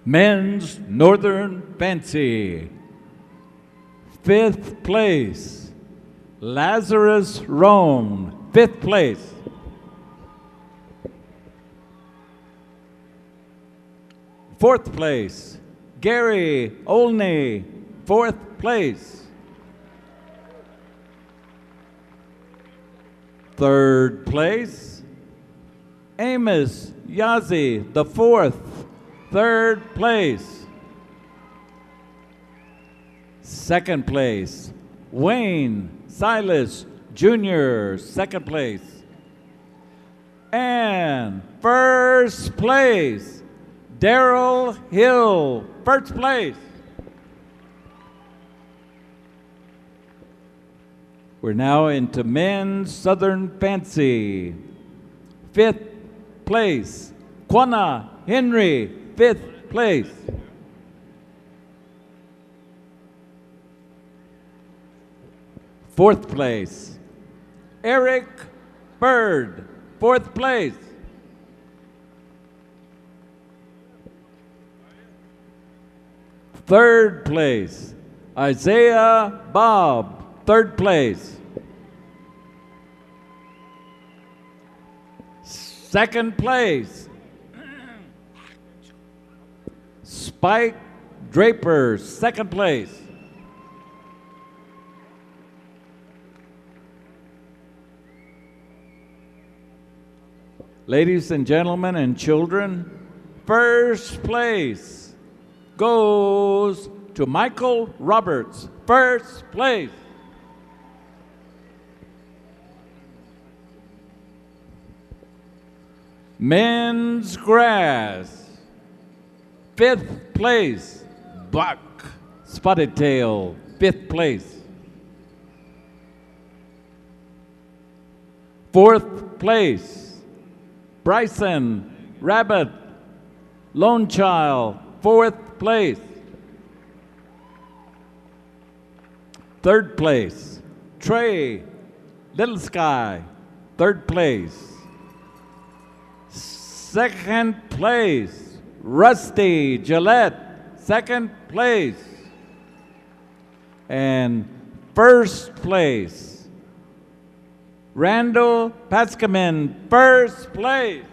Men's Northern Fancy. Fifth place, Lazarus Roan, fifth place. Fourth place, Gary Olney, fourth place. Third place, Amos Yazi, the fourth, third place. Second place, Wayne Silas Jr., second place. And first place, Daryl Hill, first place. We're now into men's Southern Fancy. Fifth place, Quanah Henry, fifth place. Fourth place, Eric Bird, fourth place. Third place, Isaiah Bob, third place. Second place, Spike Draper, second place. Ladies and gentlemen and children, first place goes to Michael Roberts, first place. Men's grass, fifth place, Buck Spotted Tail, fifth place. Fourth place, Bryson Rabbit Lone Child, fourth place. Third place, Trey Little Sky, third place. Second place, Rusty Gillette, second place. And first place, Randall Paskaman, first place.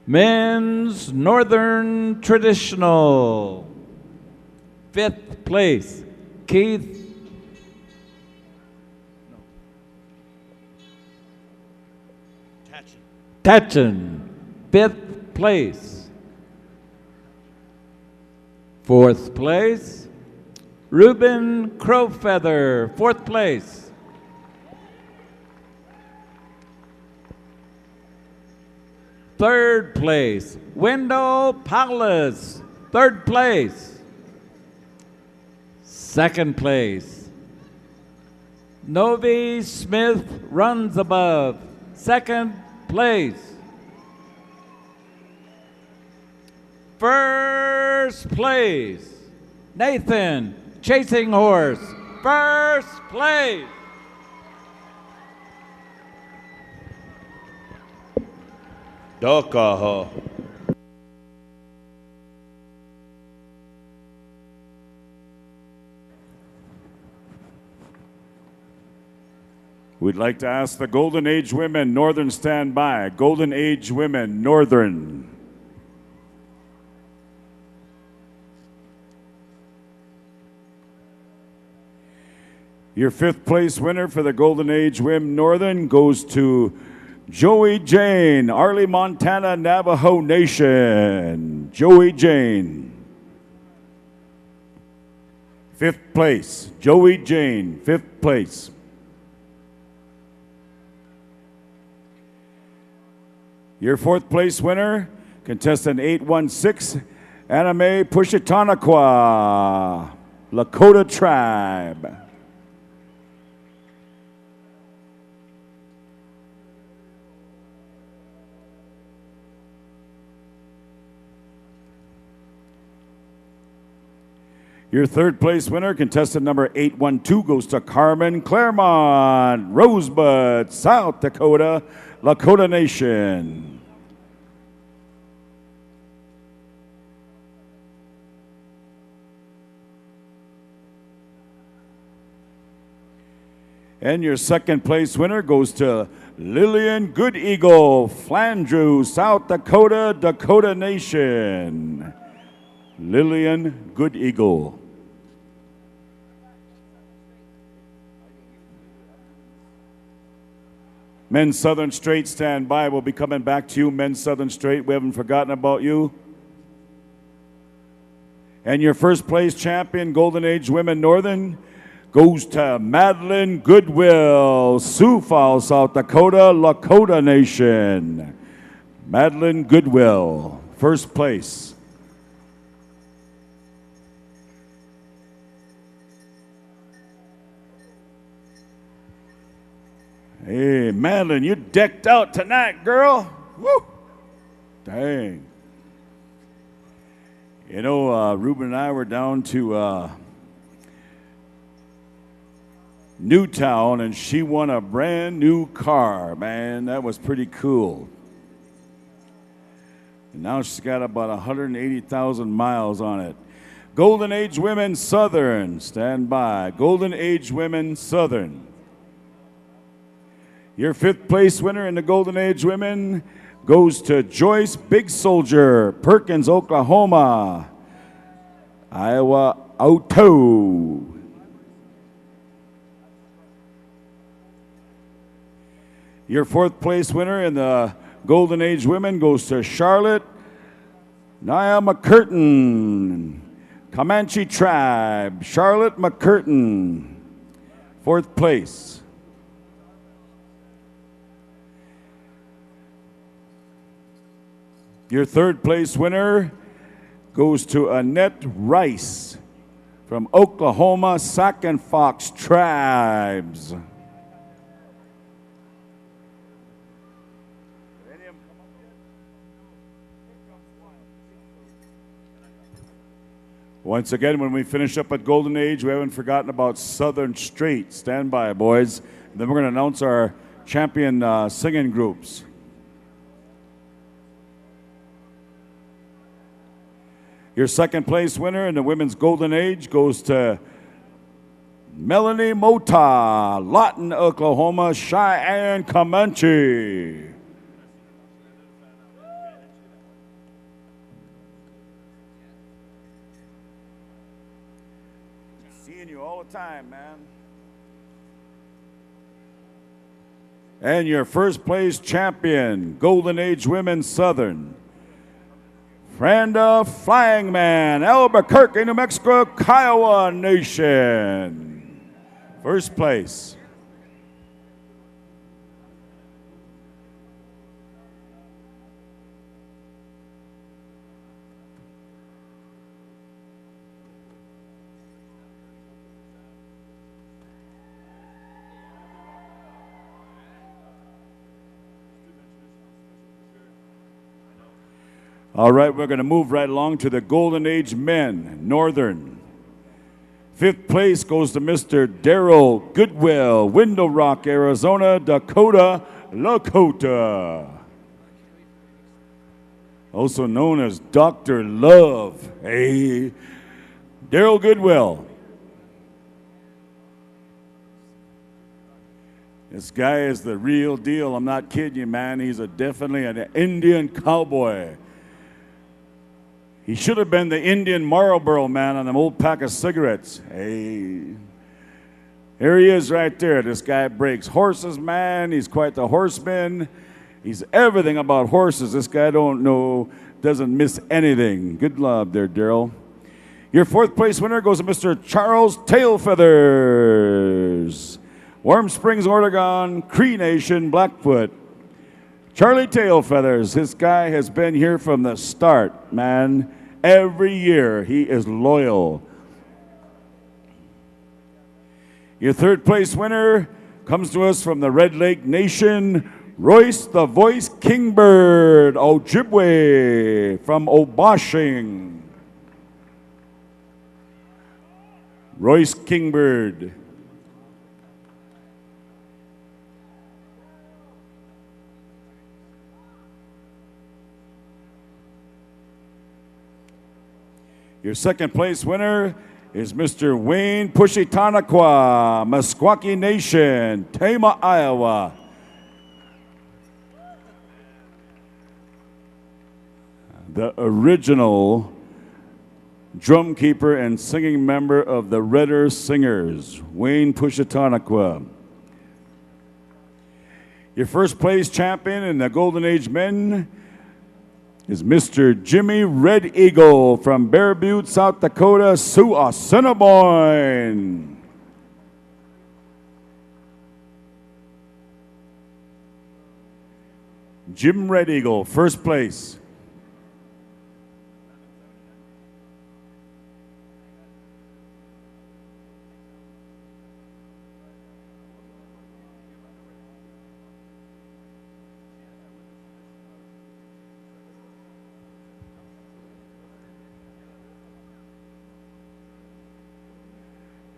Men's Northern Traditional, fifth place, Keith Tatchin, fifth place. Fourth place, Reuben Crowfeather, fourth place. Third place, Wendell Paulus, third place. Second place, Novi Smith Runs Above, second place. First place, Nathan Chasing Horse, first place. Dokaho. We'd like to ask the Golden Age Women Northern stand by. Golden Age Women Northern. Your fifth place winner for the Golden Age Women Northern goes to Joey Jane, Arley, Montana, Navajo Nation. Joey Jane. Fifth place, Joey Jane, fifth place. Your fourth place winner, contestant 816, Anime Pushitanaqua, Lakota Tribe. Your third place winner, contestant number 812, goes to Carmen Claremont, Rosebud, South Dakota, Lakota Nation. And your second place winner goes to Lillian Good Eagle, Flandreau, South Dakota, Dakota Nation. Lillian Good Eagle. Men's Southern Straight, stand by. We'll be coming back to you, Men's Southern Straight. We haven't forgotten about you. And your first place champion, Golden Age Women Northern, goes to Madeline Goodwill, Sioux Falls, South Dakota, Lakota Nation. Madeline Goodwill, first place. Hey, Madeline, you decked out tonight, girl. Woo! Dang. You know, Ruben and I were down to Newtown, and she won a brand new car, man. That was pretty cool. And now she's got about 180,000 miles on it. Golden Age Women Southern, stand by. Golden Age Women Southern. Your fifth place winner in the Golden Age Women goes to Joyce Big Soldier, Perkins, Oklahoma. Iowa Auto. Your fourth place winner in the Golden Age Women goes to Charlotte Nia McCurtain, Comanche Tribe. Charlotte McCurtain, fourth place. Your third place winner goes to Annette Rice from Oklahoma, Sac and Fox Tribes. Once again, when we finish up at Golden Age, we haven't forgotten about Southern Straight. Stand by, boys. And then we're going to announce our champion singing groups. Your second place winner in the Women's Golden Age goes to Melanie Mota, Lawton, Oklahoma, Cheyenne, Comanche. Seeing you all the time, man. And your first place champion, Golden Age Women's Southern, Franda Flying Man, Albuquerque, New Mexico, Kiowa Nation. First place. All right, we're going to move right along to the Golden Age Men, Northern. Fifth place goes to Mr. Daryl Goodwill, Window Rock, Arizona, Dakota, Lakota. Also known as Dr. Love. Hey, Daryl Goodwill. This guy is the real deal. I'm not kidding you, man. He's definitely an Indian cowboy. He should have been the Indian Marlboro man on them old pack of cigarettes. Hey, here he is right there. This guy breaks horses, man. He's quite the horseman. He's everything about horses. This guy doesn't miss anything. Good job there, Daryl. Your fourth place winner goes to Mr. Charles Tailfeathers, Warm Springs, Oregon, Cree Nation, Blackfoot. Charlie Tailfeathers, this guy has been here from the start, man. Every year he is loyal. Your third place winner comes to us from the Red Lake Nation, Royce the Voice Kingbird Ojibwe from Obashing. Royce Kingbird. Your second place winner is Mr. Wayne Pushitanaqua, Meskwaki Nation, Tama, Iowa. The original drum keeper and singing member of the Redder Singers, Wayne Pushitanaqua. Your first place champion in the Golden Age Men is Mr. Jimmy Red Eagle from Bear Butte, South Dakota, Sioux Assiniboine. Jim Red Eagle, first place.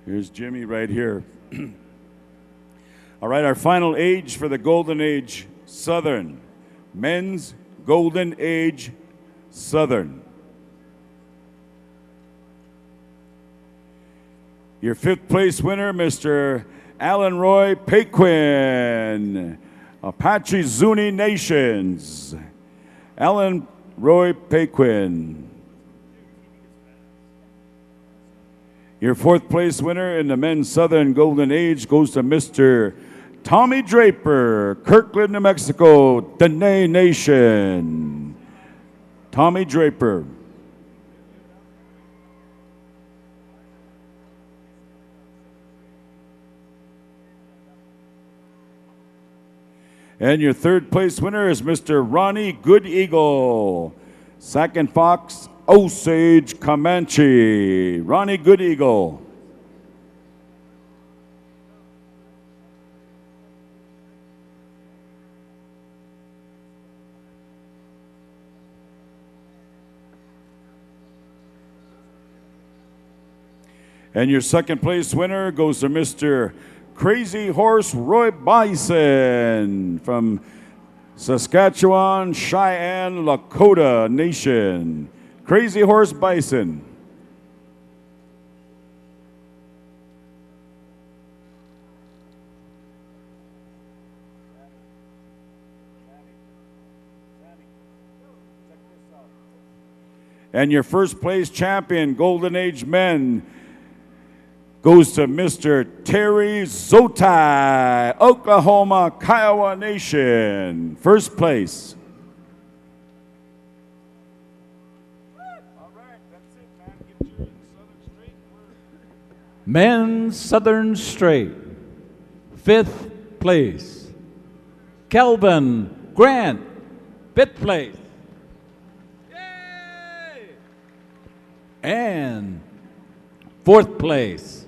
Here's Jimmy right here. All right, our final age for the Golden Age Southern. Men's Golden Age Southern. Your fifth place winner, Mr. Alan Roy Paquin, Apache Zuni Nations. Alan Roy Paquin. Your fourth place winner in the Men's Southern Golden Age goes to Mr. Tommy Draper, Kirkland, New Mexico, Dene Nation. Tommy Draper. And your third place winner is Mr. Ronnie Good Eagle, Sac and Fox, Osage, Comanche. Ronnie Good Eagle. And your second place winner goes to Mr. Crazy Horse Roy Bison from Saskatchewan, Cheyenne, Lakota Nation. Crazy Horse Bison. And your first place champion, Golden Age Men, goes to Mr. Terry Zotai, Oklahoma, Kiowa Nation. First place. Men's Southern Straight, 5th place. Kelvin Grant, 5th place. Yay! And 4th place.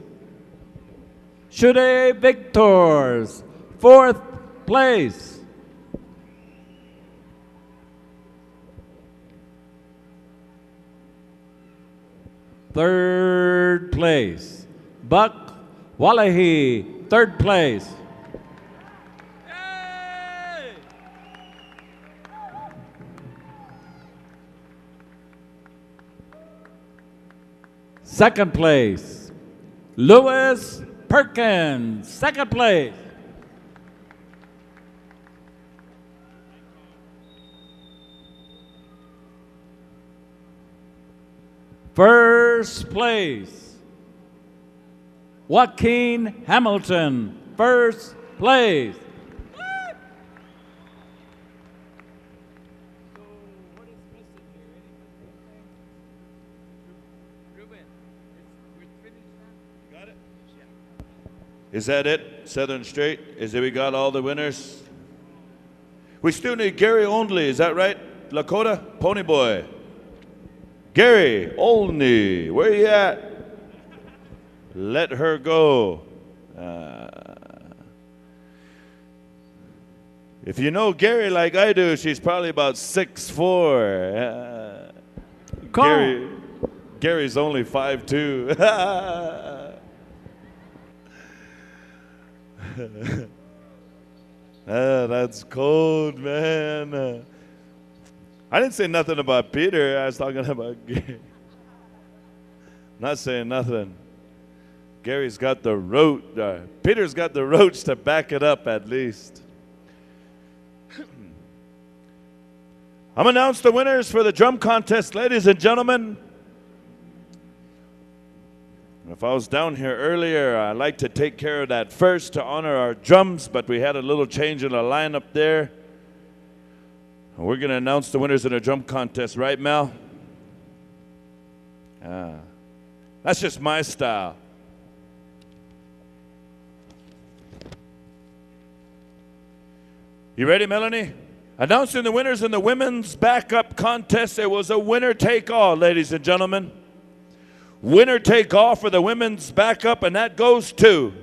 Shude Victors, 4th place. Third place. Buck Wallahy, 3rd place. Yay! Second place. Lewis Perkins, 2nd place. First place. Joaquin Hamilton, 1st place. Is that it? Southern Straight? Is that we got all the winners? We still need Gary Only, is that right? Lakota? Pony Boy. Gary Olney, where you at? Let her go. If you know Gary like I do, she's probably about 6'4". Gary's only 5'2". That's cold, man. I didn't say nothing about Peter. I was talking about Gary. Not saying nothing. Gary's got the roach. Peter's got the roach to back it up at least. I'm announced the winners for the drum contest, ladies and gentlemen. If I was down here earlier, I'd like to take care of that first to honor our drums, but we had a little change in the lineup there. We're going to announce the winners in the drum contest, right, Mel? That's just my style. You ready, Melanie? Announcing the winners in the women's backup contest. It was a winner-take-all, ladies and gentlemen. Winner-take-all for the women's backup, and that goes to...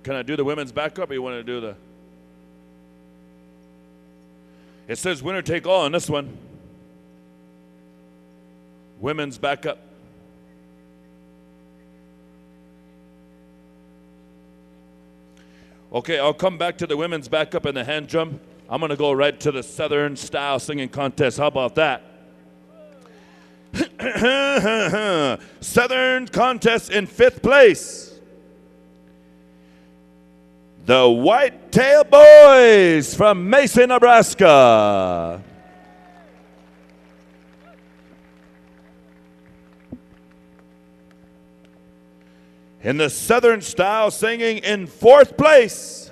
Can I do the women's backup, or you want to do the... It says winner-take-all on this one. Women's backup. Okay, I'll come back to the women's backup and the hand drum. I'm going to go right to the Southern style singing contest. How about that? Southern contest in 5th place. The Whitetail Boys from Mason, Nebraska. In the Southern style singing in 4th place,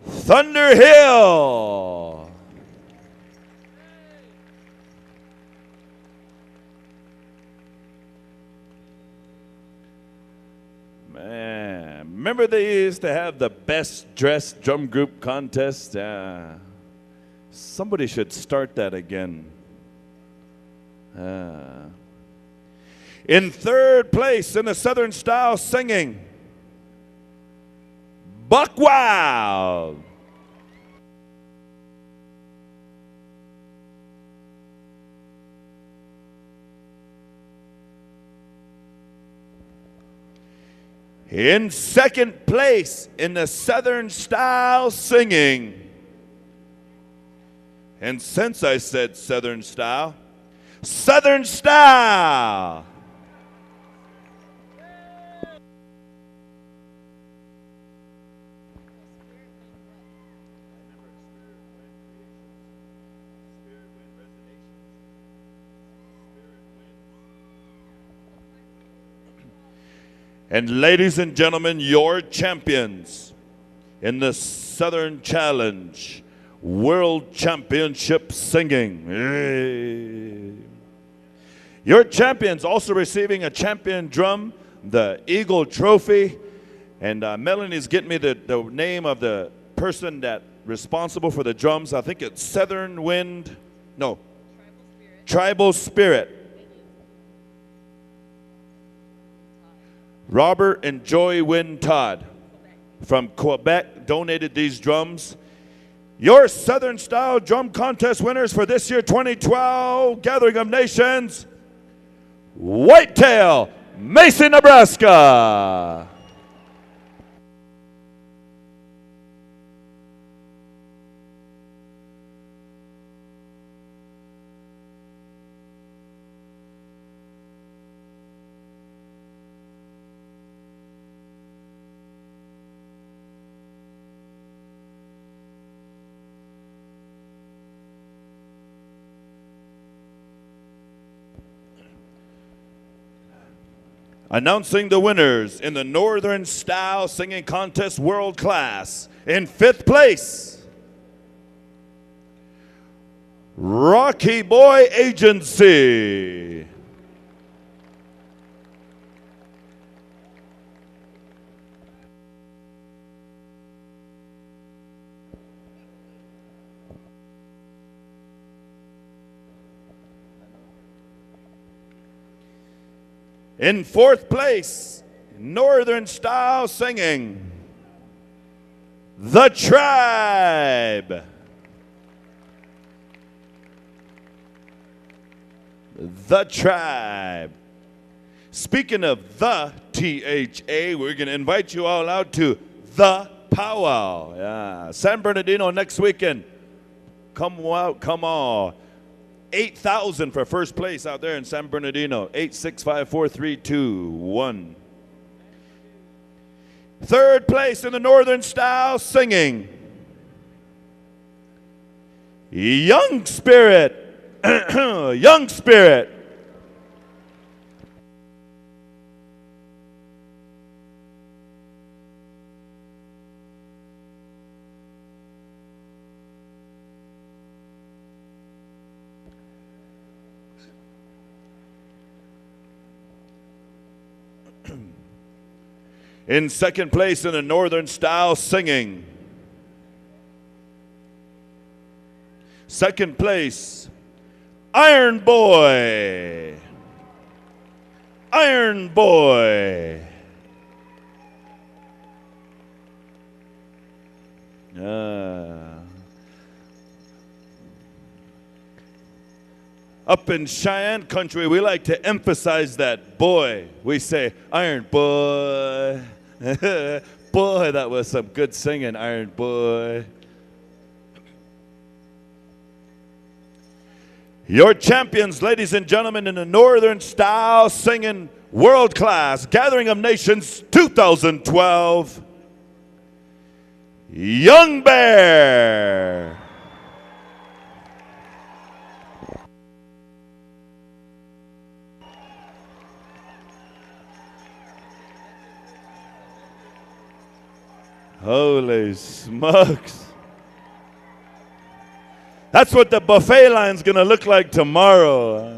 Thunder Hill. Man, remember they used to have the best dressed drum group contest? Somebody should start that again. In 3rd place in the Southern style singing, Buck Wild. In 2nd place in the Southern style singing, And since I said Southern style, Southern style! And ladies and gentlemen, your champions in the Southern Challenge World Championship Singing. Hey. Your champions also receiving a champion drum, the Eagle Trophy. And Melanie's getting me the name of the person that responsible for the drums. I think it's Tribal Spirit. Robert and Joy Wynn Todd from Quebec donated these drums. Your Southern Style Drum Contest winners for this year 2012 Gathering of Nations, Whitetail, Mason, Nebraska. Announcing the winners in the Northern Style Singing Contest World Class. In 5th place, Rocky Boy Agency. In 4th place, Northern Style Singing, The Tribe. The Tribe. Speaking of the THA, we're going to invite you all out to the Powwow. Yeah, San Bernardino next weekend. Come out, come on. 8,000 for first place out there in San Bernardino. 865-4321. 3rd place in the Northern Style Singing, Young Spirit. Young Spirit. In 2nd place in the Northern Style Singing, 2nd place, Iron Boy. Iron Boy. Up in Cheyenne country, we like to emphasize that boy. We say, Iron Boy. Boy, that was some good singing, Iron Boy. Your champions, ladies and gentlemen, in the Northern Style Singing World Class Gathering of Nations 2012, Young Bear. Holy smokes. That's what the buffet line's going to look like tomorrow.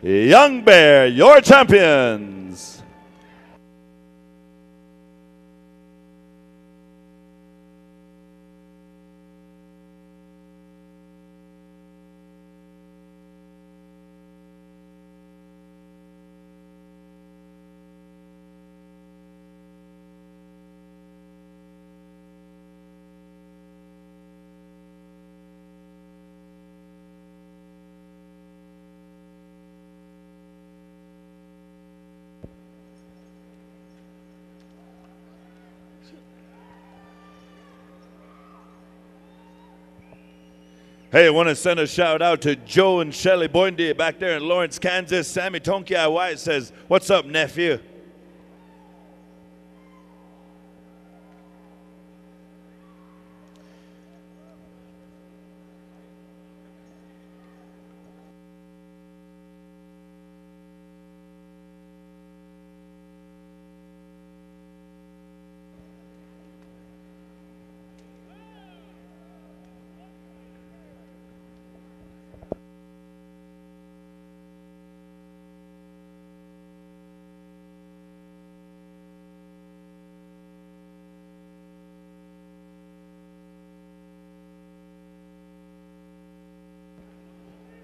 Young Bear, your champions. Hey, I want to send a shout out to Joe and Shelly Boyndy back there in Lawrence, Kansas. Sammy Tonkia White says, "What's up, nephew?"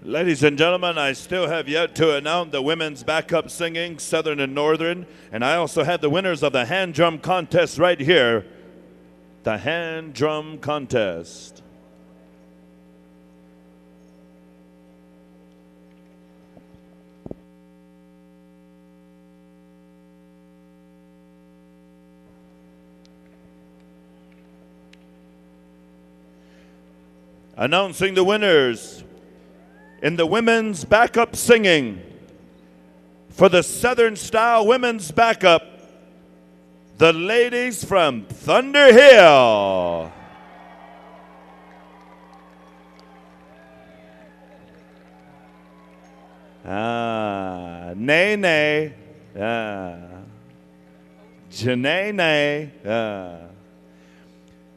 Ladies and gentlemen, I still have yet to announce the women's backup singing, Southern and Northern, and I also have the winners of the hand drum contest right here. The hand drum contest. Announcing the winners. In the women's backup singing, for the Southern Style women's backup, the ladies from Thunder Hill. Nene, Janae,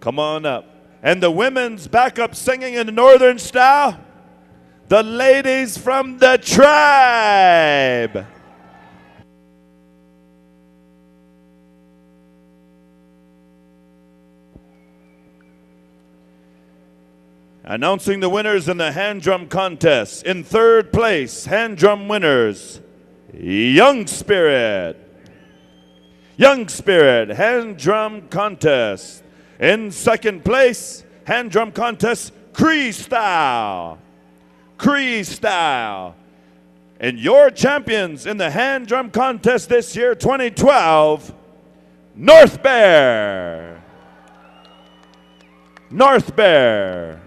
come on up. And the women's backup singing in the Northern Style, the ladies from the tribe. Announcing the winners in the hand drum contest. In third place, hand drum winners, Young Spirit. Young Spirit, hand drum contest. In second place, hand drum contest, Cree Style. Cree Style. And your champions in the hand drum contest this year, 2012, North Bear. North Bear.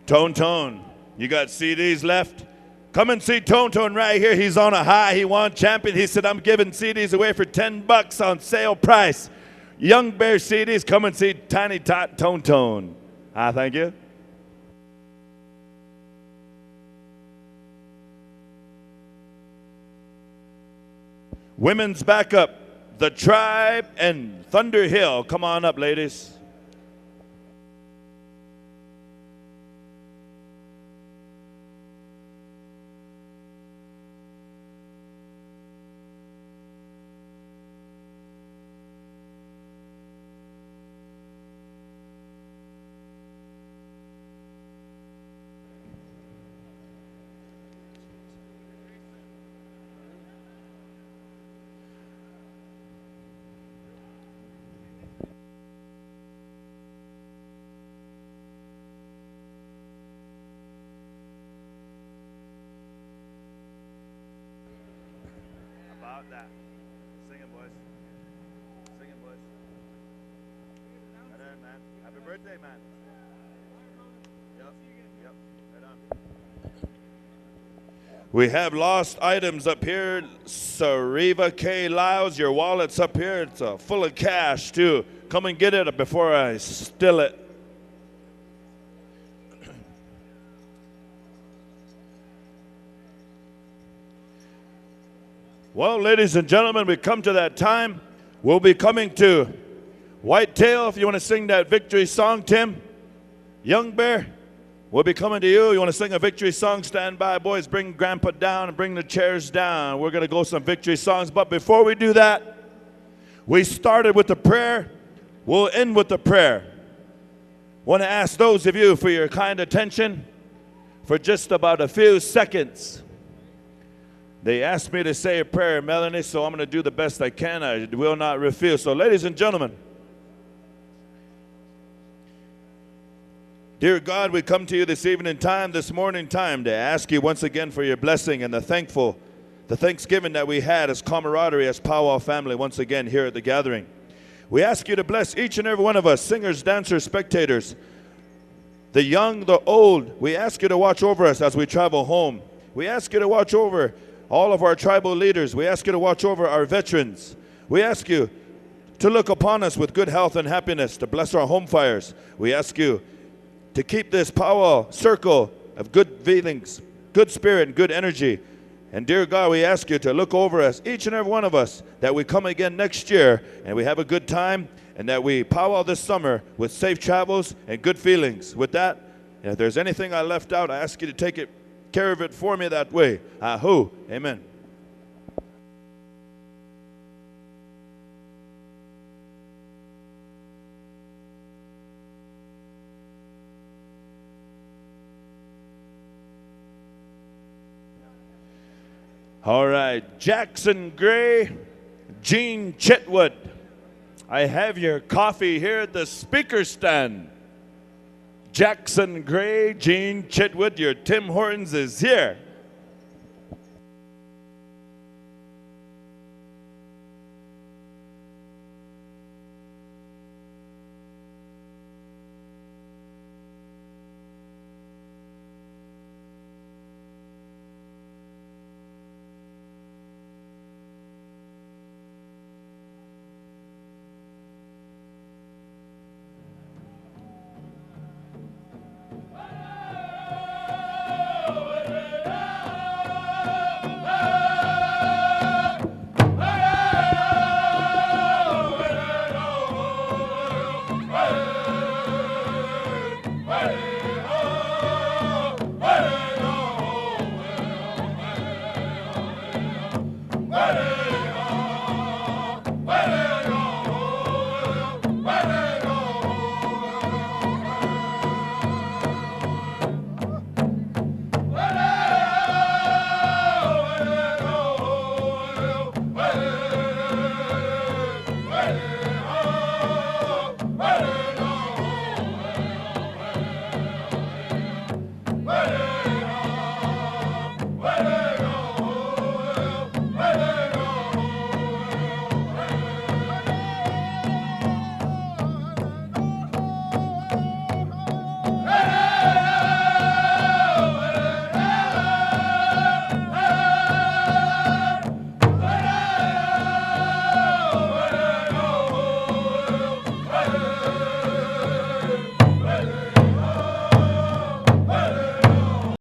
Tone, you got CDs left? Come and see Tone right here. He's on a high. He won champion. He said, I'm giving CDs away for $10 on sale price. Young Bear CDs. Come and see Tiny Tot Tone. Thank you. Women's backup, the Tribe and Thunder Hill. Come on up, ladies. That. Sing it, boys. Sing it, boys. Right on, man. Happy birthday, man. Yep. Right on. We have lost items up here. Sariva K. Lyles, your wallet's up here. It's full of cash, too. Come and get it before I steal it. Well, ladies and gentlemen, we come to that time. We'll be coming to Whitetail. If you want to sing that victory song, Tim. Young Bear, we'll be coming to you. You want to sing a victory song? Stand by, boys. Bring Grandpa down and bring the chairs down. We're going to go some victory songs. But before we do that, we started with the prayer. We'll end with the prayer. Want to ask those of you for your kind attention. for just about a few seconds. They asked me to say a prayer, Melanie, so I'm going to do the best I can. I will not refuse. So, ladies and gentlemen, dear God, we come to you this evening time, this morning time, to ask you once again for your blessing and the Thanksgiving that we had as camaraderie, as Powwow family, once again here at the gathering. We ask you to bless each and every one of us, singers, dancers, spectators, the young, the old. We ask you to watch over us as we travel home. We ask you to watch over all of our tribal leaders. We ask you to watch over our veterans. We ask you to look upon us with good health and happiness, to bless our home fires. We ask you to keep this powwow circle of good feelings, good spirit, and good energy. And dear God, we ask you to look over us, each and every one of us, that we come again next year and we have a good time, and that we powwow this summer with safe travels and good feelings. With that, if there's anything I left out, I ask you to take care of it for me that way. Ahu. Amen. All right, Jackson Gray, Gene Chitwood. I have your coffee here at the speaker stand. Jackson Gray, Gene Chitwood, your Tim Hortons is here.